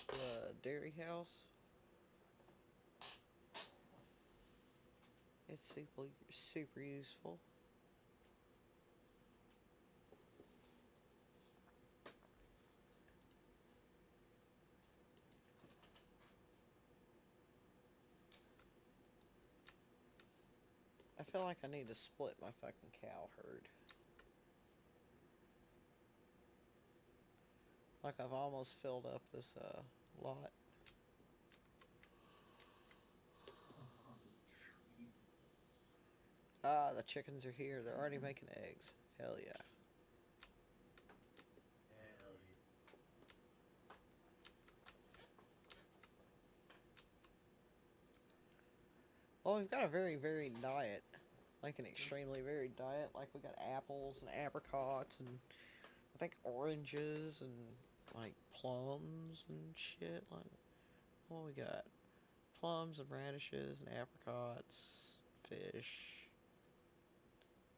The dairy house. It's super useful. I feel like I need to split my fucking cow herd. Like I've almost filled up this lot. Ah, the chickens are here. They're already making eggs. Hell yeah. Well, we've got a very varied diet. Like an extremely varied diet. Like we got apples and apricots and I think oranges and like plums and shit. Like what we got? Plums and radishes and apricots, fish,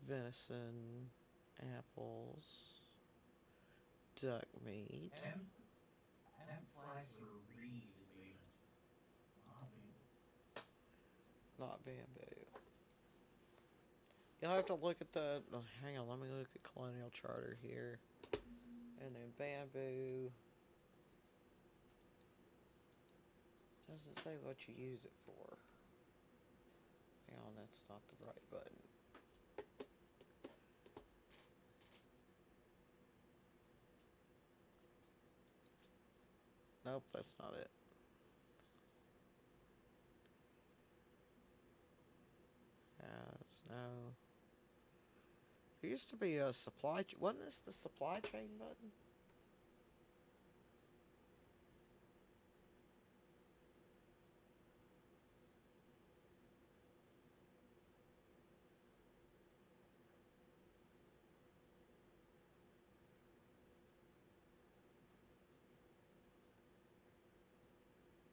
venison, apples, duck meat. And flags or reed is leaving. Not bamboo. You'll have to look at the. Oh, hang on, let me look at Colonial Charter here. And then bamboo. Doesn't say what you use it for. Hang on, that's not the right button. Nope, that's not it. Yes, no. There used to be a supply. Wasn't this the supply chain button?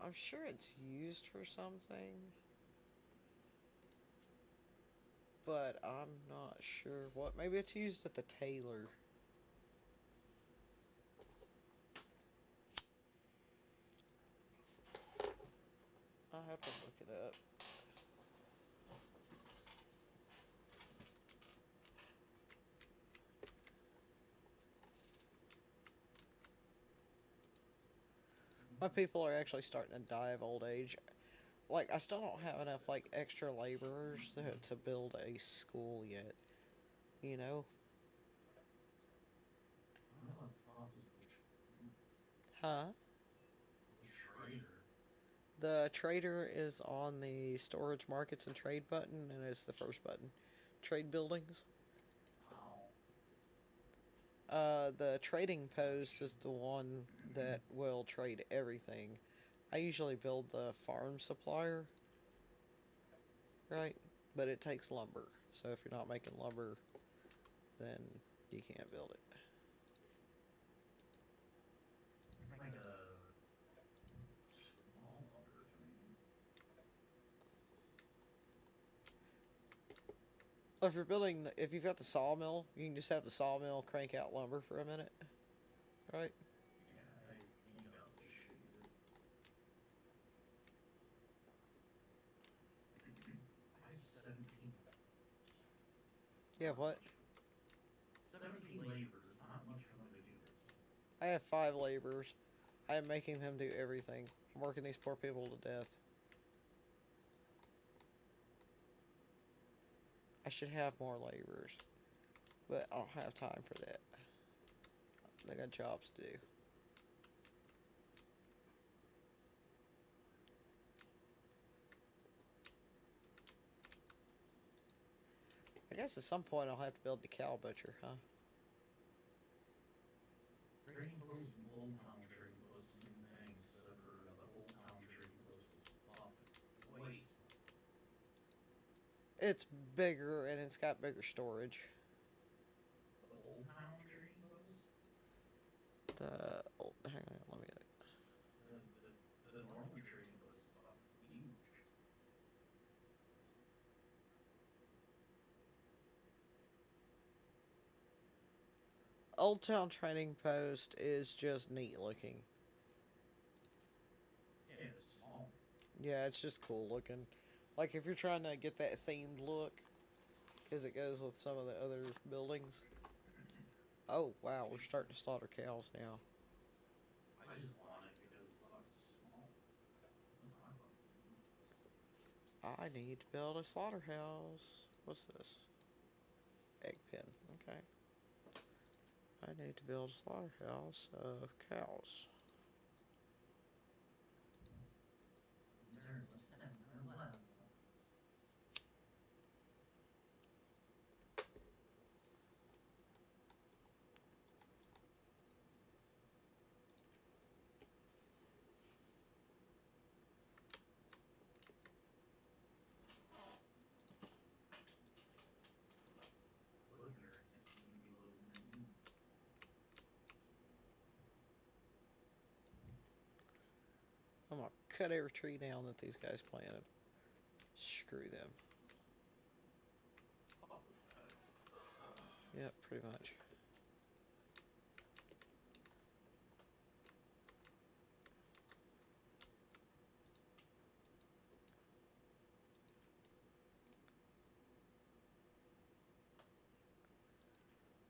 I'm sure it's used for something, but I'm not sure what. Maybe it's used at the tailor. I'll have to look it up. My people are actually starting to die of old age. Like, I still don't have enough, like, extra laborers to build a school yet. You know? Where the fuck is Huh? the trader? The trader is on the storage markets and trade button, and it's the first button. Trade buildings. Oh. The trading post is the one that will trade everything. I usually build the farm supplier, right? But it takes lumber. So if you're not making lumber, then you can't build it. Make a small lumber thing. Well, if you're building, if you've got the sawmill, you can just have the sawmill crank out lumber for a minute, right? Yeah, you got the shit. I have 17. Yeah, Not what? much. 17 labors is not much for them to do this. I have 5 laborers. I am making them do everything. I'm working these poor people to death. I should have more laborers, but I don't have time for that. They got jobs to do. I guess at some point I'll have to build the cow butcher, huh? Trading posts and Old Town trading posts, same thing, except for the Old Town trading post is up way smaller. It's bigger and it's got bigger storage. The Old Town trading post? Hang on, let me. The normal trading post is fucking huge. Old Town Trading Post is just neat looking. Yeah, it's small. Yeah, it's just cool looking. Like if you're trying to get that themed look, because it goes with some of the other buildings. Oh wow, we're starting to slaughter cows now. I just want it because it's fucking small. That's my fucking thing. I need to build a slaughterhouse. What's this? Egg pen. Okay. I need to build a slaughterhouse of cows. There's a 7-Eleven. Foot barracks is gonna be loading in. I'm gonna cut every tree down that these guys planted. Screw them. Fuck with that. Yep, pretty much.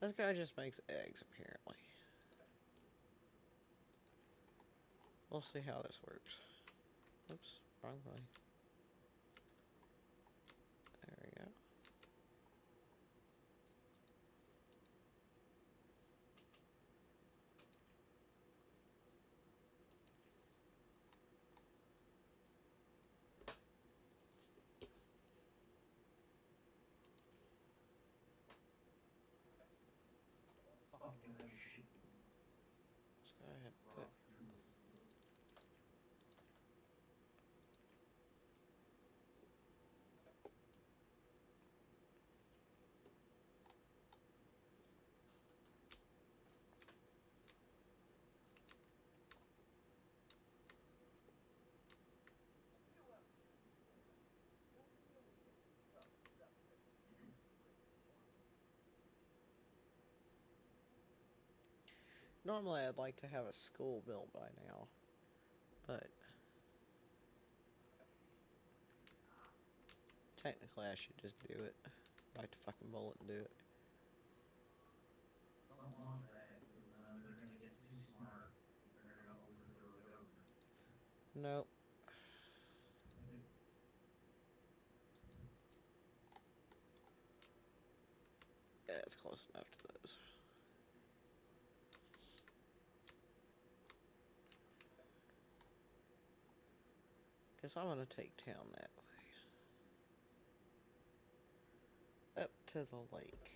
This guy just makes eggs, apparently. We'll see how this works. Oops, wrong way. There we go. Normally, I'd like to have a school built by now, but technically, I should just do it. Bite the fucking bullet and do it. Don't want that, because they're gonna get too smart. They're gonna overthrow the government. Nope. They do. Yeah, it's close enough to those. Guess I'm gonna take town that way. Up to the lake.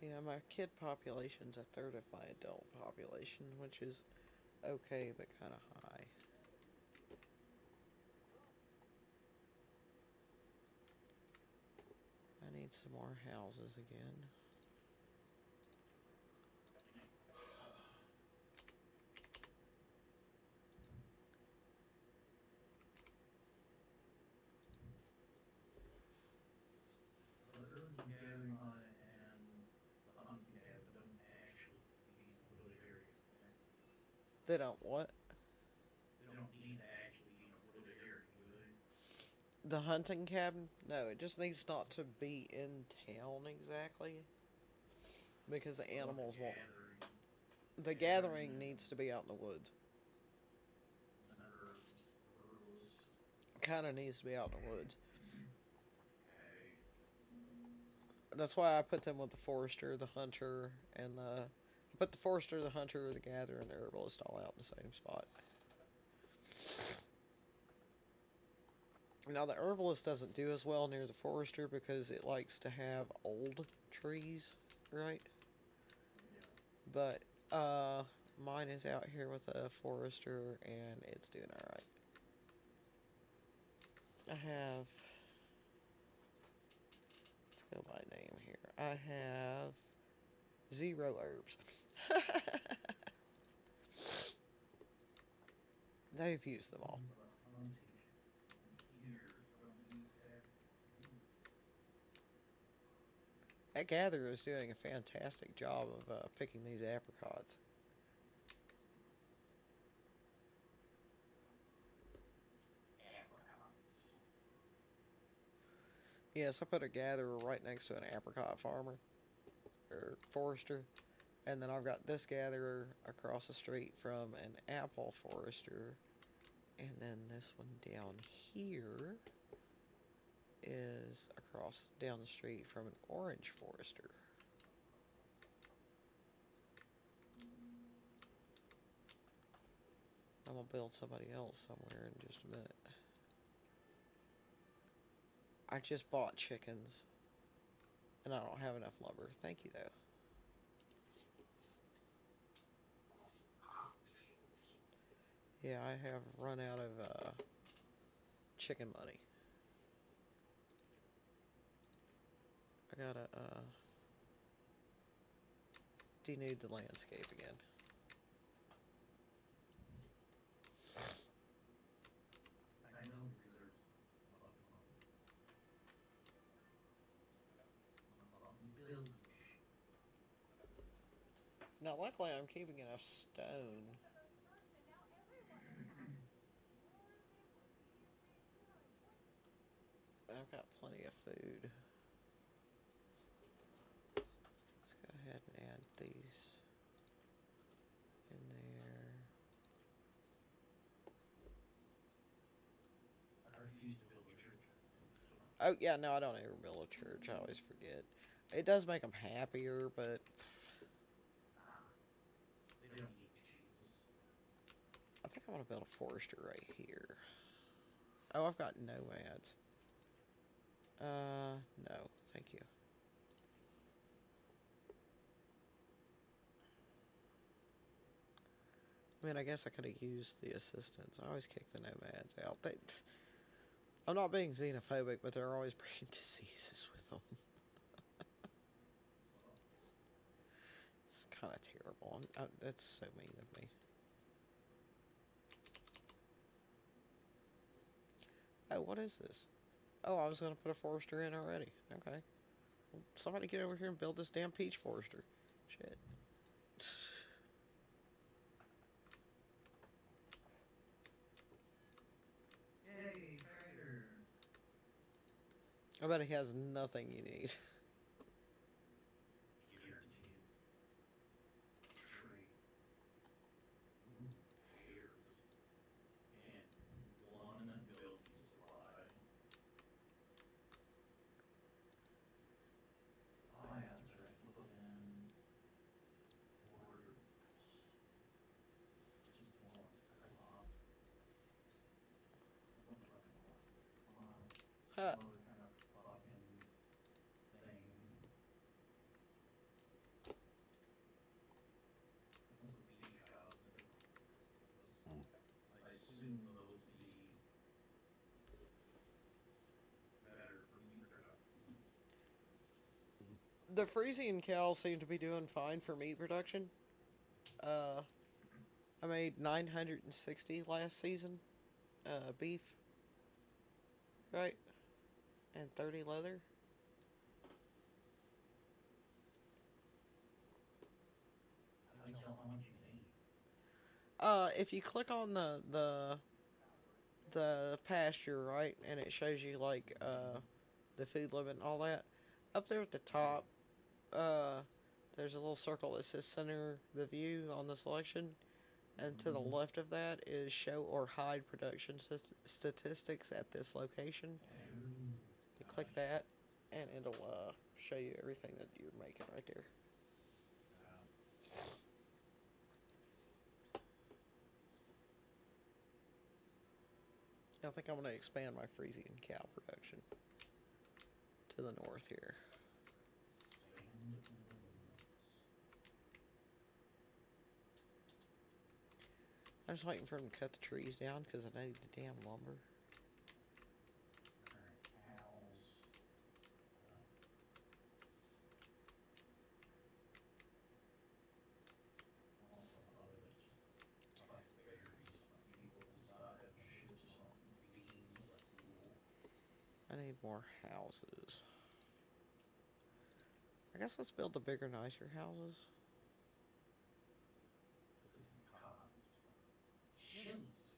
Yeah, my kid population's a third of my adult population, which is okay, but kind of high. I need some more houses again. So the urban gathering hut and the hunting cabin don't actually be in a wooded area. Okay? They don't what? They don't need to actually be in a wooded area, do they? The hunting cabin? No, it just needs not to be in town exactly. Because the animals won't. The gathering needs to be out in the woods. And the herbalist. Kind of needs to be out in the woods. Okay. That's why I put them with the forester, the hunter, and the. I put the forester, the hunter, the gatherer, and the herbalist all out in the same spot. Now, the herbalist doesn't do as well near the forester because it likes to have old trees, right? Yeah. But mine is out here with a forester, and it's doing alright. I have. Let's go by name here. I have 0 herbs. They've used them all. That gatherer is doing a fantastic job of picking these apricots. Apricots. Yes, I put a gatherer right next to an apricot farmer or forester, and then I've got this gatherer across the street from an apple forester, and then this one down here is across down the street from an orange forester. I'm gonna build somebody else somewhere in just a minute. I just bought chickens, and I don't have enough lumber. Thank you, though. Yeah, I have run out of chicken money. I gotta denude the landscape again. I know because they're fucking building shit. Now, luckily, I'm keeping enough stone. I've got plenty of food. Let's go ahead and add these in there. I refuse to build a church. Oh, yeah, no, I don't ever build a church. I always forget. It does make them happier, but They don't need Jesus. I think I'm going to build a forester right here. Oh, I've got nomads. No, thank you. I mean, I guess I could have used the assistants. I always kick the nomads out. I'm not being xenophobic, but they're always bringing diseases with them. It's kind of terrible. That's so mean of me. Oh, what is this? Oh, I was gonna put a forester in already. Okay. Well, somebody get over here and build this damn peach forester. Shit. Yay, trader! I bet he has nothing you need. Guaranteed. Tree. Ooh, pears. And one building supply. Oh yeah, that's right. Put in orders. Just once. I lost. What the fucking lot? Huh. Some other kind of fucking thing. That's the beef cows. I assume those would be better for meat production. The Frisian cows seem to be doing fine for meat production. Uh, I made 960 last season. Beef, right? And 30 leather. How do you tell how much you need? If you click on the pasture, right, and it shows you like the food limit and all that. Up there at the top, uh, there's a little circle that says center the view on the selection, and to the left of that is show or hide production statistics at this location. You click that, and it'll show you everything that you're making right there. I think I'm going to expand my Frisian cow production to the north here. I'm just waiting for them to cut the trees down because I need the damn lumber. I need more houses. I guess let's build the bigger, nicer houses. Chilies.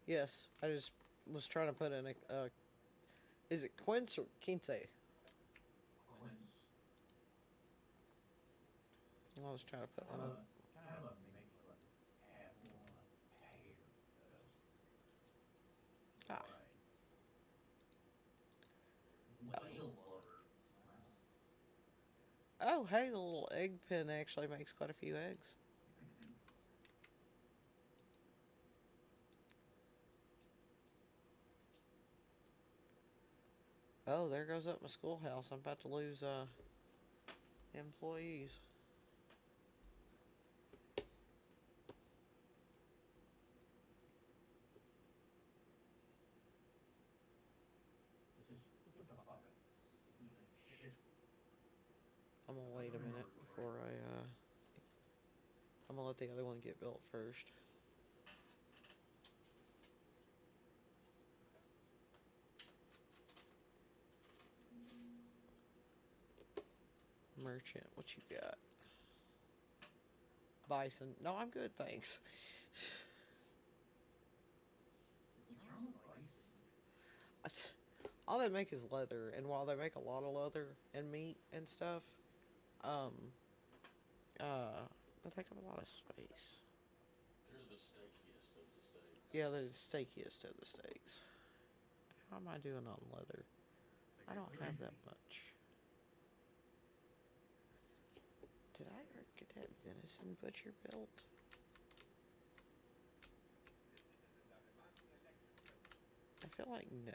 Yes, I just was trying to put in a is it quince or quince? I was trying to put one up. Kind of a mix of an apple and a pear. Ah. Whale blubber. Oh, hey, the little egg pen actually makes quite a few eggs. Oh, there goes up my schoolhouse. I'm about to lose employees. I'm gonna wait a minute before I'm gonna let the other one get built first. Merchant, what you got? Bison. No, I'm good, thanks. All they make is leather, and while they make a lot of leather and meat and stuff, um, they take up a lot of space. They're the steakiest of the steaks. Yeah, they're the steakiest of the steaks. How am I doing on leather? I don't have that much. Get that venison butcher built. I feel like no.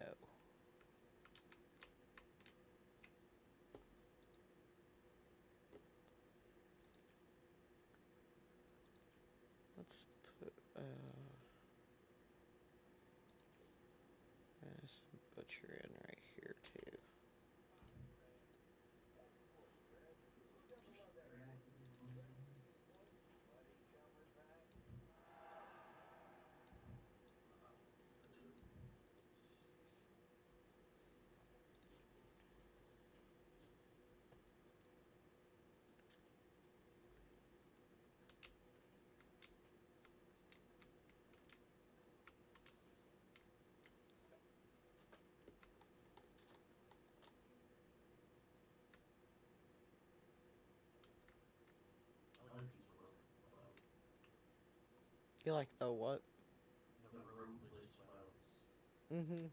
Let's put venison butcher in right here too. I like these You like the what? the roadless wells. Mm-hmm.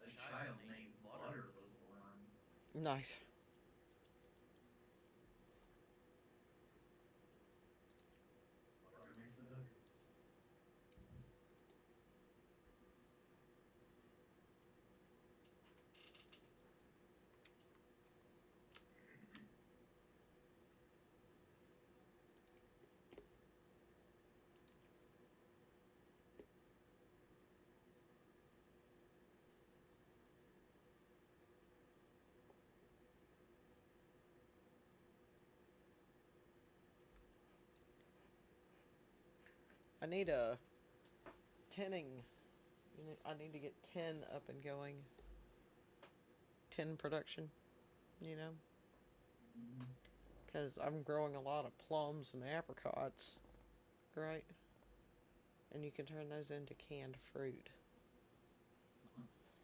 A child named Butter was born. Nice. Butter makes it better. I need a tinning. I need to get tin up and going. Tin production, you know, Mm-hmm. because I'm growing a lot of plums and apricots, right? And you can turn those into canned fruit. Nice.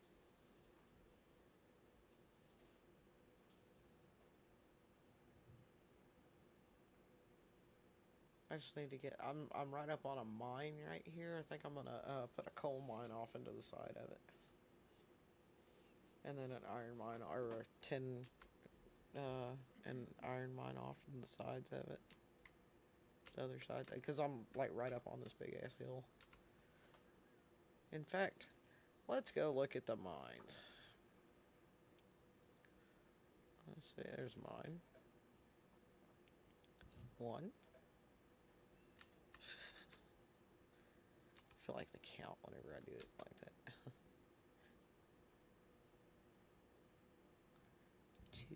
I just need to get. I'm right up on a mine right here. I think I'm gonna put a coal mine off into the side of it, and then an iron mine or a tin an iron mine off in the sides of it. The other side, because I'm like right up on this big ass hill. In fact, let's go look at the mines. Let's see. There's mine. One. I feel like the count whenever I do it like that. Two.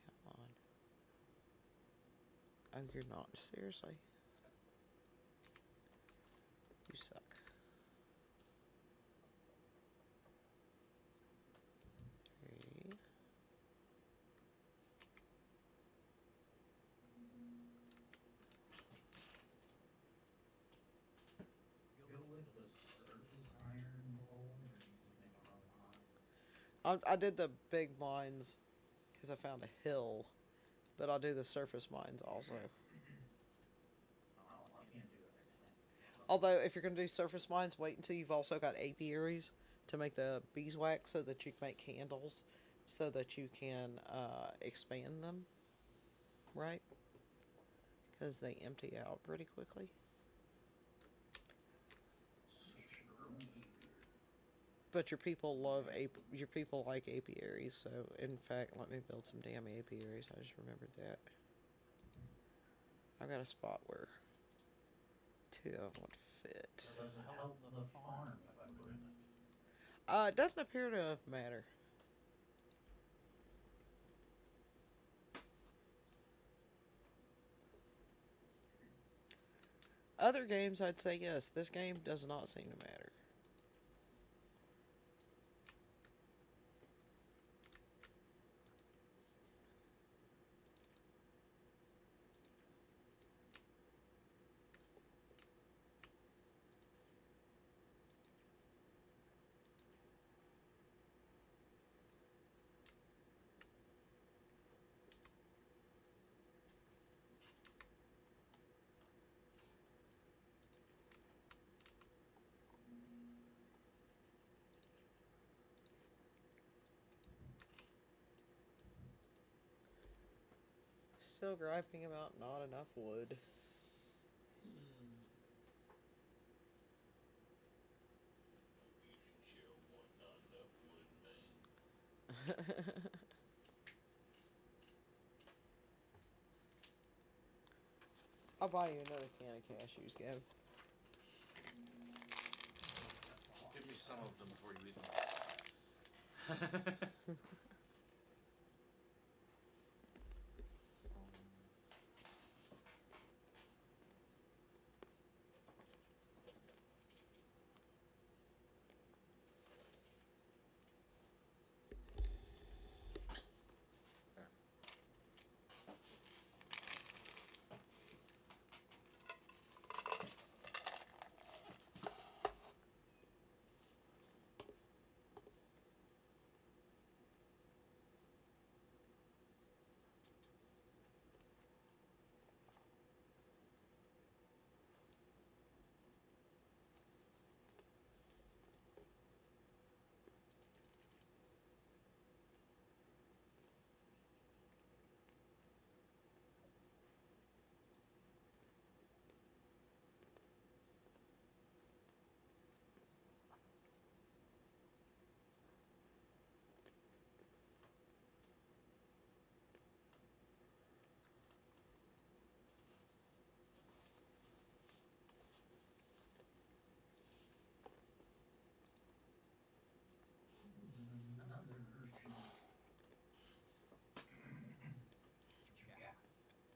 Come on. Oh, you're not. Seriously? You suck. Three. Go with the surface iron bowl, or do you just make a run hot? I did the big mines because I found a hill, but I'll do the surface mines also. Oh, I can't do it. It's the same. Although, if you're going to do surface mines, wait until you've also got apiaries to make the beeswax so that you can make candles, so that you can expand them, right? Because they empty out pretty quickly. Growing apiary. But your people like apiaries, so in fact, let me build some damn apiaries. I just remembered that. I got a spot where two of them would fit. Does it help the farm if I put in this? It doesn't appear to matter. Other games, I'd say yes. This game does not seem to matter. still griping about not enough wood. Maybe you should show 'em what not enough wood mean. I'll buy you another can of cashews, Gav. Give me some of them before you eat them. There. Another version. What you got?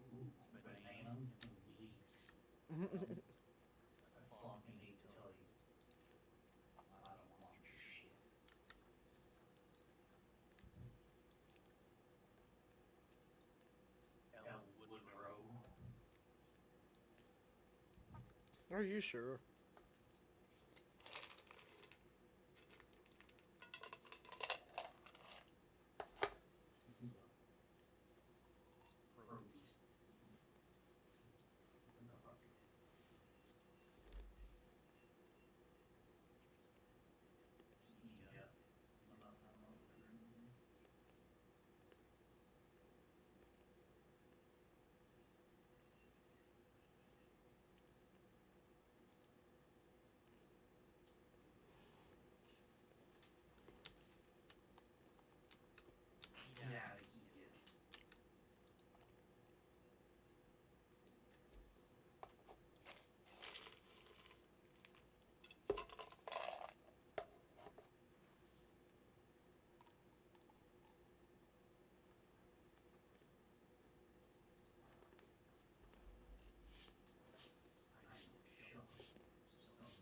Ooh, bananas and leeks. I fucking hate to tell you, I don't want your shit. Woodrow. Are you sure? This is a produce. What the fuck? Yeah. Get out of here. I am shocked. Scum.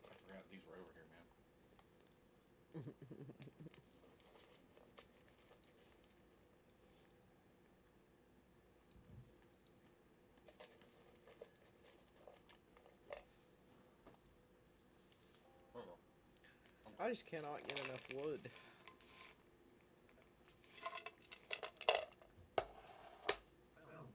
I forgot these were over here, man. Oh. I just cannot get enough wood. Well,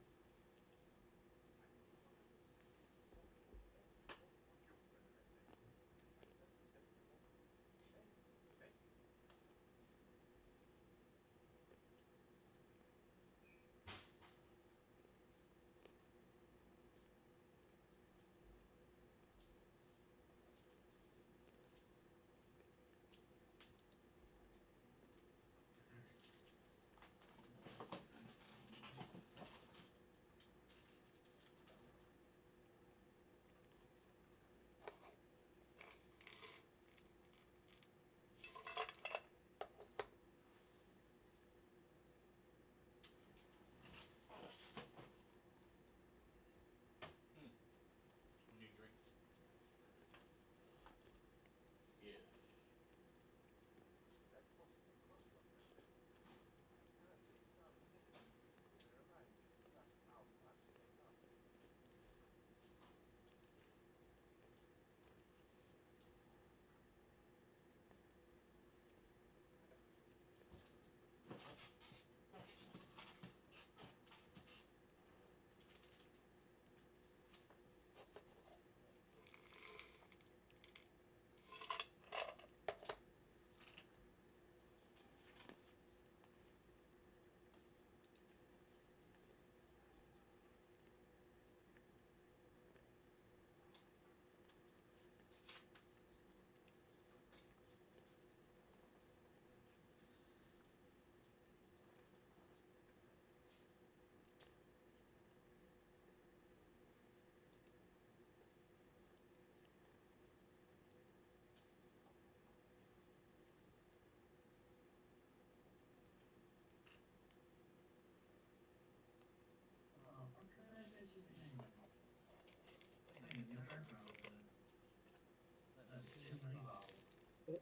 What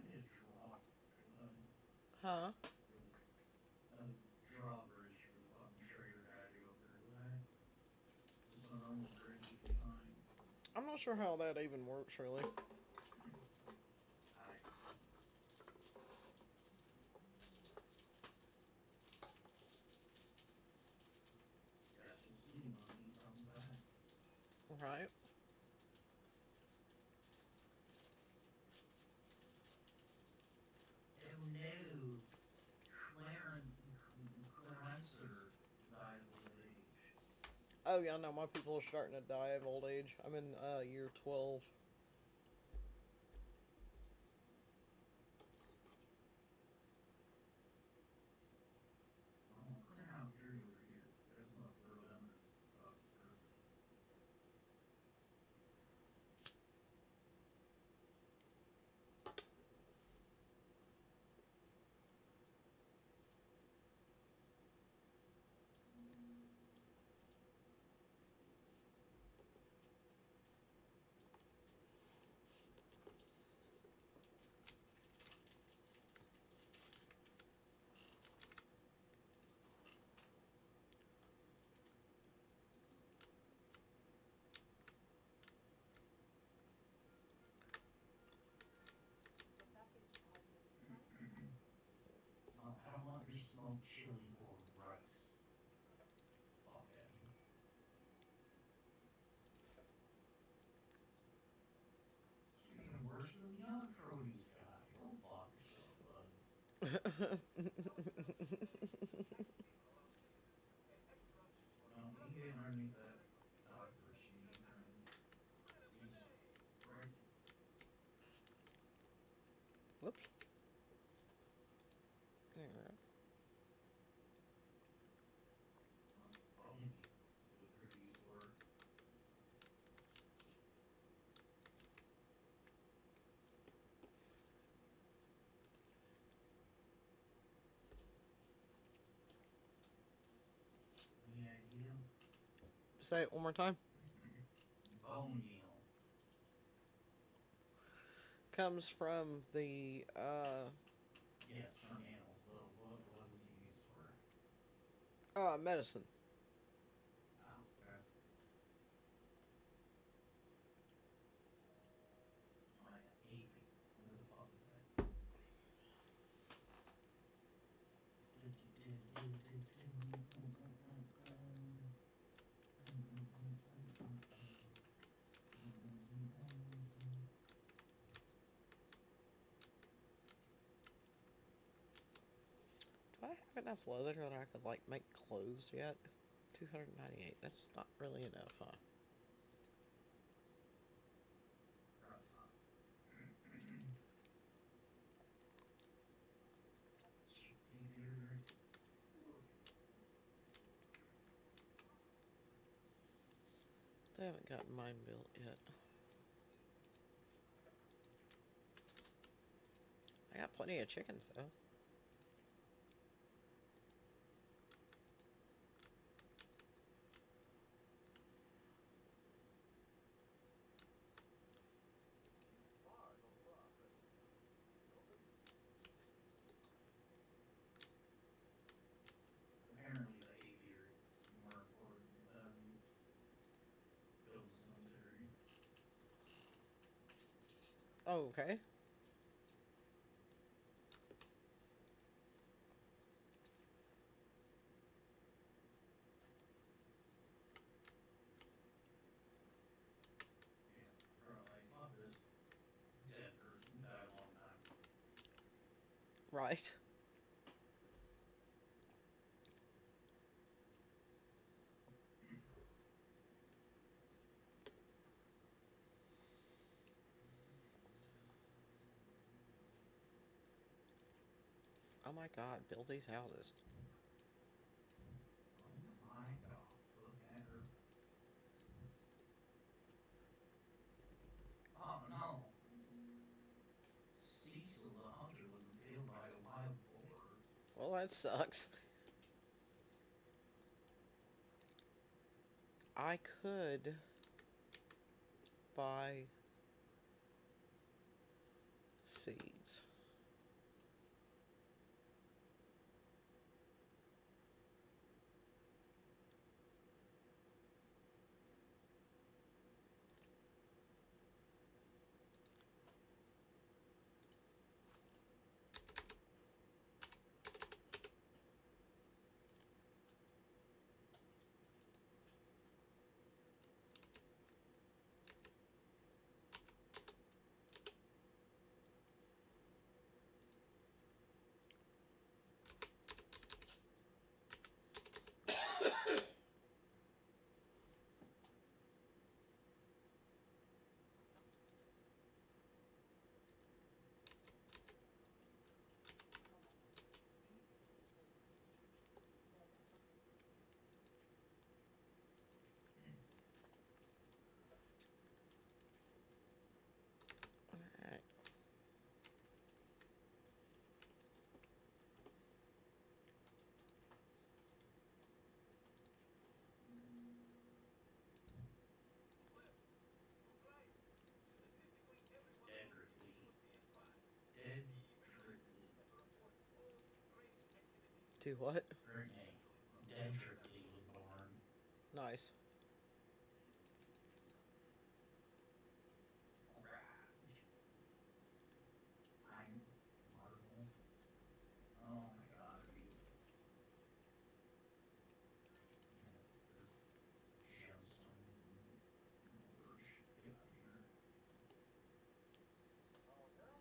did it drop? Huh? For the drawbridge for the fucking trader guy to go through, right? Just a normal bridge would be fine. I'm not sure how that even works, really. I guess we'll see when he comes back. Right? Oh no! Clarencer died of old age. Oh, yeah, no, my people are starting to die of old age. I'm in year 12. I'm gonna clear out area over here. I guess I'm gonna throw them in Earth. No, I don't want your smoked chili or rice. Fuck at me. You're even worse than the other produce guy. Go fuck yourself, bud. No, he can get underneath that dock bridge anytime. He's right. Whoops. Alright. That's bugging me with produce work. Any idea? Say it one more time. Bone meal. Comes from the, Yes, from animals. What is it used for? medicine. Oh, okay. Oh, yeah, aping. What the fuck is that? Do I have enough leather that I could, like, make clothes yet? 298. That's not really enough, huh? Probably not. Cheap aviary right there. They haven't gotten mine built yet. I got plenty of chickens, though. Apparently, the aviary is more important than building a cemetery. Oh, okay. Yeah, bro, like, fuck this dead person died a long time ago. Right. Oh my god, build these houses. Oh my god, look at her. Oh no! Cecil the hunter was impaled by a wild boar. Well, that sucks. I could buy seeds. Alright. Dedrically. Dedrically. Do what? Great name. Dedrically was born. Nice. Alright. Iron, marble. Oh my god, they're beautiful. Yeah, they're gemstones and other shit. Get out of here.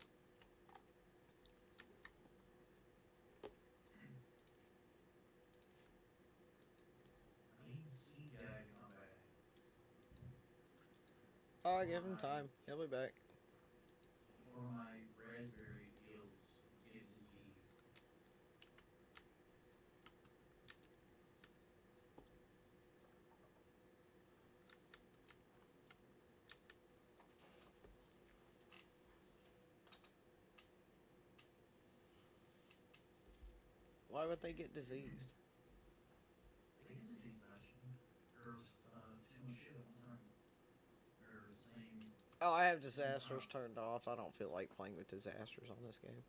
I need the seed guy to come back Oh, before give him my time. He'll be back. before my raspberry fields get diseased. Why would they get diseased? They get diseased eventually. There was too much shit at one time. They're the Oh, I have same disasters crop. turned off. I don't feel like playing with disasters on this game.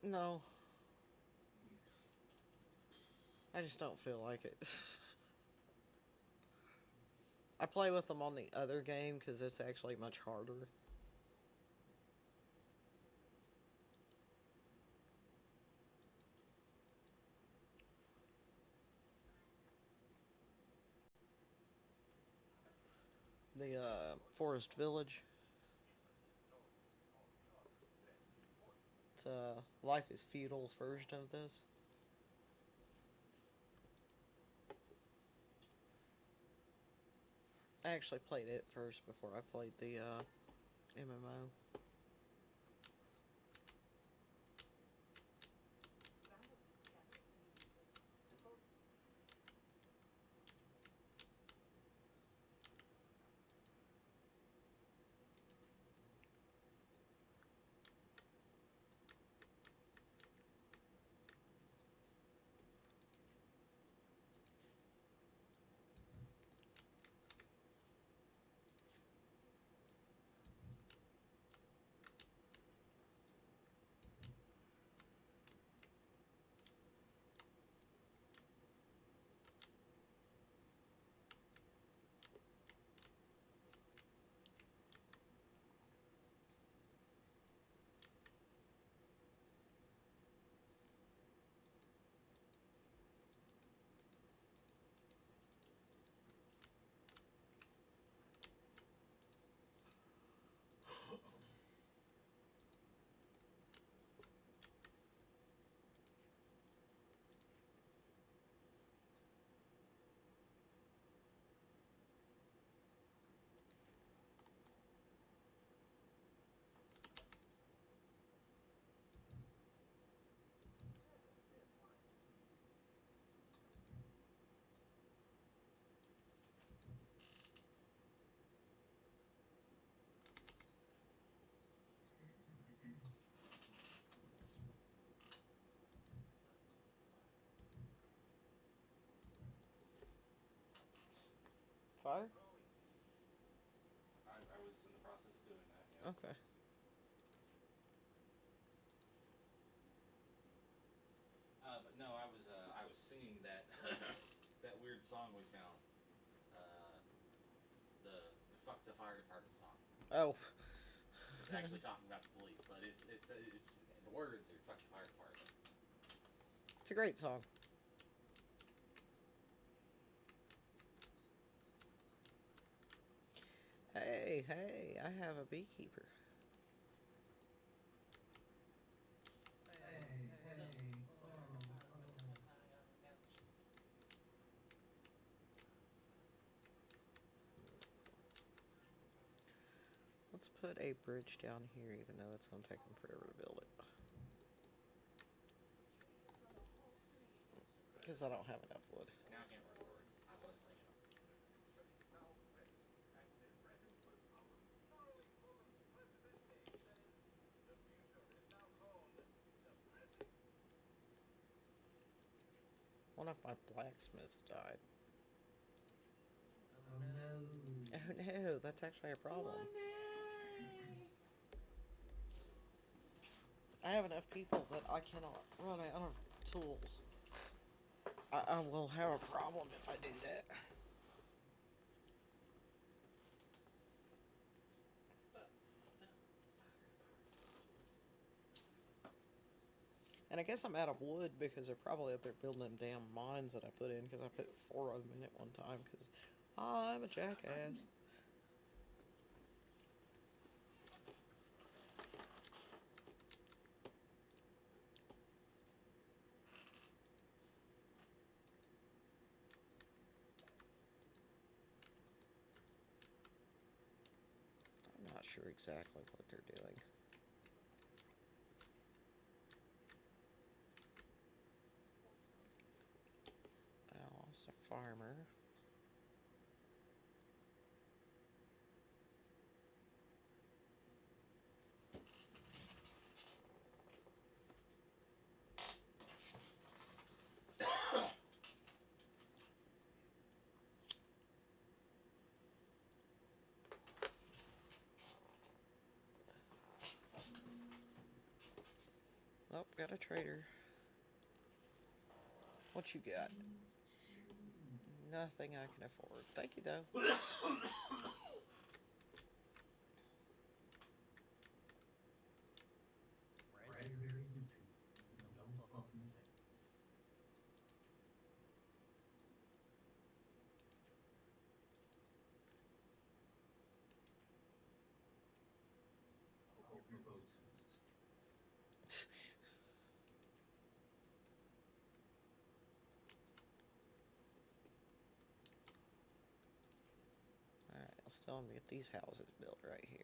Eek. No, Yeah. I just don't feel like it. I play with them on the other game because it's actually much harder. The Forest Village. It's Life is Feudal's version of this. I actually played it first before I played the MMO. Fire? I was in the process of doing that. Yes. Okay. But no, I was singing that that weird song we found. Uh, the fuck the fire department song. Oh. It's actually talking about the police, but it's the words are fuck the fire department. It's a great song. Hey, hey, I have a beekeeper. Hey, hey, Let's put a bridge down here, even though it's going to take them forever to build it. Because I don't have enough wood. Now I can't record. I was singing. One of my blacksmiths died. oh no. Oh no, that's actually a problem. I have enough people that I cannot run out of tools. I will have a problem if I do that. And I guess I'm out of wood because they're probably up there building them damn mines that I put in because I put 4 of them in at one time because I'm a jackass. I'm not sure exactly what they're doing. Oh, it's a farmer. Nope, got a trader. What you got? Nothing I can afford. Thank you, though. Raspberries and two. No fucking thing. Hope your boat sinks. Still want to get these houses built right here.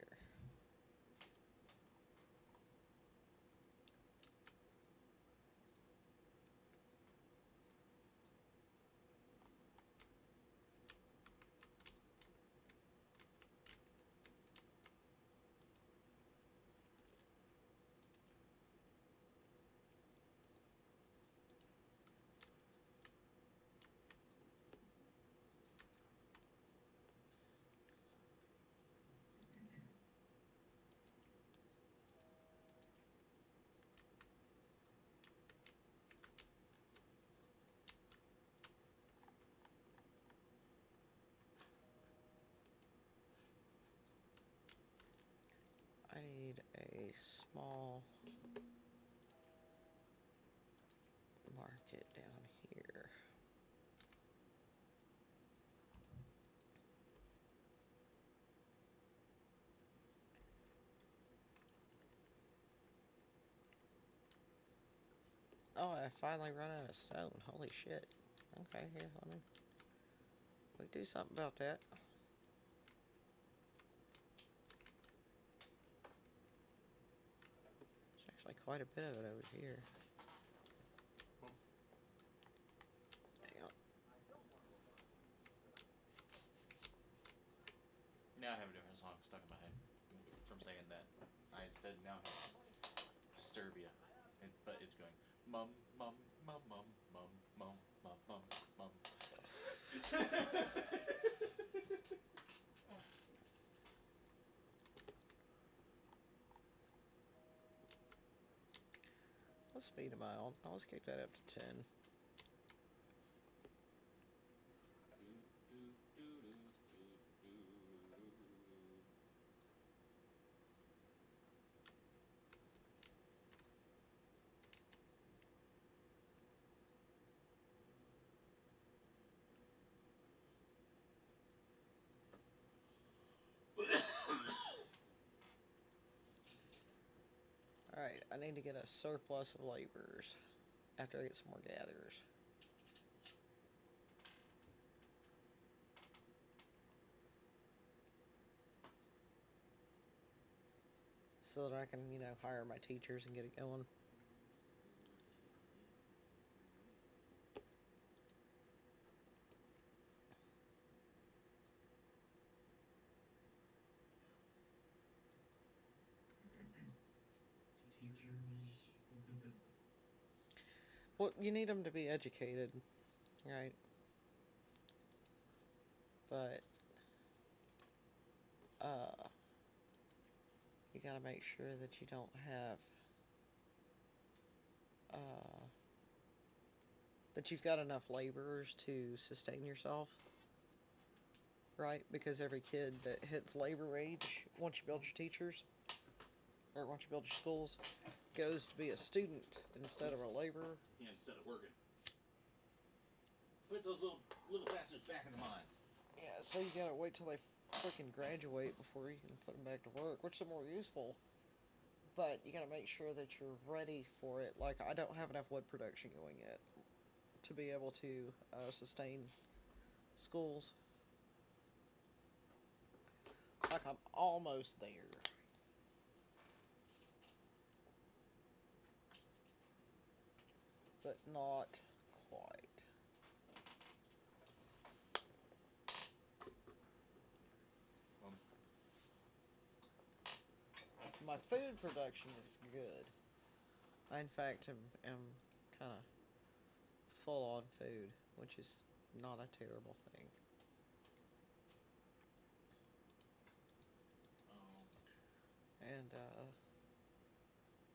I need a small market down here. Oh, I finally run out of stone. Holy shit. Okay, here, let me... We do something about that. There's actually quite a bit of it over here. Hang on. Now I have a different song stuck in my head from saying that. I instead now have Disturbia, but it's going mum mum mum mum mum mum mum mum mum. What speed am I on? Oh, let's kick that up to 10. Alright, I need to get a surplus of laborers after I get some more gatherers. So that I can, hire my teachers and get it going. Teachers will be good. Well, you need them to be educated, right? But, you gotta make sure that you don't have, that you've got enough laborers to sustain yourself, right? Because every kid that hits labor age, once you build your teachers, or once you build your schools, goes to be a student instead of a laborer. Yeah, instead of working. Put those little bastards back in the mines. Yeah, so you gotta wait till they freaking graduate before you can put them back to work, which is more useful. But you gotta make sure that you're ready for it. Like, I don't have enough wood production going yet to be able to sustain schools. Like, I'm almost there. But not quite. My food production is good. I, in fact, am kind of full on food, which is not a terrible thing. And,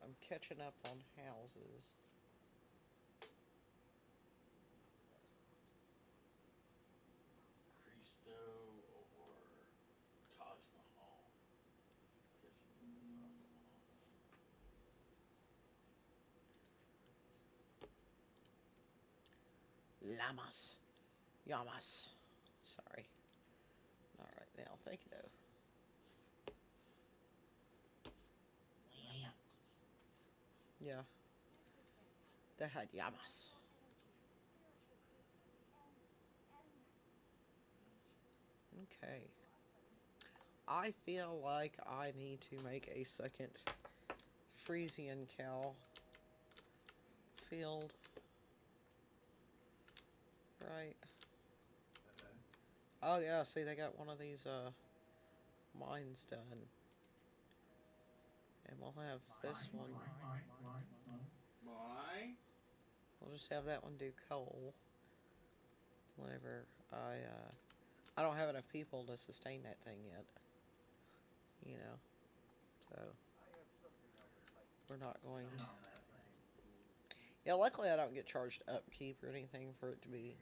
I'm catching up on houses. Cristo or Taj Mahal. Guess I'm going with Taj Mahal. Llamas. Llamas. Sorry. Alright, now, thank you, though. Lamps. Yeah. They had llamas. Okay. I feel like I need to make a second Frisian cow field. Right. Okay. Oh yeah, see they got one of these mines done. And we'll have this one. Why? We'll just have that one do coal. Whenever I don't have enough people to sustain that thing yet. You know. So we're not going Sit to. on that thing. Yeah, luckily I don't get charged upkeep or anything for it to be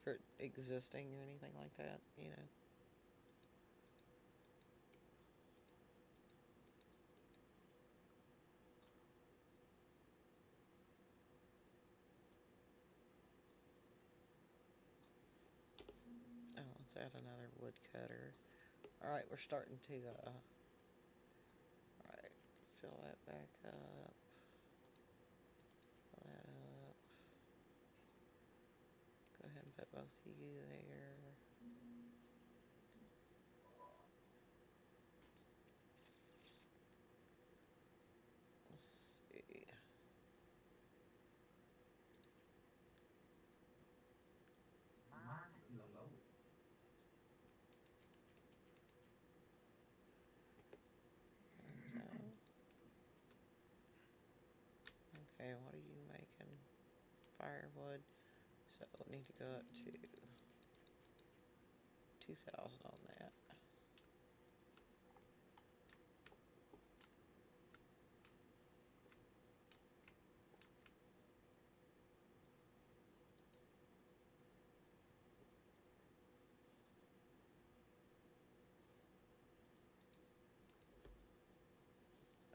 for it existing or anything like that, you know. Oh, let's add another woodcutter. Alright, we're starting to alright, fill that back up. Fill that up. Go ahead and put both of you there. Let's see. Mighty low. There we go. Okay, what are you making? Firewood. So we need to go up to 2,000 on that.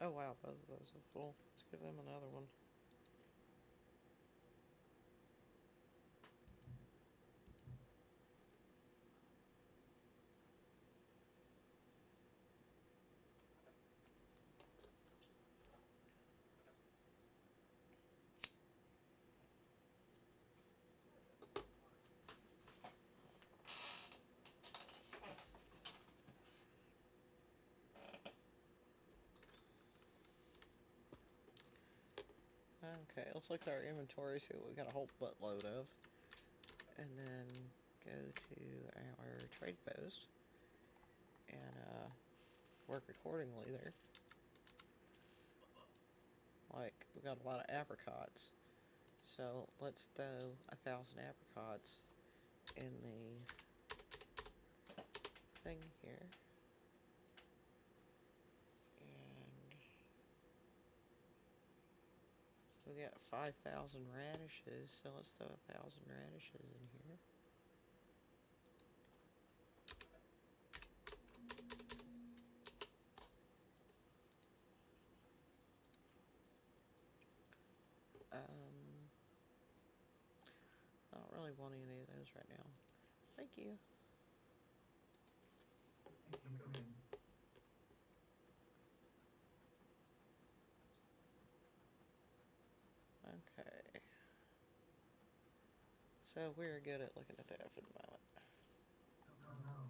Oh wow, both of those are full. Let's give them another one. Okay, let's look at our inventory, see what we got a whole buttload of. And then go to our trade post and work accordingly there. Like, we got a lot of apricots. So let's throw 1,000 apricots in the thing here. And we got 5,000 radishes, so let's throw 1,000 radishes in here. I don't really want any of those right now. Thank you. Come in. Okay. So we're good at looking at that for the moment. Oh no.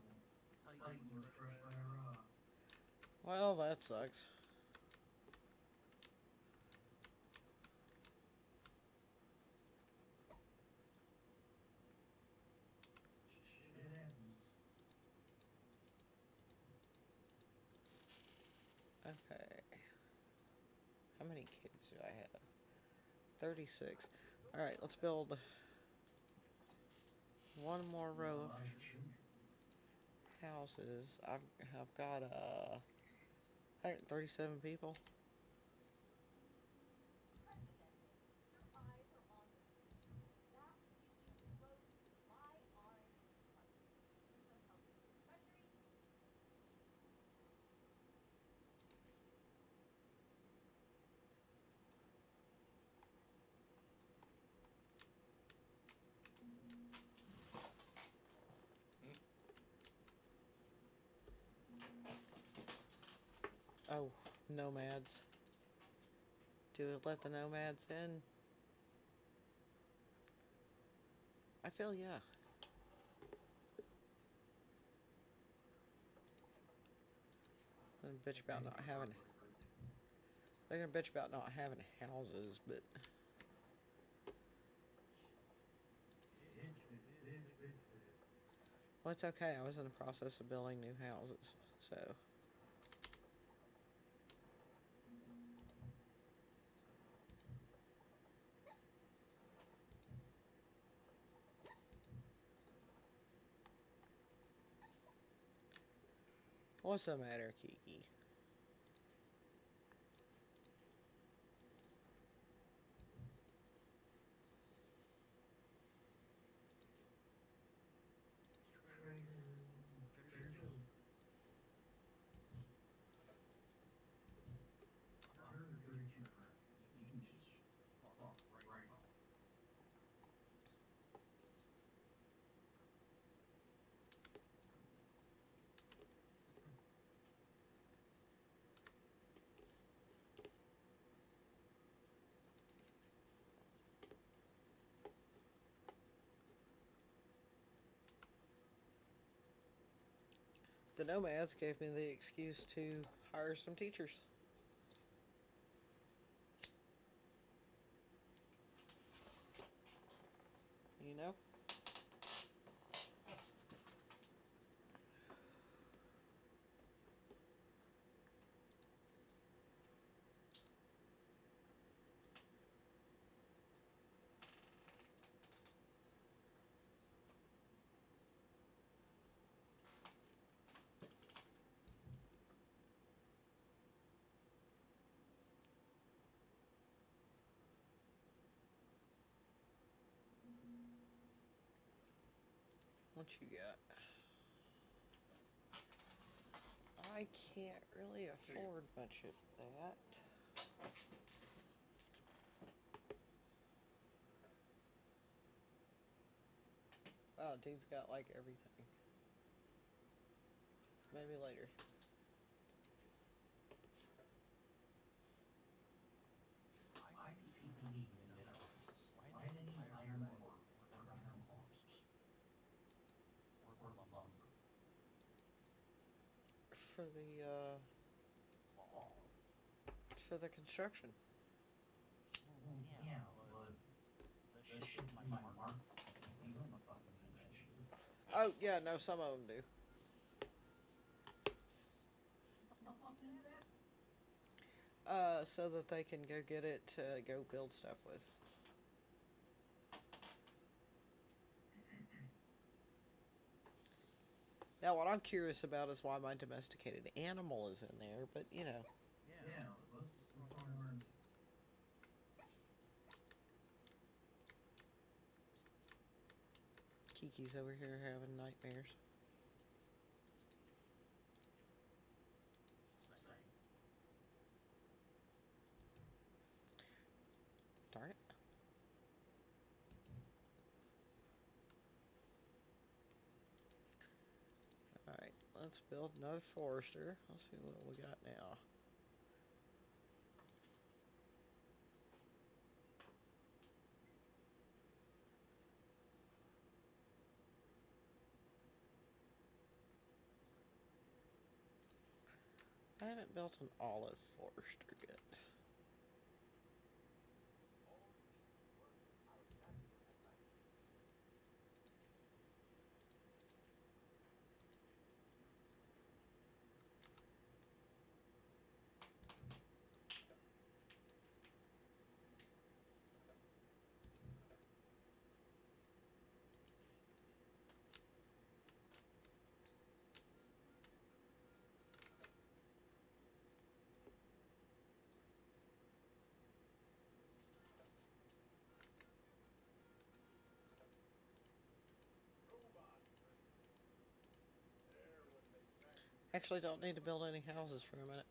Titans were crushed by a rock. Well, that sucks. Shit happens. Okay. How many kids do I have? 36. Alright, let's build one more row of Realize your children. houses. I've got 137 people. Oh, nomads. Do we let the nomads in? I feel yeah. And bitch about not having. They're gonna bitch about not having houses, but well, it's okay. I was in the process of building new houses, so what's the matter, Kiki? Trader Joe. $132 for him. You can just fuck right off. The nomads gave me the excuse to hire some teachers. You know? What you got? I can't really afford much of that. Wow, dude's got like everything. Maybe later. Why do people need minerals? Why do they need iron ore or iron horses? Or lumber? For the Law. for the construction. Well, yeah, but that shit's in my mark. You don't fucking need that shit. Oh yeah, no, some of them do. What the fuck is that? So that they can go get it to go build stuff with. Now, what I'm curious about is why my domesticated animal is in there, but you know. Yeah, let's go and learn. Kiki's over here having nightmares. Same. Darn it. Alright, let's build another forester. Let's see what we got now. I haven't built an olive forester yet. Actually, don't need to build any houses for a minute.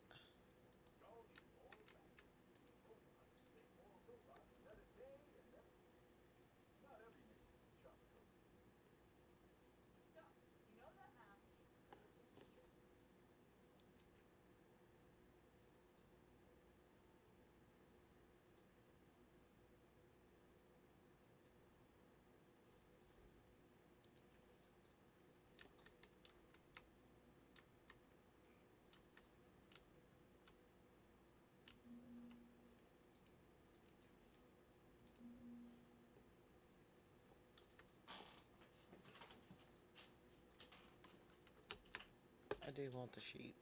do want the sheep.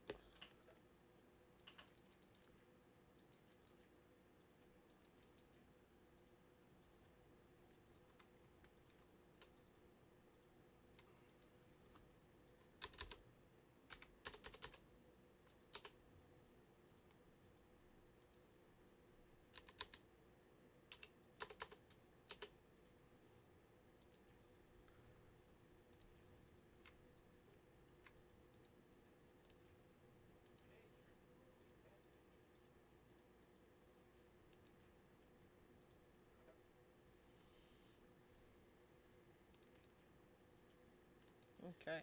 Okay.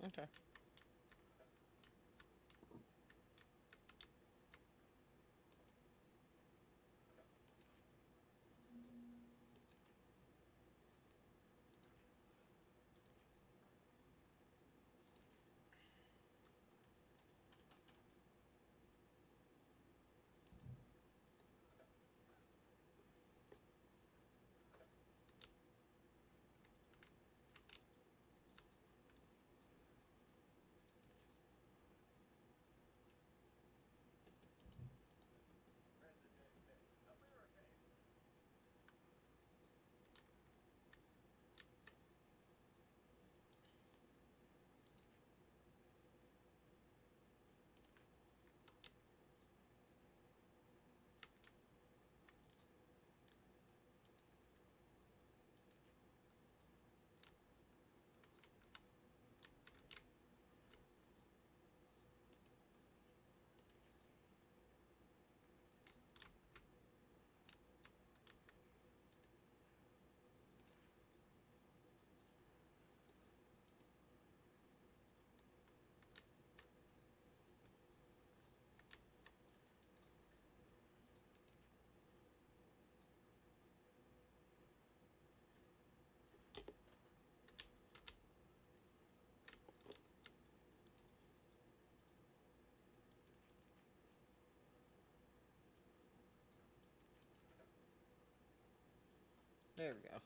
Okay. There we go.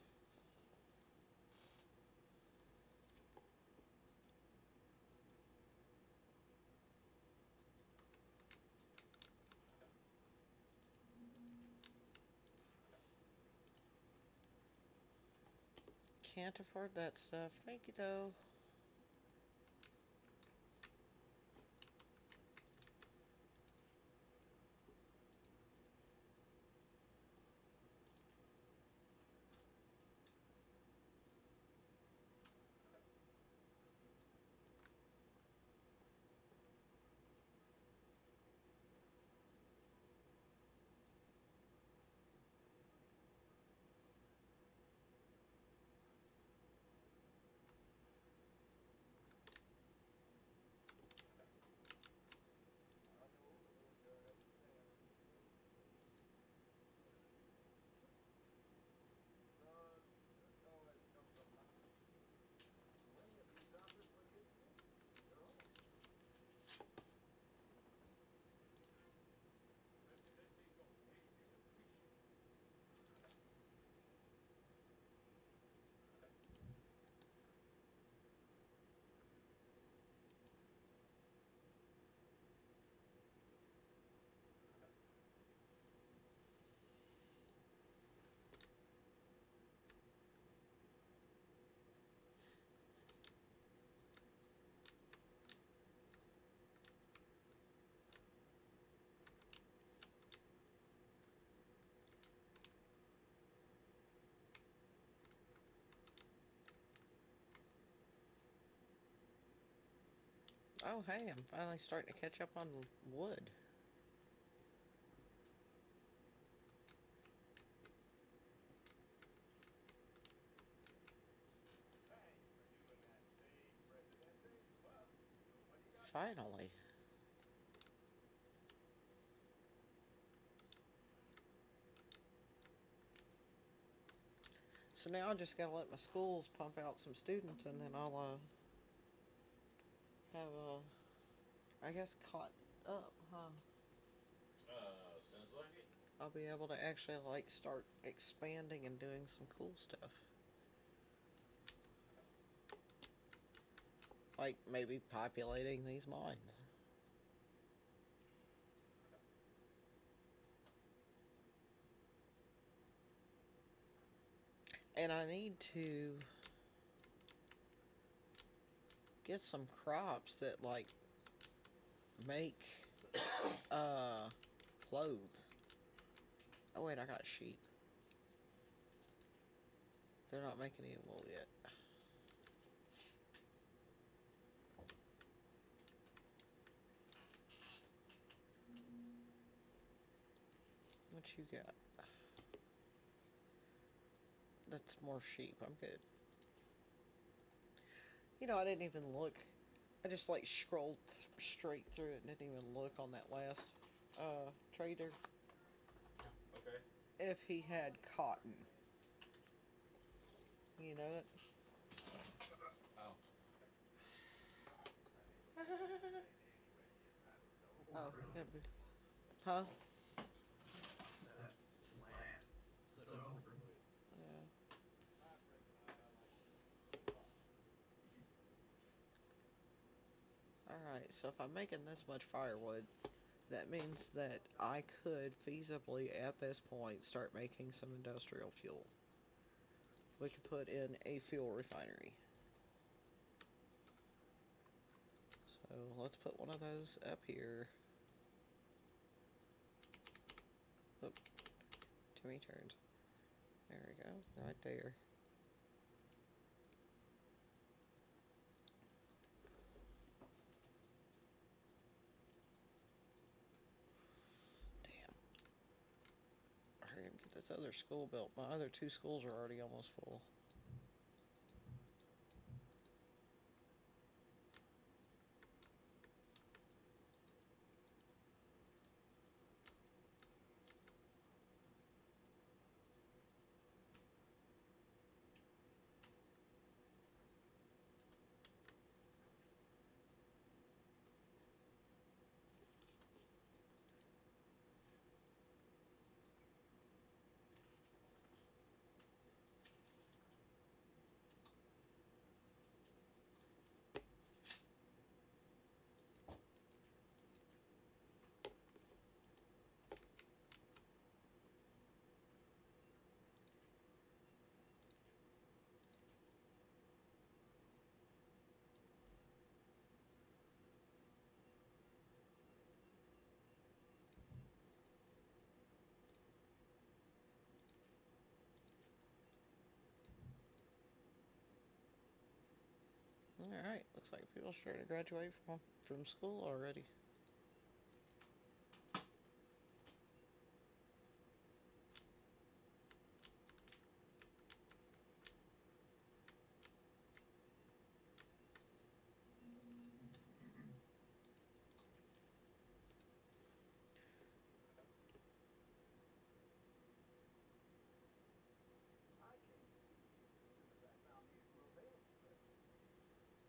Can't afford that stuff. Thank you, though. Oh, hey, I'm finally starting to catch up on wood. Finally. So now I just gotta let my schools pump out some students, and then I'll have I guess caught up, huh? Sounds like it. I'll be able to actually like start expanding and doing some cool stuff. Like maybe populating these mines. And I need to get some crops that like make uh clothes. Oh wait, I got sheep. They're not making any wool yet. What you got? That's more sheep. I'm good. You know, I didn't even look. I just like scrolled straight through it and didn't even look on that last trader Okay. if he had cotton. You know it? Oh. Oh, yeah, huh? That's land. So over with. Yeah. Alright, so if I'm making this much firewood, that means that I could feasibly, at this point, start making some industrial fuel. We could put in a fuel refinery. So let's put one of those up here. Oop, too many turns. There we go, right there. Damn. Hurry up and get this other school built. My other two schools are already almost full. Alright, looks like people are starting to graduate from school already.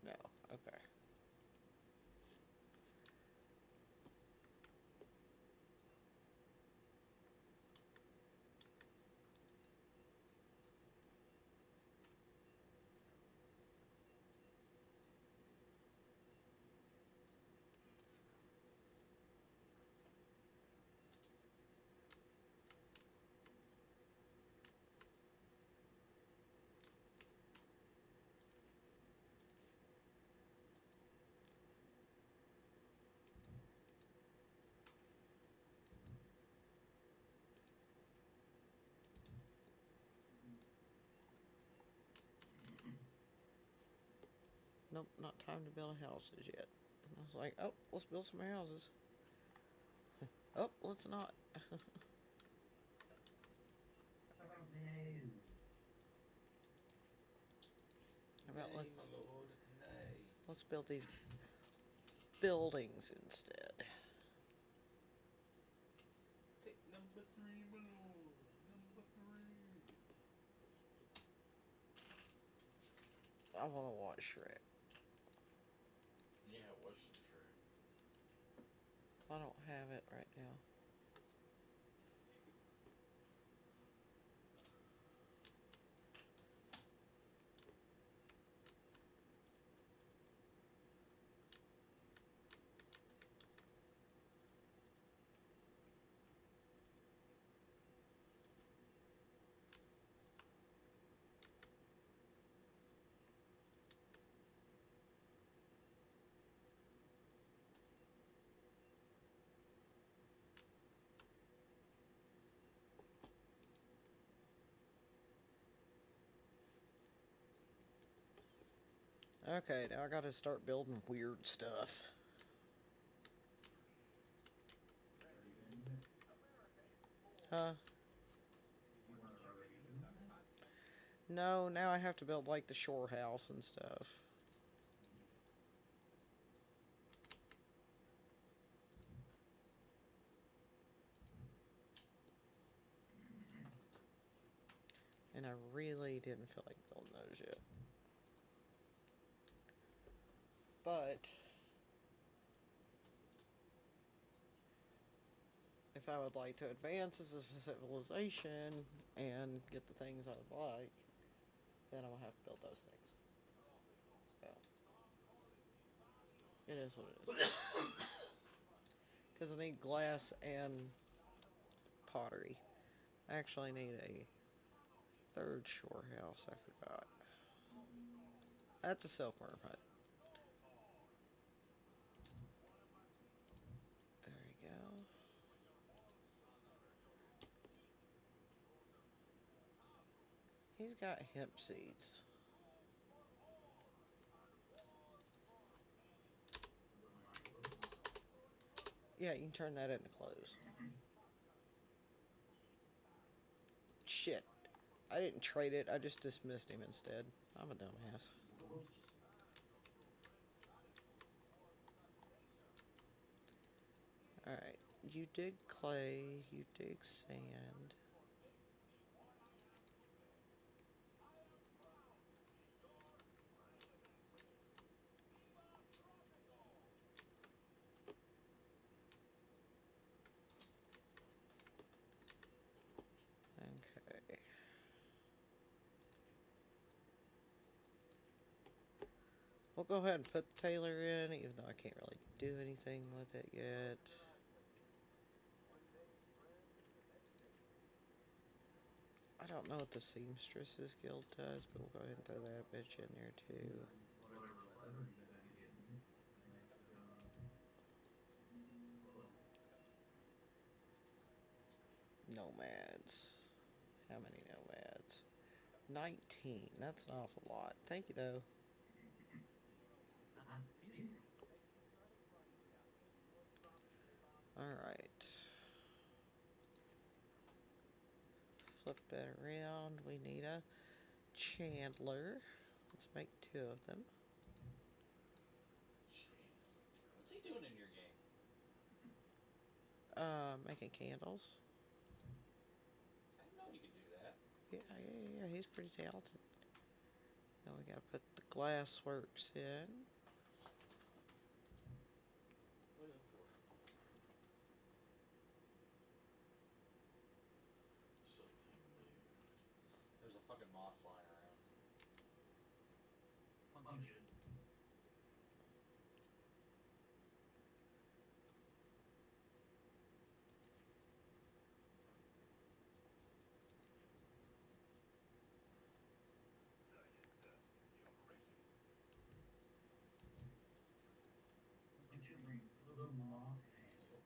No, okay. Nope, not time to build houses yet. And I was like, oh, let's build some houses. Oh, let's not. Oh no. How about Nay, my lord, nay. let's build these buildings instead. Pick number 3, my lord. Number 3. I want to watch Shrek. Yeah, watch some Shrek. I don't have it right now. Okay, now I gotta start building weird stuff. Are you doing it? Huh? You weren't already doing that? No, now I have to build like the shore house and stuff. And I really didn't feel like building those yet. But if I would like to advance as a civilization and get the things I would like, then I will have to build those things. So it is what it is. Because I need glass and pottery. I actually need a third shore house. I forgot. That's a silkworm hut. There we go. He's got hemp seeds. Yeah, you can turn that into clothes. Shit. I didn't trade it. I just dismissed him instead. I'm a dumbass. Whoops. Alright. You dig clay. You dig sand. Okay. We'll go ahead and put the tailor in, even though I can't really do anything with it yet. I don't know what the seamstresses guild does, but we'll go ahead and throw that bitch in there too. Whatever leather you've been getting, make cloak. Nomads. How many nomads? 19. That's an awful lot. Thank you, though. I did. Alright. Flip that around. We need a chandler. Let's make 2 of them. What's he doing in your game? Making candles. I didn't know he could do that. Yeah, he's pretty talented. Now we gotta put the glass works in. What is it for? Something moved. There's a fucking moth flying around. Punch it. Punch it brings the moth castle.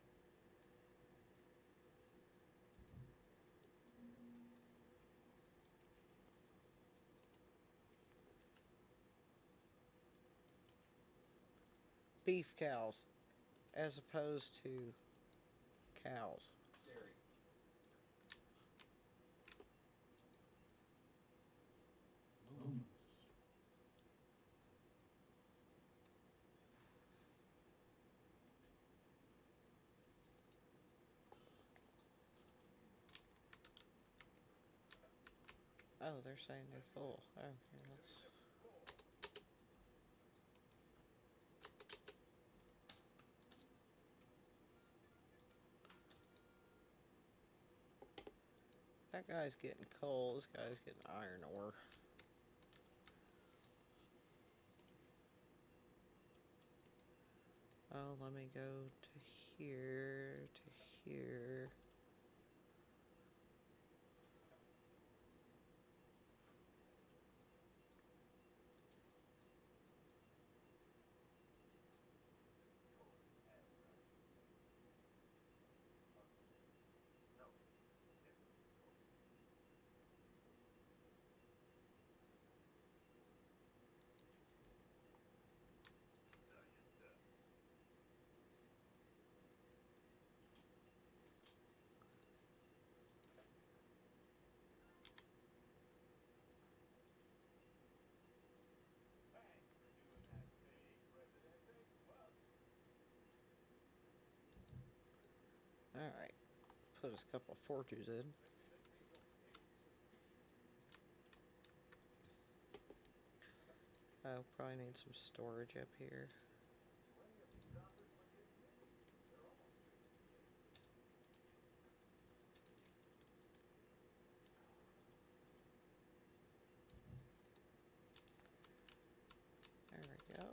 Beef cows, as opposed to cows. Dairy. Moose. Oh, they're saying they're full. Oh, here, let's. That guy's getting coal. This guy's getting iron ore. Oh, let me go to here, to here. Alright. Put us a couple of forges in. Oh, probably need some storage up here. There we go.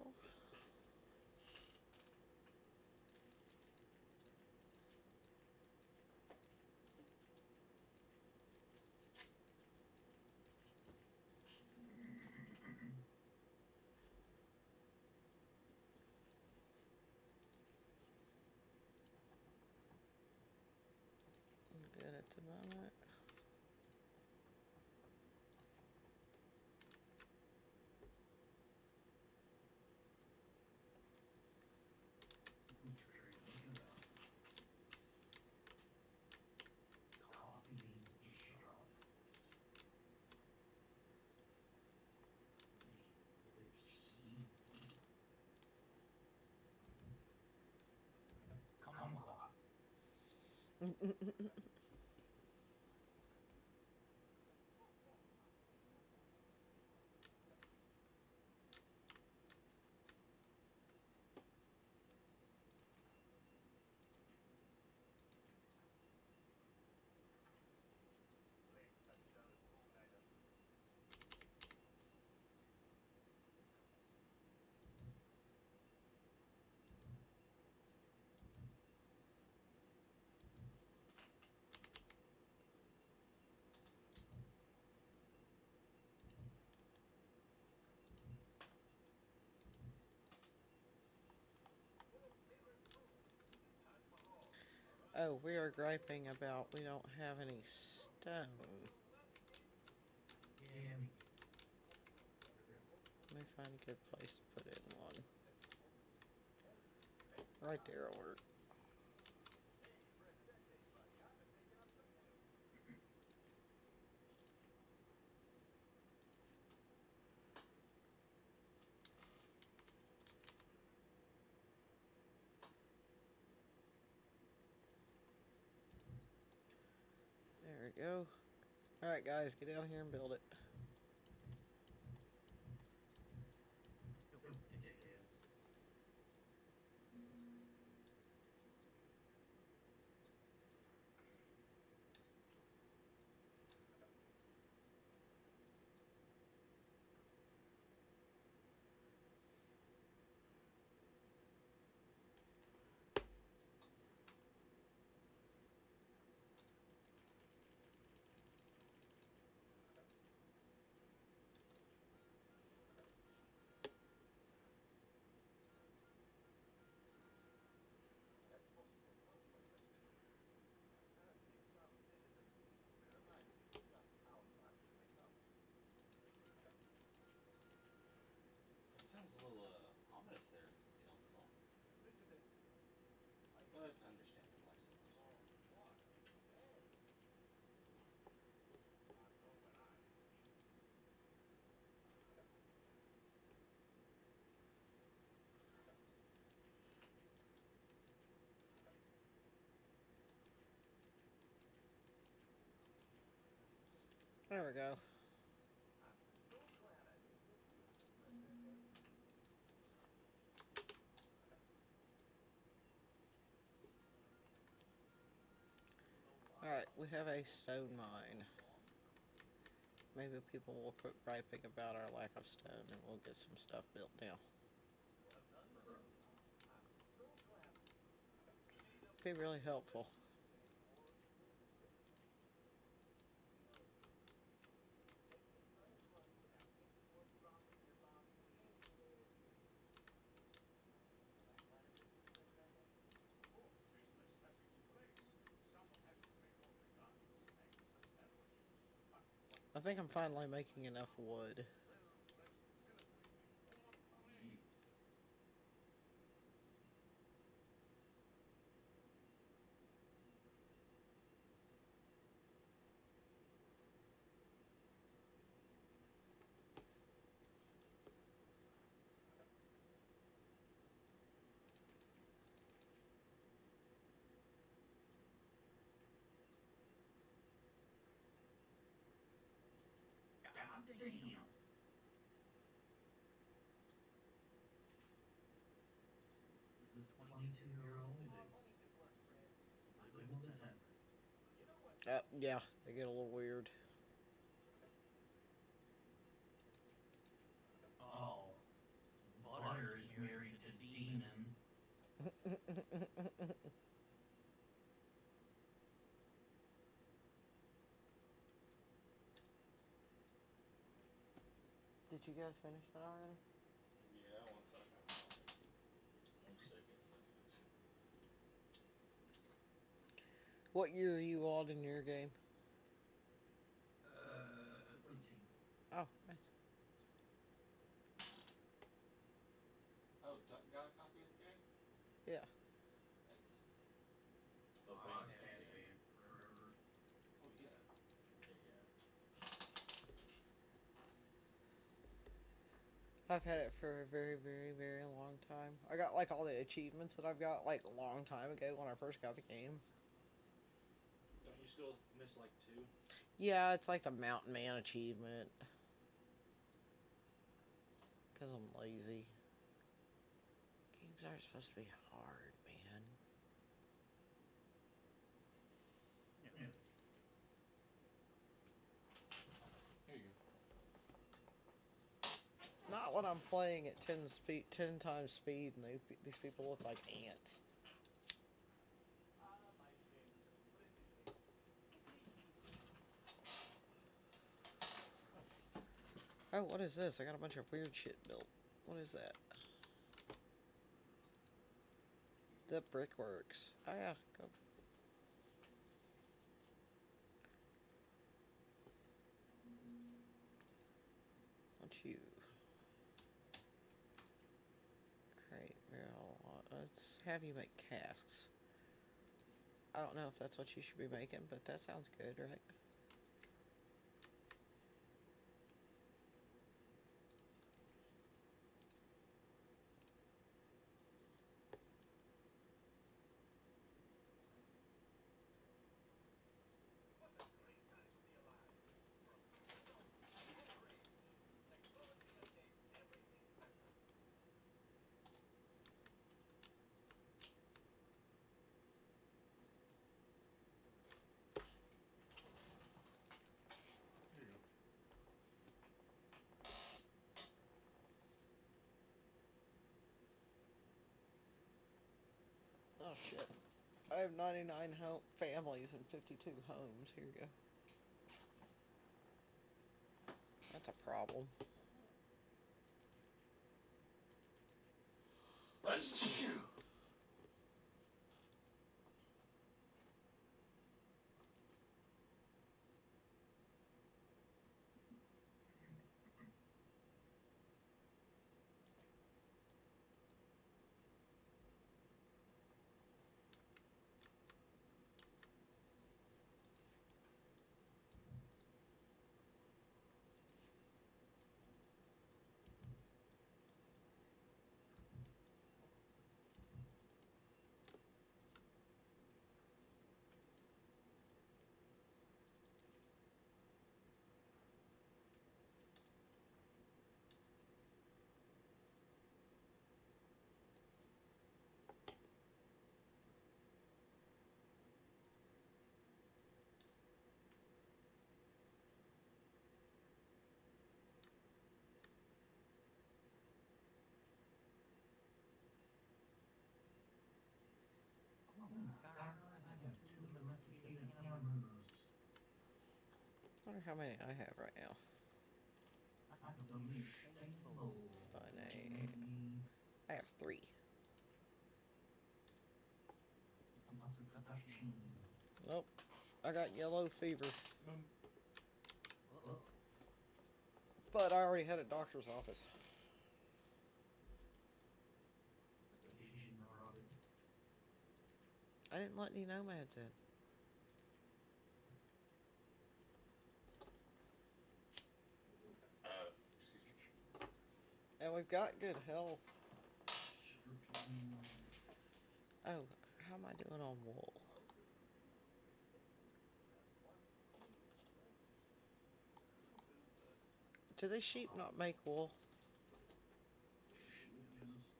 I'm good at the moment. What you're thinking about. Coffee beans and strawberries. Clear seed. Kumquat. Oh, we are griping about we don't have any stone. Yeah, me. Let me find a good place to put in one. Right there will work. There we go. Alright, guys, get down here and build it. Go, dickheads. It sounds a little ominous there, Daniel. But understandable, I suppose. There we go. Alright, we have a stone mine. Maybe people will quit griping about our lack of stone and we'll get some stuff built now. Be really helpful. I think I'm finally making enough wood. God damn. This 22-year-old is living with a temper. Yeah, they get a little weird. Oh, Butter is married to Demon. Did you guys finish that already? Yeah, one second. 1 second. I'll fix it. What year are you on in your game? 13. Oh, nice. Oh, got a copy of the game? Yeah. Nice. Oh, Oh, I've Banished, had yeah. it forever. Oh, yeah. Yeah, yeah. I've had it for a very, very, very long time. I got like all the achievements that I've got like a long time ago when I first got the game. Don't you still miss like 2? Yeah, it's like the Mountain Man achievement. Because I'm lazy. Games aren't supposed to be hard, man. Yeah. Here you go. Not when I'm playing at 10 speed, 10 times speed, and these people look like ants. Oh, what is this? I got a bunch of weird shit built. What is that? The brickworks. Oh yeah, go. Don't you create barrel? Let's have you make casks. I don't know if that's what you should be making, but that sounds good, right? Here you go. Oh shit. I have 99 families and 52 homes. Here you go. That's a problem. wonder how many I have right now. By name. I have 3. Nope. I got yellow fever. But I already had a doctor's office. I didn't let any nomads in. Excuse me. And we've got good health. Oh, how am I doing on wool? Do these sheep not make wool?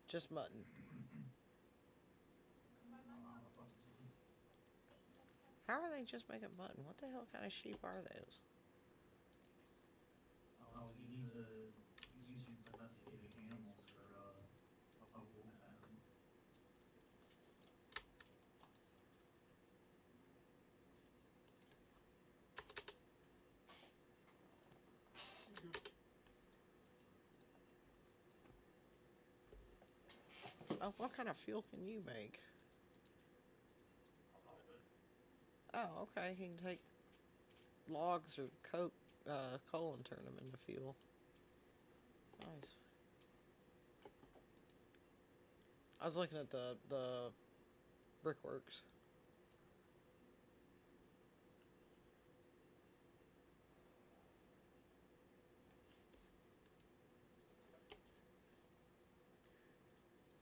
Just mutton. How are they just making mutton? What the hell kind of sheep are those? Oh, you need to use your domesticated animals for a wool pattern. Oh, what kind of fuel can you make? Oh, okay. He can take logs or coal and turn them into fuel. Nice. I was looking at the brickworks.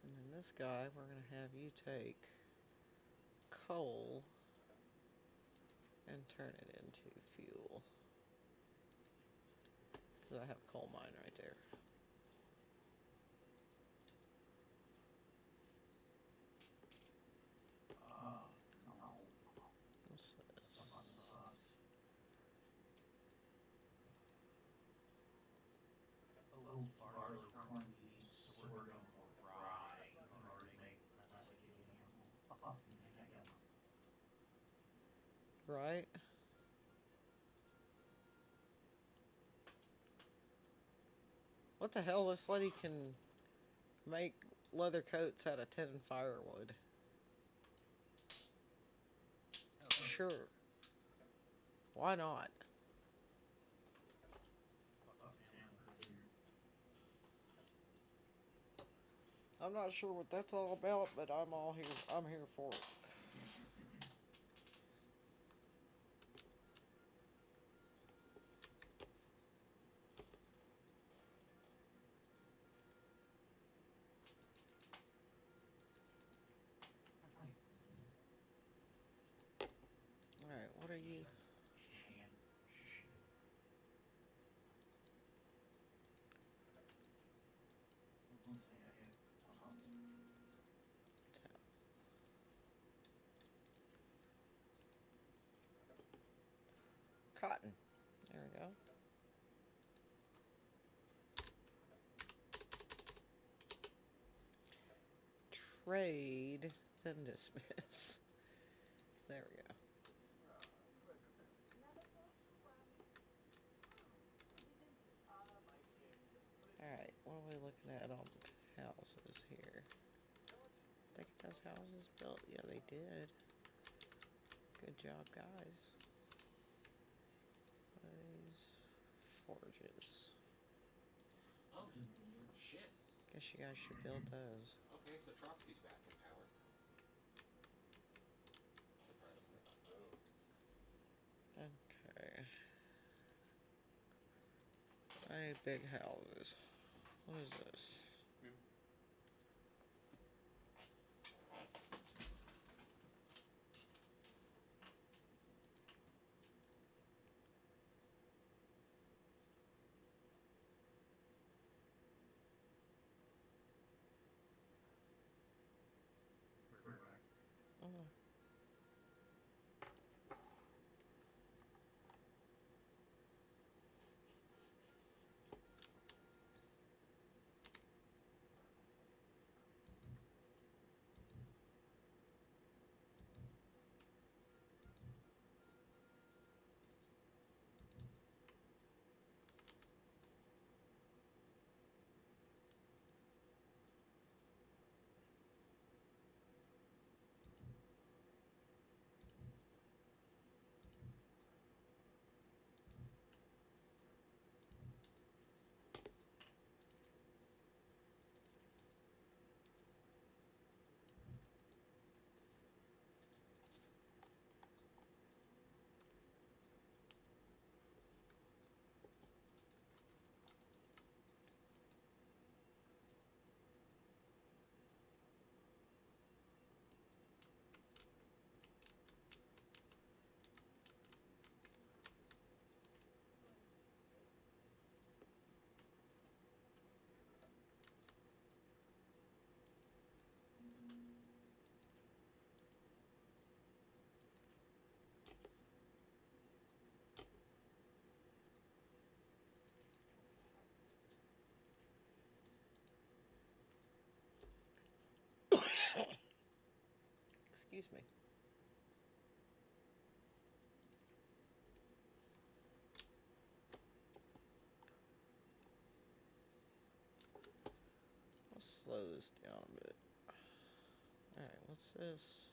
And then this guy, we're going to have you take coal and turn it into fuel. Because I have a coal mine right there. No. What's this? Someone sucks. Oats, barley, corn, beef, sorghum, or rye in order to make domesticated animals. Fuck me, I get them. Right? What the hell? This lady can make leather coats out of 10 firewood. Sure. Why not? Fuck man, dude. I'm not sure what that's all about, but I'm all here. I'm here for it. Alright, what are you? Can shit. Let's see, I hit tons. Cotton. There we go. Trade, then dismiss. There we go. Alright, what are we looking at on houses here? Did they get those houses built? Yeah, they did. Good job, guys. These forges. Oh, shit. Guess you guys should build those. Okay, so Trotsky's back in power. Surprisingly. Okay. I need big houses. What is this? We're back. Oh. Excuse me. Let's slow this down a bit. Alright, what's this?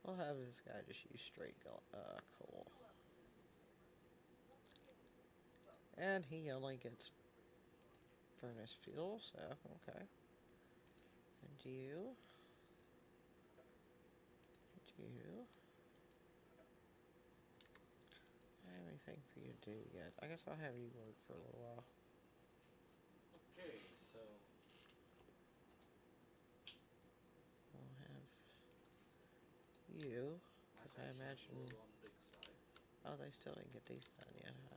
We'll have this guy just use straight coal. And he only gets furnace fuel, so okay. And you. And you. I don't have anything for you to do yet. I guess I'll have you work for a little while. Okay, so We'll have you, because that's I actually imagine. a little on the big side. Oh, they still didn't get these done yet, huh?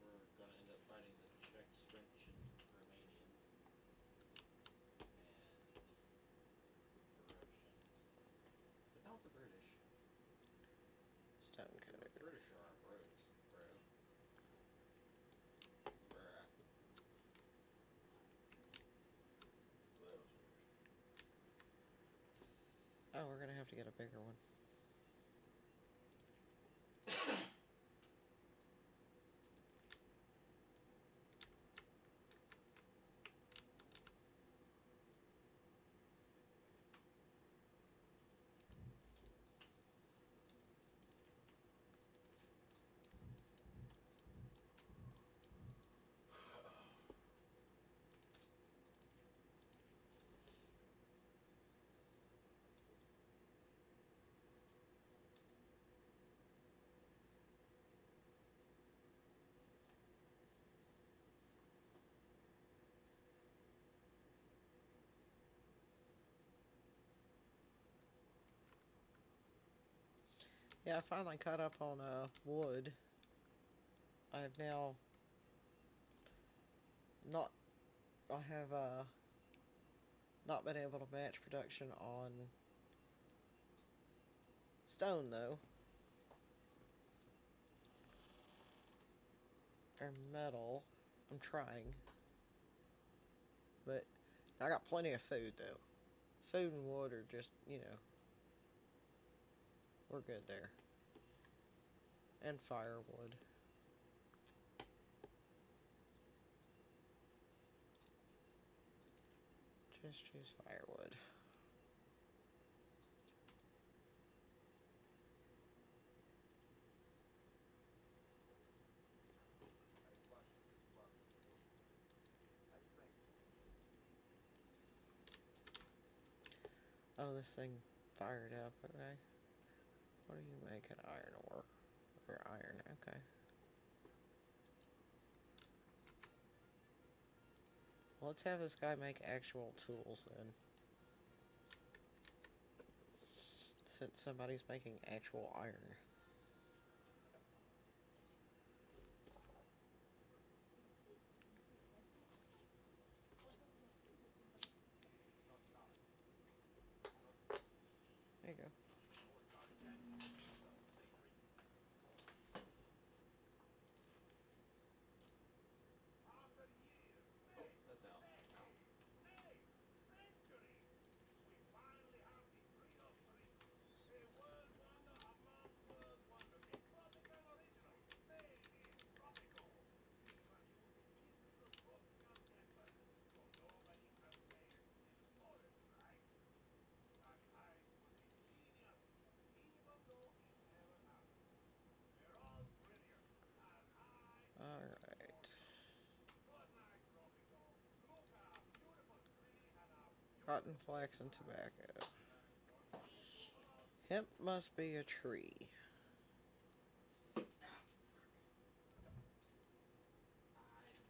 We're gonna end up fighting the Czechs, French, and Romanians, and the Russians, but not the British. Stone The cutter. British are our bros, bro. Bruh. That was weird. Oh, we're gonna have to get a bigger one. Yeah, I finally caught up on wood. I've now not. I have not been able to match production on stone though, or metal. I'm trying, but I got plenty of food though. Food and wood are just, we're good there. And firewood. Just choose firewood. Oh, this thing fired up, okay. What are you making? Iron ore. Or iron, okay. Well, let's have this guy make actual tools then. Since somebody's making actual iron. There you go. Oh, that's out. Alright. Cotton, flax, and tobacco. Hemp must be a tree. I'm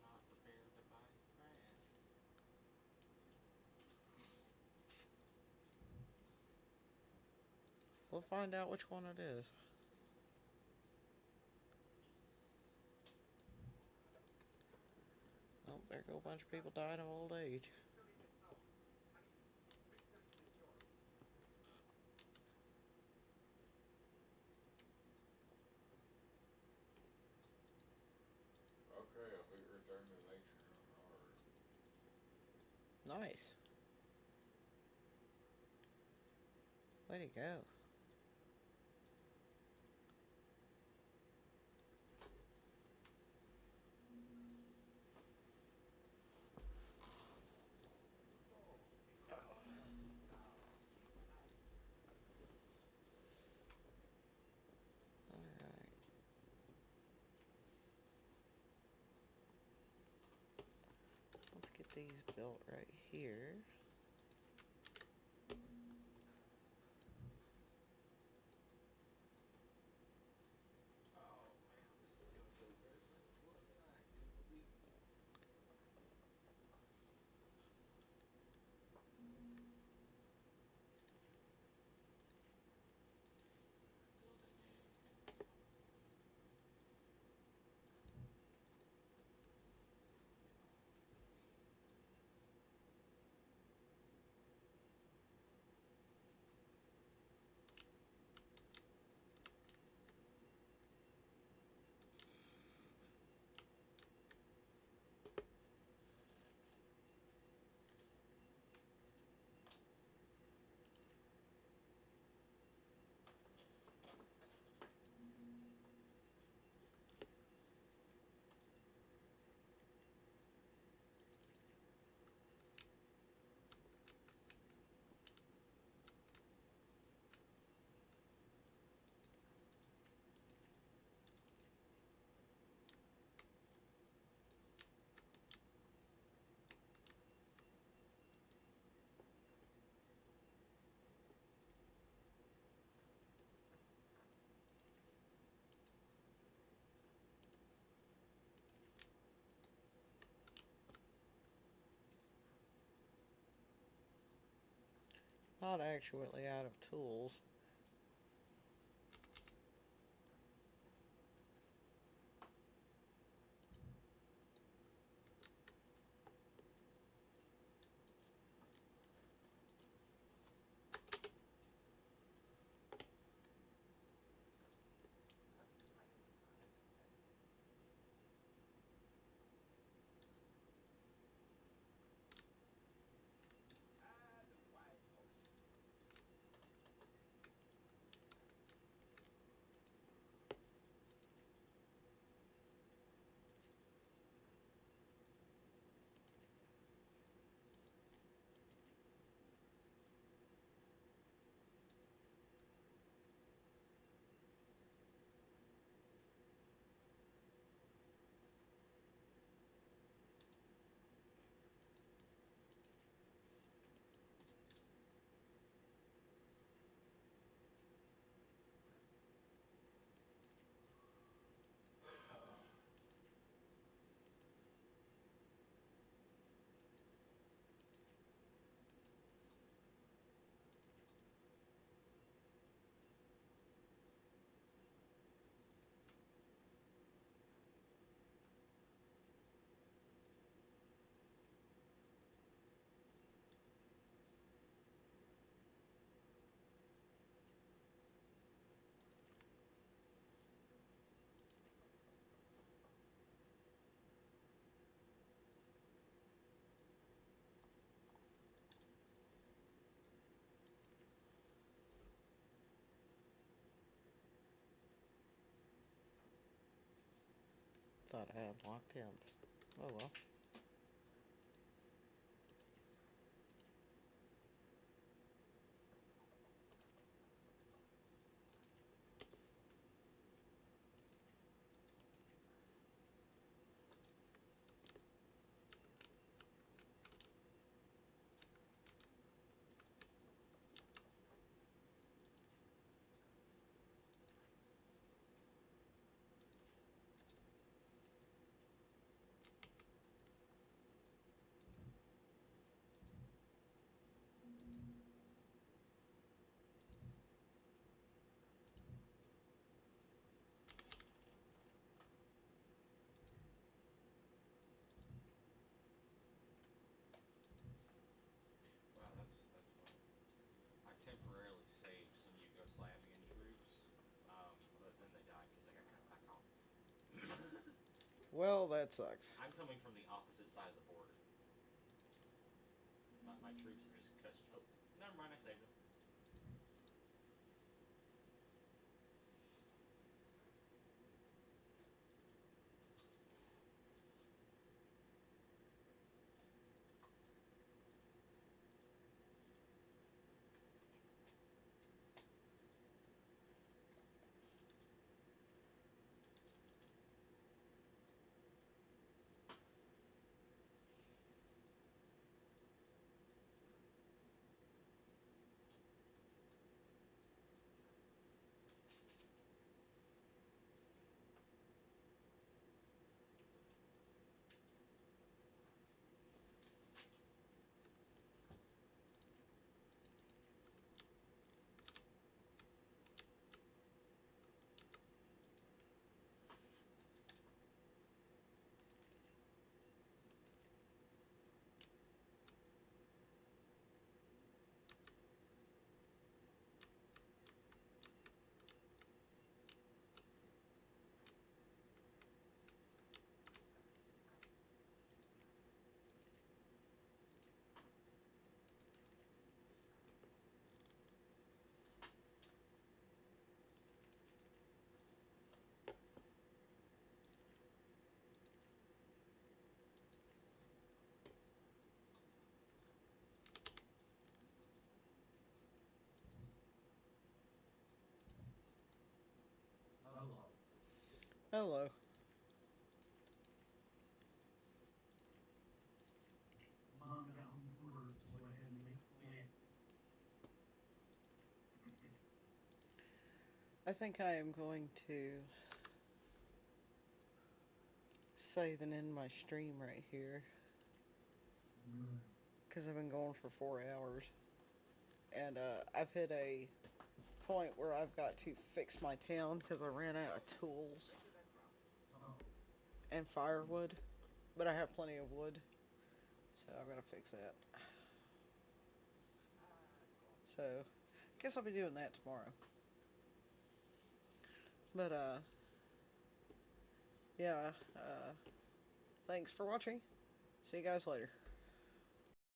not prepared to fight trash. We'll find out which one it is. Oh, there go a bunch of people dying of old age. Okay. Nice. Way to go. Alright. Let's get these built right here. Oh man, this is gonna go very, very poorly. I do believe. Building a. Not actually out of tools. Thought I had locked him. Oh well. Wow, that's fun. I temporarily saved some Yugoslavian troops, but then they died because they got cut back off. Well, that sucks. I'm coming from the opposite side of the border. my troops are just cut. Oh, never mind, I saved them. Hello. Hello. Mom got home from work, so go ahead and make quick. I think I am going to save and end my stream right here Right. because I've been going for 4 hours, and I've hit a point where I've got to fix my town because I ran out of tools Oh, and firewood, but I have plenty of wood, so I've got to fix that. So, guess I'll be doing that tomorrow. But yeah. Thanks for watching. See you guys later.